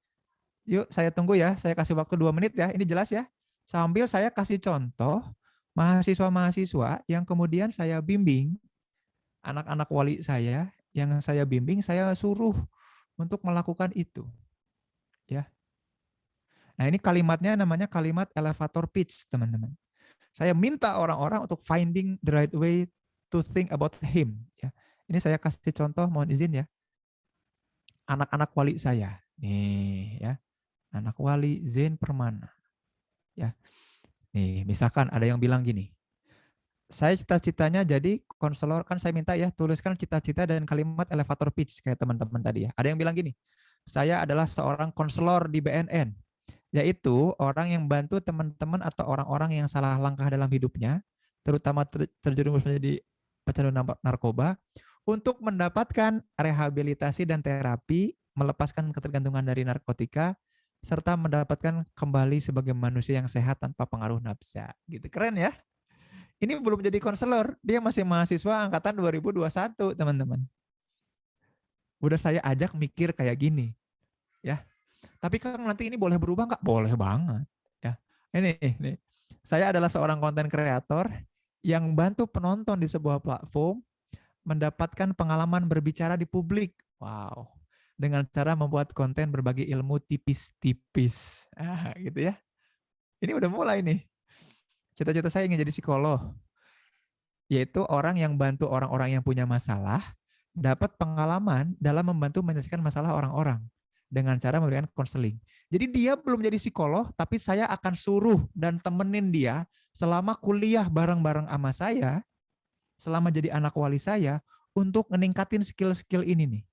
Speaker 4: Yuk, saya tunggu ya. Saya kasih waktu 2 menit ya. Ini jelas ya. sambil saya kasih contoh mahasiswa-mahasiswa yang kemudian saya bimbing, anak-anak wali saya yang saya bimbing, saya suruh untuk melakukan itu. Ya. Nah, ini kalimatnya namanya kalimat elevator pitch, teman-teman. Saya minta orang-orang untuk finding the right way to think about him. Ya. Ini saya kasih contoh, mohon izin ya. Anak-anak wali saya. Nih ya. Anak wali Zain Permana. Ya. Nih, misalkan ada yang bilang gini. Saya cita-citanya jadi konselor, kan saya minta ya tuliskan cita-cita dan kalimat elevator pitch kayak teman-teman tadi ya. Ada yang bilang gini. Saya adalah seorang konselor di BNN, yaitu orang yang bantu teman-teman atau orang-orang yang salah langkah dalam hidupnya, terutama terjerumus menjadi pecandu narkoba, untuk mendapatkan rehabilitasi dan terapi, melepaskan ketergantungan dari narkotika, serta mendapatkan kembali sebagai manusia yang sehat tanpa pengaruh nafsa. Gitu, keren ya? Ini belum jadi konselor, dia masih mahasiswa angkatan 2021, teman-teman. Udah saya ajak mikir kayak gini, ya. Tapi kan nanti ini boleh berubah nggak? Boleh banget, ya. Ini, saya adalah seorang konten kreator yang bantu penonton di sebuah platform mendapatkan pengalaman berbicara di publik. Wow. Dengan cara membuat konten berbagi ilmu tipis-tipis. Gitu ya. Ini udah mulai nih. Cita-cita saya ingin jadi psikolog. Yaitu orang yang bantu orang-orang yang punya masalah dapat pengalaman dalam membantu menyelesaikan masalah orang-orang dengan cara memberikan konseling. Jadi dia belum jadi psikolog, tapi saya akan suruh dan temenin dia selama kuliah bareng-bareng sama saya, selama jadi anak wali saya, untuk meningkatin skill-skill ini nih.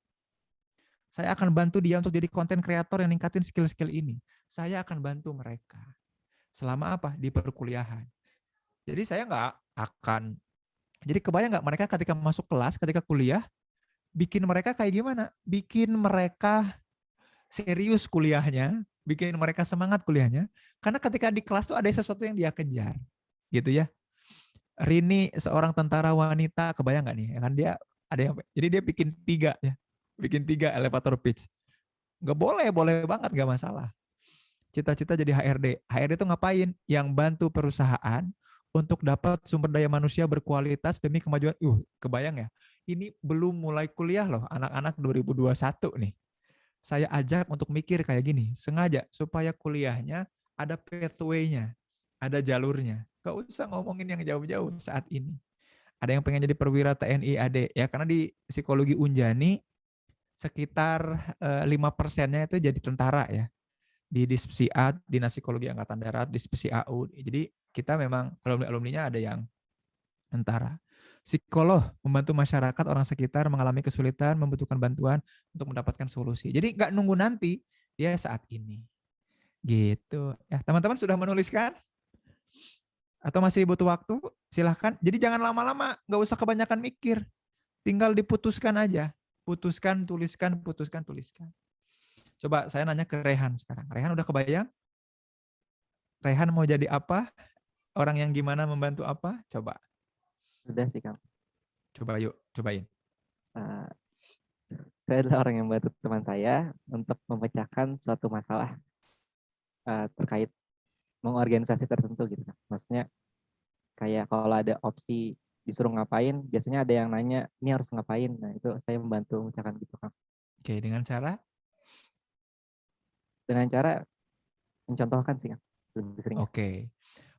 Speaker 4: Saya akan bantu dia untuk jadi konten kreator yang ningkatin skill-skill ini. Saya akan bantu mereka. Selama apa? Di perkuliahan. Jadi saya nggak akan, jadi kebayang nggak mereka ketika masuk kelas, ketika kuliah, bikin mereka kayak gimana? Bikin mereka serius kuliahnya, bikin mereka semangat kuliahnya. Karena ketika di kelas tuh ada sesuatu yang dia kejar. Gitu ya. Rini seorang tentara wanita, kebayang nggak nih? Kan dia ada yang, jadi dia bikin 3 ya. Bikin 3 elevator pitch. Nggak boleh, boleh banget, nggak masalah. Cita-cita jadi HRD. HRD itu ngapain? Yang bantu perusahaan untuk dapat sumber daya manusia berkualitas demi kemajuan. Kebayang ya? Ini belum mulai kuliah loh, anak-anak 2021 nih. Saya ajak untuk mikir kayak gini, sengaja supaya kuliahnya ada pathway-nya, ada jalurnya. Gak usah ngomongin yang jauh-jauh saat ini. Ada yang pengen jadi perwira TNI AD, ya karena di psikologi Unjani sekitar 5%-nya itu jadi tentara ya. Di Dispsi A, Dinas Psikologi Angkatan Darat, Dispsi AU. Jadi kita memang alumni-alumninya ada yang tentara. Psikolog membantu masyarakat orang sekitar mengalami kesulitan, membutuhkan bantuan untuk mendapatkan solusi. Jadi nggak nunggu nanti, dia saat ini. Gitu. Ya, teman-teman sudah menuliskan? Atau masih butuh waktu? Silahkan. Jadi jangan lama-lama, nggak usah kebanyakan mikir. Tinggal diputuskan aja. Putuskan, tuliskan, putuskan, tuliskan. Coba saya nanya ke Rehan sekarang. Rehan udah kebayang? Rehan mau jadi apa? Orang yang gimana membantu apa? Coba.
Speaker 9: Sudah sih, Kang.
Speaker 4: Coba yuk, cobain.
Speaker 9: Saya adalah orang yang membantu teman saya untuk memecahkan suatu masalah terkait mengorganisasi tertentu gitu. Maksudnya kayak kalau ada opsi disuruh ngapain, biasanya ada yang nanya, ini harus ngapain. Nah itu saya membantu memecahkan gitu, Kang.
Speaker 4: Oke, dengan cara?
Speaker 9: Dengan cara mencontohkan sih, Kang. Lebih sering.
Speaker 4: Oke.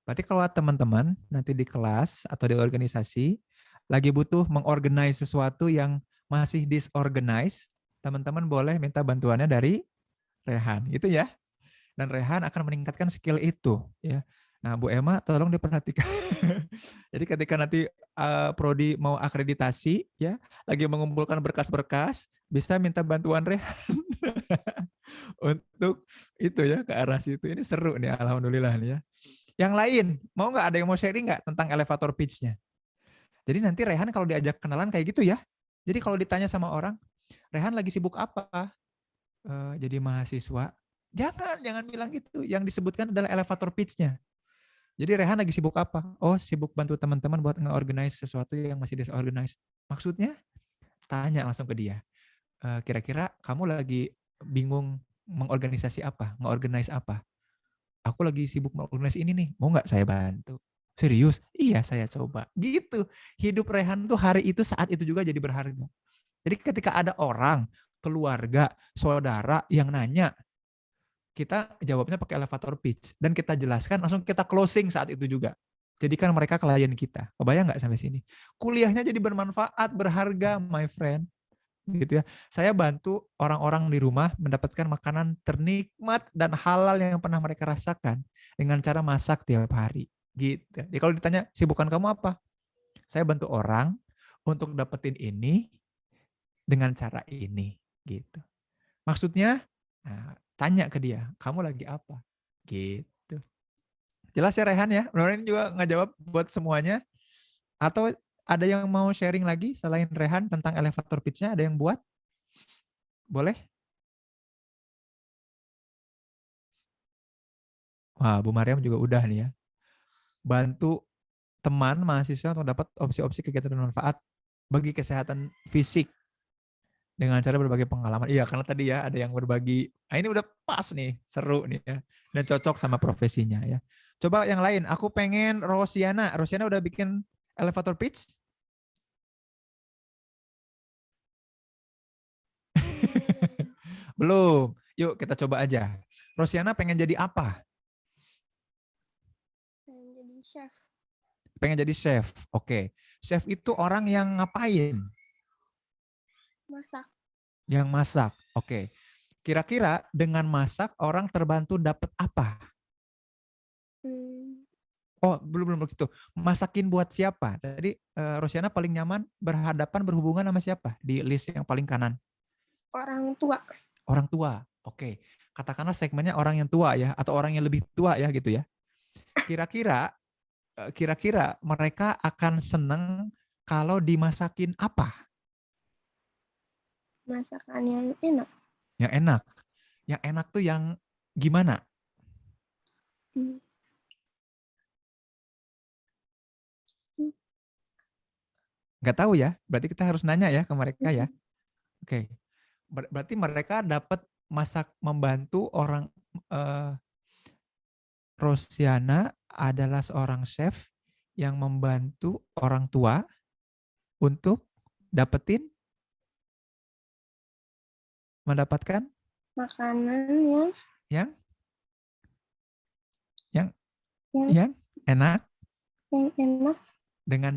Speaker 4: Berarti kalau teman-teman nanti di kelas atau di organisasi lagi butuh mengorganize sesuatu yang masih disorganize, teman-teman boleh minta bantuannya dari Rehan, gitu ya. Dan Rehan akan meningkatkan skill itu, ya. Nah, Bu Emma tolong diperhatikan. Jadi ketika nanti prodi mau akreditasi, ya, lagi mengumpulkan berkas-berkas, bisa minta bantuan Rehan untuk itu ya, ke arah situ. Ini seru nih, alhamdulillah nih ya. Yang lain, mau nggak, ada yang mau sharing nggak tentang elevator pitch-nya? Jadi nanti Rehan kalau diajak kenalan kayak gitu ya. Jadi kalau ditanya sama orang, Rehan lagi sibuk apa? Jadi mahasiswa. Jangan bilang gitu. Yang disebutkan adalah elevator pitch-nya. Jadi Rehan lagi sibuk apa? Oh, sibuk bantu teman-teman buat nge-organize sesuatu yang masih disorganize. Maksudnya? Tanya langsung ke dia. Kira-kira kamu lagi bingung mengorganisasi apa? Nge-organize apa? aku lagi sibuk mengurus ini nih, mau nggak saya bantu? Serius? Iya, saya coba. Gitu. Hidup Rehan tuh hari itu, saat itu juga jadi berharga. Jadi ketika ada orang, keluarga, saudara yang nanya, kita jawabnya pakai elevator pitch. Dan kita jelaskan, langsung kita closing saat itu juga. Jadikan mereka klien kita. Kebayang nggak sampai sini? Kuliahnya jadi bermanfaat, berharga, my friend. Gitu ya. Saya bantu orang-orang di rumah mendapatkan makanan ternikmat dan halal yang pernah mereka rasakan dengan cara masak tiap hari. Gitu. Jadi kalau ditanya, sibukan kamu apa? Saya bantu orang untuk dapetin ini dengan cara ini. Gitu. Maksudnya, nah, tanya ke dia, kamu lagi apa? Gitu. Jelas ya Rehan ya? Mudah-mudahan ini juga ngejawab buat semuanya. Atau ada yang mau sharing lagi selain Rehan tentang elevator pitch-nya? Ada yang buat? Boleh? Wah, Bu Mariam juga udah nih ya. Bantu teman mahasiswa untuk dapat opsi-opsi kegiatan bermanfaat bagi kesehatan fisik dengan cara berbagi pengalaman. Iya, karena tadi ya ada yang berbagi. Nah, ini udah pas nih, seru nih ya. Dan cocok sama profesinya ya. Coba yang lain, aku pengen Rosiana. Rosiana udah bikin elevator pitch? Belum. Yuk kita coba aja. Rosiana pengen jadi apa?
Speaker 7: Pengen jadi chef.
Speaker 4: Pengen jadi chef. Oke. Chef itu orang yang ngapain?
Speaker 7: Masak.
Speaker 4: Yang masak. Oke. Kira-kira dengan masak orang terbantu dapat apa? Oh, belum begitu. Masakin buat siapa? Tadi Rosiana paling nyaman berhadapan berhubungan sama siapa di list yang paling kanan?
Speaker 7: Orang tua.
Speaker 4: Orang tua. Oke. Katakanlah segmennya orang yang tua ya atau orang yang lebih tua ya gitu ya. Kira-kira mereka akan seneng kalau dimasakin apa?
Speaker 7: Masakan yang enak.
Speaker 4: Yang enak. Yang enak tuh yang gimana? Nggak tahu ya. Berarti kita harus nanya ya ke mereka ya. Oke. Berarti mereka dapat membantu orang. Rosiana adalah seorang chef yang membantu orang tua untuk mendapatkan
Speaker 7: makanan
Speaker 4: yang enak dengan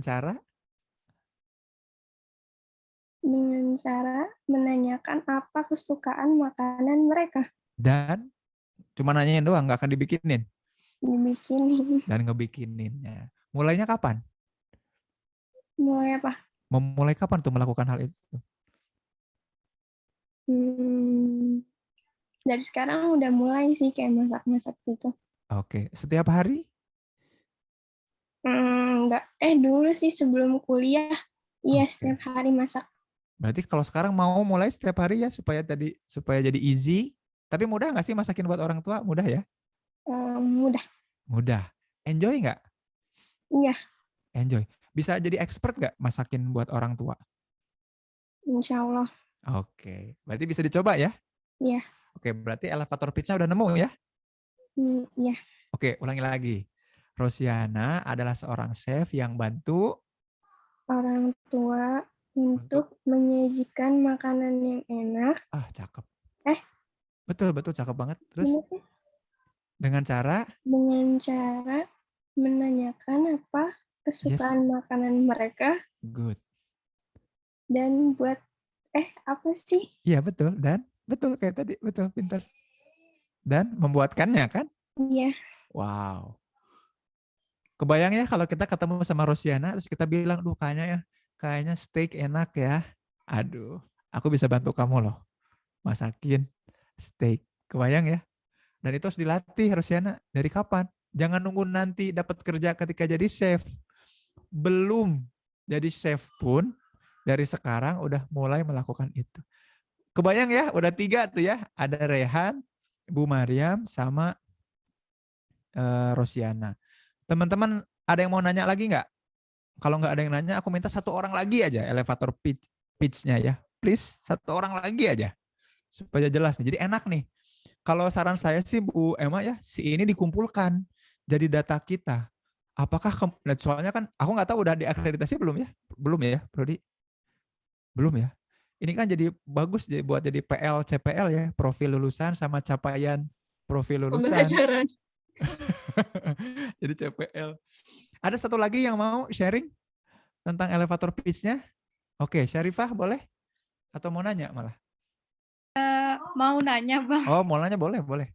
Speaker 4: cara
Speaker 7: menanyakan apa kesukaan makanan mereka.
Speaker 4: Dan cuma nanyain doang, nggak akan dibikinin.
Speaker 7: Dibikinin.
Speaker 4: Dan ngebikininnya. Mulainya kapan?
Speaker 7: Mulai apa?
Speaker 4: Memulai kapan tuh melakukan hal itu?
Speaker 7: Dari sekarang udah mulai sih kayak masak-masak gitu.
Speaker 4: Oke. Setiap hari?
Speaker 7: Enggak. Dulu sih sebelum kuliah. Iya, setiap hari masak.
Speaker 4: Berarti kalau sekarang mau mulai setiap hari ya supaya jadi easy. Tapi mudah nggak sih masakin buat orang tua? Mudah ya?
Speaker 7: Mudah.
Speaker 4: Mudah. Enjoy nggak?
Speaker 7: Iya.
Speaker 4: Enjoy. Bisa jadi expert nggak masakin buat orang tua?
Speaker 7: Insya Allah.
Speaker 4: Oke. Berarti bisa dicoba ya?
Speaker 7: Iya.
Speaker 4: Oke, berarti elevator pitch-nya udah nemu ya?
Speaker 7: Iya.
Speaker 4: Oke, ulangi lagi. Rosiana adalah seorang chef yang bantu
Speaker 7: orang tua untuk menyajikan makanan yang enak.
Speaker 4: Cakep. Betul, cakep banget. Terus? Dengan cara
Speaker 7: menanyakan apa kesukaan makanan mereka.
Speaker 4: Good.
Speaker 7: Dan buat apa sih?
Speaker 4: Iya, betul. Dan betul kayak tadi, betul, pintar. Dan membuatkannya kan?
Speaker 7: Iya.
Speaker 4: Wow. Kebayang ya kalau kita ketemu sama Rosiana terus kita bilang, "Duh, kayaknya steak enak ya." Aduh, aku bisa bantu kamu loh. Masakin steak. Kebayang ya? Dan itu harus dilatih Rosiana. Dari kapan? Jangan nunggu nanti dapat kerja ketika jadi chef. Belum jadi chef pun dari sekarang udah mulai melakukan itu. Kebayang ya? Udah 3 tuh ya. Ada Rehan, Bu Mariam, sama Rosiana. Teman-teman ada yang mau nanya lagi nggak? Kalau nggak ada yang nanya, aku minta 1 orang lagi aja elevator pitch-nya ya. Please, 1 orang lagi aja. Supaya jelas nih. Jadi enak nih. Kalau saran saya sih Bu Emma ya, si ini dikumpulkan jadi data kita. Apakah soalnya kan aku nggak tahu udah diakreditasi belum ya? Belum ya, Prodi? Belum ya. Ini kan jadi bagus buat jadi PL CPL ya, profil lulusan sama capaian profil lulusan.
Speaker 6: Pembelajaran.
Speaker 4: Jadi CPL. Ada satu lagi yang mau sharing tentang elevator pitch-nya? Oke, Syarifah boleh? Atau mau nanya malah?
Speaker 10: Mau nanya, Bang.
Speaker 4: Oh, mau nanya boleh, boleh.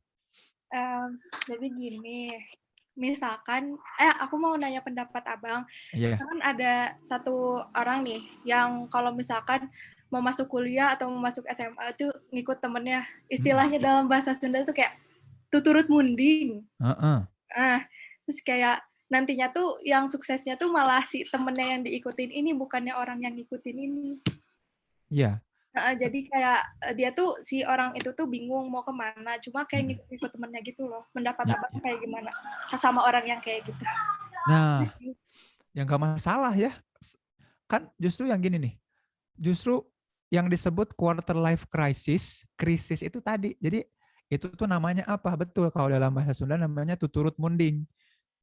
Speaker 10: Jadi gini, misalkan, aku mau nanya pendapat Abang.
Speaker 4: Iya.
Speaker 10: Kan ada satu orang nih yang kalau misalkan mau masuk kuliah atau mau masuk SMA itu ngikut temennya. Istilahnya dalam bahasa Sunda tuh kayak tuturut munding. Terus kayak nantinya tuh yang suksesnya tuh malah si temennya yang diikutin ini, bukannya orang yang ngikutin ini.
Speaker 4: Iya.
Speaker 10: Jadi kayak dia tuh, si orang itu tuh bingung mau kemana, cuma kayak ngikut temennya gitu loh. Pendapat Abang kayak gimana sama orang yang kayak gitu?
Speaker 4: Nah, yang gak masalah ya. Kan justru yang gini nih, justru yang disebut quarter life crisis, krisis itu tadi. Jadi itu tuh namanya apa? Betul, kalau dalam bahasa Sunda namanya tuturut munding.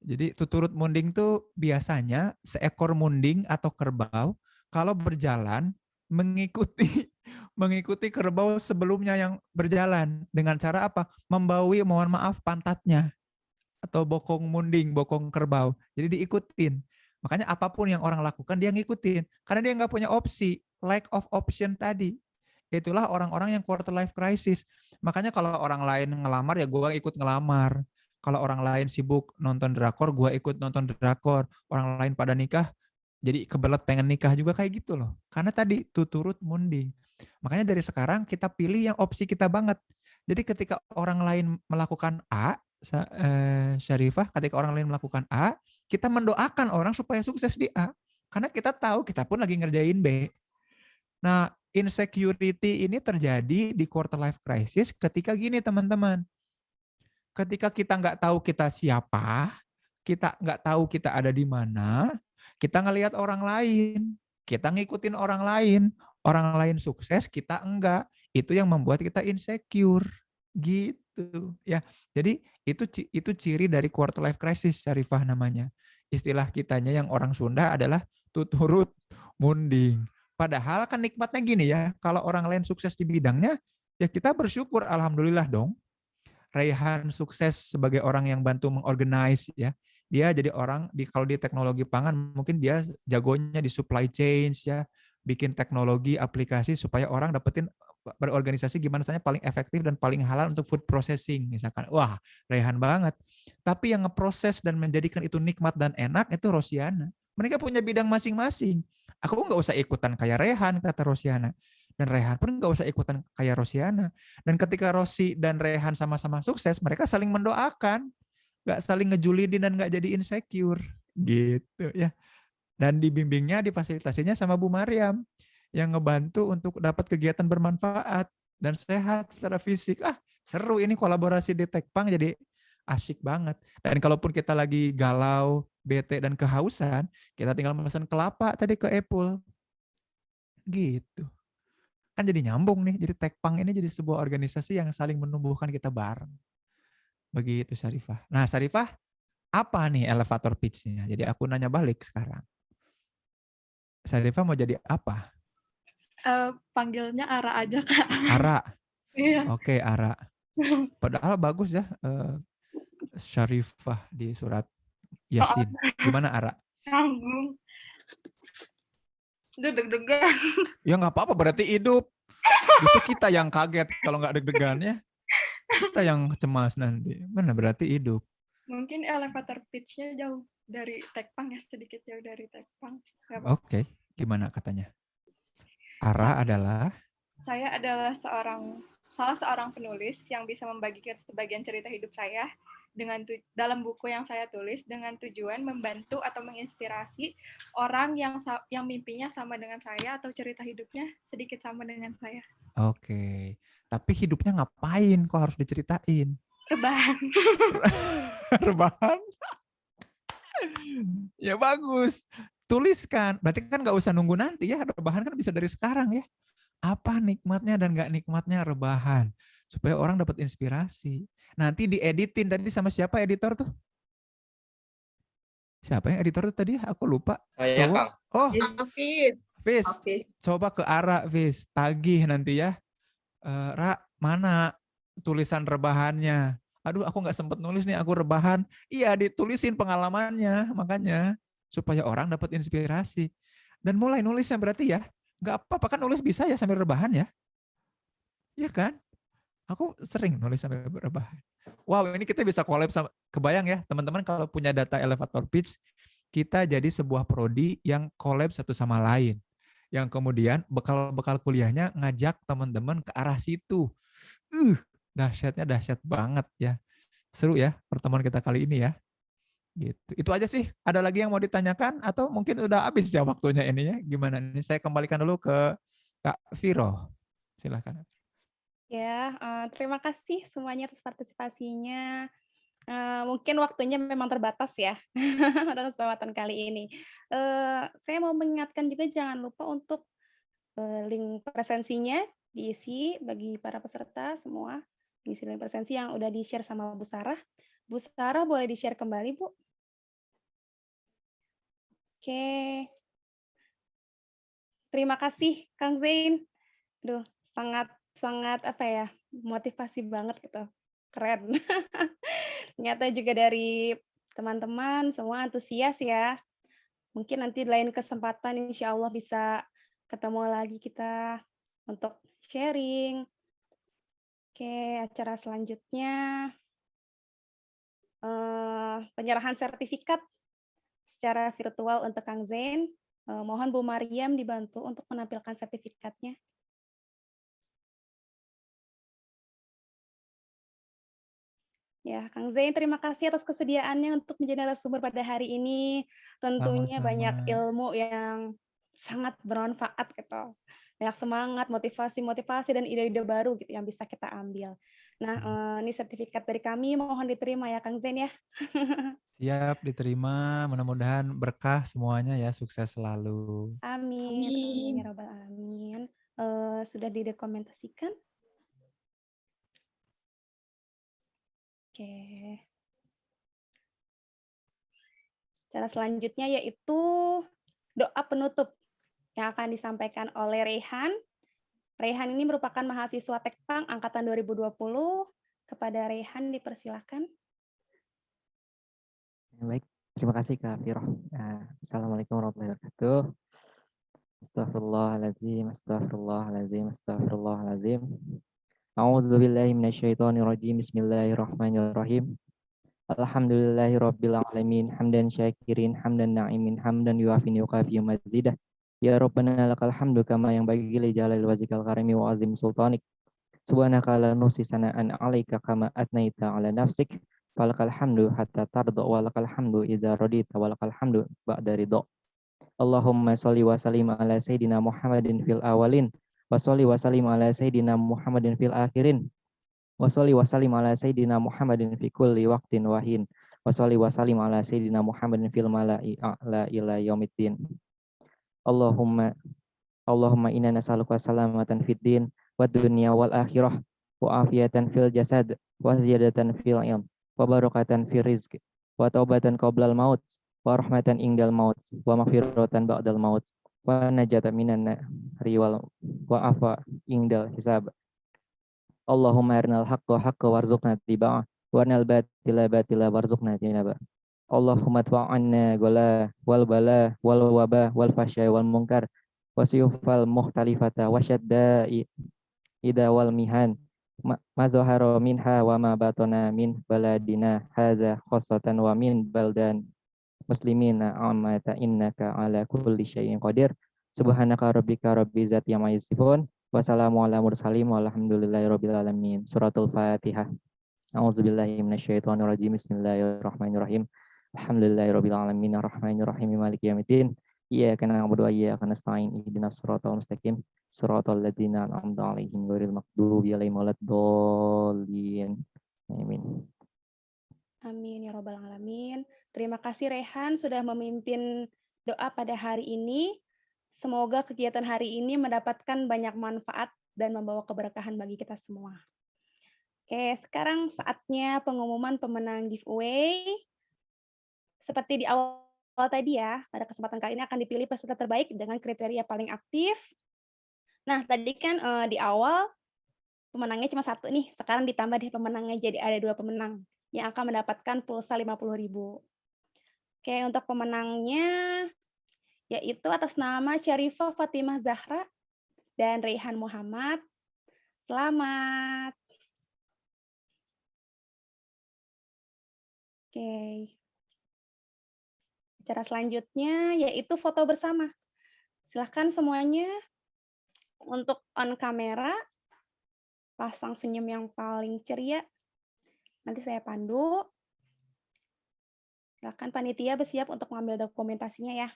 Speaker 4: Jadi tuturut munding tuh biasanya seekor munding atau kerbau kalau berjalan mengikuti kerbau sebelumnya yang berjalan dengan cara apa? Membaui, mohon maaf, pantatnya atau bokong munding, bokong kerbau. Jadi diikutin. Makanya apapun yang orang lakukan dia ngikutin karena dia nggak punya opsi, lack of option tadi. Itulah orang-orang yang quarter life crisis. Makanya kalau orang lain ngelamar ya gue ikut ngelamar. Kalau orang lain sibuk nonton drakor, gue ikut nonton drakor. Orang lain pada nikah, jadi kebelet pengen nikah juga kayak gitu loh. Karena tadi tuturut munding. Makanya dari sekarang kita pilih yang opsi kita banget. Jadi ketika orang lain melakukan A, Syarifah, ketika orang lain melakukan A, kita mendoakan orang supaya sukses di A. Karena kita tahu kita pun lagi ngerjain B. Nah, insecurity ini terjadi di quarter life crisis ketika gini teman-teman. Ketika kita nggak tahu kita siapa, kita nggak tahu kita ada di mana, kita ngelihat orang lain, kita ngikutin orang lain sukses, kita enggak. Itu yang membuat kita insecure, gitu ya. Jadi itu ciri dari quarter life crisis, Syarifah namanya. Istilah kitanya yang orang Sunda adalah tuturut munding. Padahal kan nikmatnya gini ya, kalau orang lain sukses di bidangnya, ya kita bersyukur, alhamdulillah dong. Raihan sukses sebagai orang yang bantu mengorganize ya. Dia jadi orang kalau di teknologi pangan mungkin dia jagonya di supply chain ya, bikin teknologi aplikasi supaya orang dapetin berorganisasi gimana caranya paling efektif dan paling halal untuk food processing misalkan. Wah, Raihan banget. Tapi yang ngeproses dan menjadikan itu nikmat dan enak itu Rosiana. Mereka punya bidang masing-masing. Aku nggak usah ikutan kayak Raihan, kata Rosiana. Dan Raihan pun nggak usah ikutan kayak Rosiana. Dan ketika Rosi dan Raihan sama-sama sukses, mereka saling mendoakan. Nggak saling ngejulidin dan nggak jadi insecure. Gitu ya. Dan dibimbingnya, difasilitasinya sama Bu Mariam. Yang ngebantu untuk dapat kegiatan bermanfaat. Dan sehat secara fisik. Seru ini kolaborasi di Tekpang jadi asyik banget. Dan kalaupun kita lagi galau, bete, dan kehausan, kita tinggal pesan kelapa tadi ke Apple. Gitu. Kan jadi nyambung nih. Jadi Tekpang ini jadi sebuah organisasi yang saling menumbuhkan kita bareng. Begitu Syarifah. Nah Syarifah, apa nih elevator pitch-nya? Jadi aku nanya balik sekarang. Syarifah mau jadi apa?
Speaker 10: Panggilnya Ara aja, Kak.
Speaker 4: Ara?
Speaker 10: Iya.
Speaker 4: Oke, Ara. Padahal bagus ya. Syarifah di surat Yasin. Gimana Ara?
Speaker 10: Canggung. Deg-degan.
Speaker 4: Ya nggak apa-apa, berarti hidup. Justru kita yang kaget kalau nggak deg-degannya. Kita yang cemas nanti. Mana berarti hidup.
Speaker 10: Mungkin elevator pitch-nya jauh dari Tekpang ya, sedikit jauh dari Tekpang.
Speaker 4: Oke, gimana katanya? Ara adalah?
Speaker 10: Saya adalah salah seorang penulis yang bisa membagikan sebagian cerita hidup saya dalam buku yang saya tulis dengan tujuan membantu atau menginspirasi orang yang mimpinya sama dengan saya atau cerita hidupnya sedikit sama dengan saya.
Speaker 4: Oke. Tapi hidupnya ngapain kok harus diceritain?
Speaker 10: Rebahan.
Speaker 4: Rebahan? Ya bagus. Tuliskan. Berarti kan nggak usah nunggu nanti ya. Rebahan kan bisa dari sekarang ya. Apa nikmatnya dan nggak nikmatnya rebahan. supaya orang dapat inspirasi. Nanti dieditin tadi sama siapa editor tuh? Siapa yang editor tuh tadi? Aku lupa.
Speaker 8: Saya,
Speaker 4: Cowok.
Speaker 8: Kang.
Speaker 4: Oh,
Speaker 5: Hafiz.
Speaker 4: Fis. Coba ke Ara, Fis. Tagih nanti ya. Ra, mana tulisan rebahannya? Aduh, aku nggak sempet nulis nih, aku rebahan. Iya, ditulisin pengalamannya, makanya supaya orang dapat inspirasi. Dan mulai nulisnya berarti ya, nggak apa-apa kan nulis bisa ya sambil rebahan ya. Iya kan? Aku sering nulis sambil rebahan. Wow, ini kita bisa collab sama, kebayang ya teman-teman kalau punya data elevator pitch, kita jadi sebuah prodi yang collab satu sama lain. Yang kemudian bekal-bekal kuliahnya ngajak teman-teman ke arah situ. Dahsyatnya dahsyat banget ya. Seru ya pertemuan kita kali ini ya. Gitu. Itu aja sih. Ada lagi yang mau ditanyakan atau mungkin udah habis ya waktunya ini ya. Gimana nih? Saya kembalikan dulu ke Kak Viro. Silakan.
Speaker 1: Ya, terima kasih semuanya atas partisipasinya. Mungkin waktunya memang terbatas ya pada kesempatan kali ini. Saya mau mengingatkan juga jangan lupa untuk link presensinya diisi bagi para peserta semua. Diisi link presensi yang udah di-share sama Bu Sarah. Bu Sarah boleh di-share kembali, Bu? Oke. Terima kasih, Kang Zain. Duh, sangat apa ya, motivasi banget gitu. Keren. Ternyata juga dari teman-teman semua antusias ya. Mungkin nanti lain kesempatan insya Allah bisa ketemu lagi kita untuk sharing. Oke, acara selanjutnya penyerahan sertifikat secara virtual untuk Kang Zain. Mohon Bu Mariam dibantu untuk menampilkan sertifikatnya. Ya, Kang Zain, terima kasih atas kesediaannya untuk menjadi narasumber pada hari ini. Tentunya
Speaker 4: Sama-sama.
Speaker 1: banyak ilmu yang sangat bermanfaat gitu. Banyak semangat, motivasi dan ide-ide baru gitu yang bisa kita ambil. Nah, ini sertifikat dari kami, mohon diterima ya Kang Zain ya.
Speaker 4: Siap diterima, mudah-mudahan berkah semuanya ya, sukses selalu.
Speaker 1: Amin, amin ya rabbal alamin. Sudah didokumentasikan? Oke. Cara selanjutnya yaitu doa penutup yang akan disampaikan oleh Rehan. Rehan ini merupakan mahasiswa Tekpang angkatan 2020. Kepada Rehan dipersilakan.
Speaker 9: Baik, terima kasih Kak Viro. Assalamualaikum warahmatullahi wabarakatuh. Astagfirullahaladzim, astagfirullahaladzim, astagfirullahaladzim. A'udzubillahi minasyaitonirrajim. Bismillahirrahmanirrahim. Alhamdulillahirabbil alamin, hamdan syakirin, hamdan na'imin, hamdan yuafin yukafi mazidah. Ya Rabbana lakal hamdu kama yang bagi li jalal wajhikal karimi wa azim sultanik. Subhanaka la nuhsi sana'an 'alaika kama asnaita 'ala nafsik. Falakal hamdu hatta tarda wa lakal hamdu idza radita wa lakal hamdu ba'da ridha. Allahumma sholli wa sallim ala sayyidina Muhammadin fil awalin wa sholli wa sallim ala sayyidina Muhammadin fil akhirin. Wa sholli wa sallim ala sayyidina Muhammadin fi kulli waqtin wahin. Wa sholli wa sallim ala sayyidina Muhammadin fil mala'i a'la ila yaumiddin. Allahumma inna nas'aluka salamatan fid din wad dunya wal akhirah wa afiyatan fil jasad wa ziyadatan fil ilm wa barakatan fil rizq wa taubatan qablal maut wa rahmatan indal maut wa maghfiratan ba'dal maut wa najatan minan nari wal wa afa indal hisab. Allahumma arinal haqqa haqqa warzuqna tiba'ah wa arinal batila batila warzuqna tinaba. Allahumma twa'anna gola wal bala wal wabah wal fahsya wal munkar wasyufal mukhtalifata wasyadda ida wal mihan mazahara minha wa ma batana min baladina hadza khassatan wa min baldan muslimina amata innaka ala kulli syai'in qadir. Subhanaka rabbika rabbil izzati amma yasifun. Wassalamu ala mursalin walhamdulillahirabbil alamin. Suratul Fatihah. A'udzubillahi minasyaitonirrajim. Bismillahirrahmanirrahim. Alhamdulillahirabbil alamin arrahmanirrahim maliki yaumiddin. Iyyaka na'budu wa iyyaka nasta'in. Ihdinas siratal mustaqim. Siratal ladzina an'amta 'alaihim ghairil maghdubi 'alaihim waladdallin. Amin.
Speaker 1: Amin ya rabbal alamin. Terima kasih Rehan sudah memimpin doa pada hari ini. Semoga kegiatan hari ini mendapatkan banyak manfaat dan membawa keberkahan bagi kita semua. Oke, sekarang saatnya pengumuman pemenang giveaway. Seperti di awal tadi ya, pada kesempatan kali ini akan dipilih peserta terbaik dengan kriteria paling aktif. Nah, tadi kan di awal pemenangnya cuma 1 nih, sekarang ditambah deh pemenangnya jadi ada 2 pemenang yang akan mendapatkan pulsa 50.000. Oke, untuk pemenangnya yaitu atas nama Syarifah Fatimah Zahra dan Raihan Muhammad. Selamat. Oke. Acara selanjutnya yaitu foto bersama. Silahkan semuanya untuk on kamera, pasang senyum yang paling ceria. Nanti saya pandu. Silahkan panitia bersiap untuk mengambil dokumentasinya ya.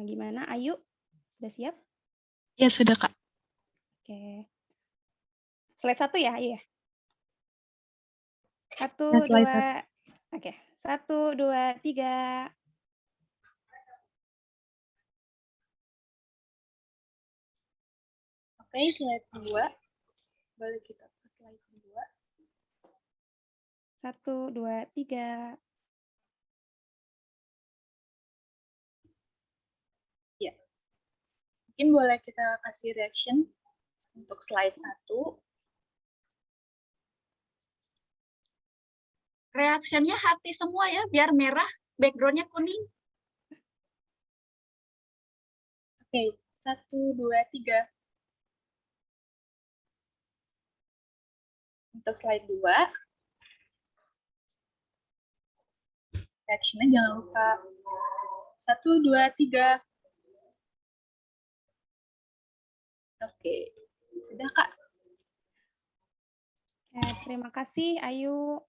Speaker 1: Gimana, Ayu? Sudah siap?
Speaker 5: Ya, sudah, Kak.
Speaker 1: Oke. Slide 1 ya, Ayu ya? 1,
Speaker 5: Ya, slide
Speaker 1: 2. Oke, 1, 2, 3.
Speaker 5: Oke, slide 2. Boleh kita ke slide 2.
Speaker 1: 1, 2, 3.
Speaker 5: Ya. Mungkin boleh kita kasih reaction untuk slide 1.
Speaker 3: Reaksinya hati semua ya, biar merah, background-nya kuning.
Speaker 5: Oke, 1, 2, 3. Untuk slide 2. Reaction-nya jangan lupa. 1, 2, 3. Oke, sudah, Kak.
Speaker 1: Oke, terima kasih Ayu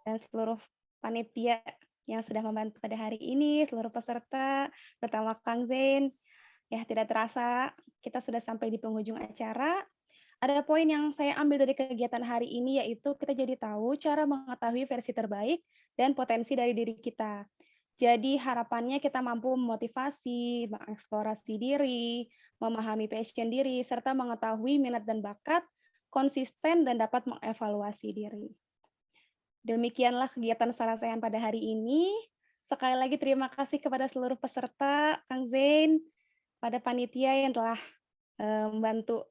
Speaker 1: dan seluruh panitia yang sudah membantu pada hari ini, seluruh peserta, pertama Kang Zain. Ya, tidak terasa kita sudah sampai di penghujung acara. Ada poin yang saya ambil dari kegiatan hari ini, yaitu kita jadi tahu cara mengetahui versi terbaik dan potensi dari diri kita. Jadi harapannya kita mampu memotivasi, mengeksplorasi diri, memahami passion diri, serta mengetahui minat dan bakat, konsisten, dan dapat mengevaluasi diri. Demikianlah kegiatan Sarasehan pada hari ini. Sekali lagi terima kasih kepada seluruh peserta, Kang Zain, pada panitia yang telah membantu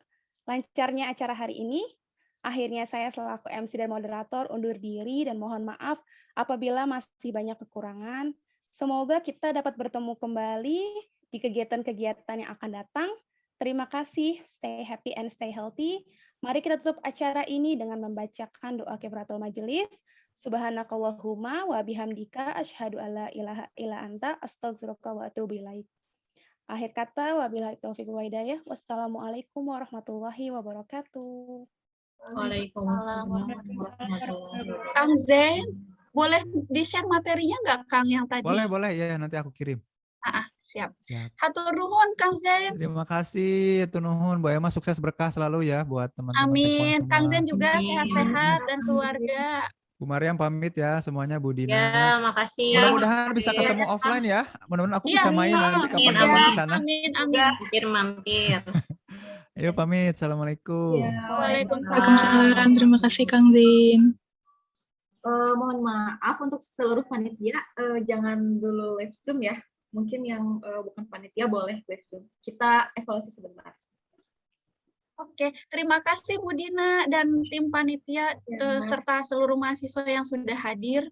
Speaker 1: lancarnya acara hari ini. Akhirnya saya selaku MC dan moderator undur diri dan mohon maaf apabila masih banyak kekurangan. Semoga kita dapat bertemu kembali di kegiatan-kegiatan yang akan datang. Terima kasih, stay happy and stay healthy. Mari kita tutup acara ini dengan membacakan doa kifaratul majelis. Subhanakallahumma wa bihamdika asyhadu alla ilaha illa anta astaghfiruka wa atubu ilaik. Akhir kata, wabillahi taufiq wa hidayah. Wassalamualaikum warahmatullahi wabarakatuh.
Speaker 3: Waalaikumsalam warahmatullahi wabarakatuh. Kang Zain, boleh di-share materinya nggak, Kang, yang tadi?
Speaker 4: Boleh ya, nanti aku kirim.
Speaker 3: Siap. Hatur nuhun, Kang Zain.
Speaker 4: Terima kasih, hatur nuhun. Bu Emma sukses berkah selalu ya buat teman-teman.
Speaker 3: Amin. Kang Zain juga sehat-sehat dan keluarga.
Speaker 4: Bu Mariam pamit ya semuanya, Bu Dina.
Speaker 11: Ya, makasih ya.
Speaker 4: Mudah-mudahan bisa ketemu offline ya. Mudah-mudahan aku bisa main nanti kapan-kapan di sana.
Speaker 11: Amin. Mampir.
Speaker 4: Ayo pamit. Assalamualaikum.
Speaker 5: Waalaikumsalam. Terima kasih Kang Zain.
Speaker 12: Mohon maaf untuk seluruh panitia, jangan dulu live Zoom ya. Mungkin yang bukan panitia boleh live Zoom. Kita evaluasi sebentar.
Speaker 3: Oke, terima kasih Bu Dina dan tim panitia serta seluruh mahasiswa yang sudah hadir.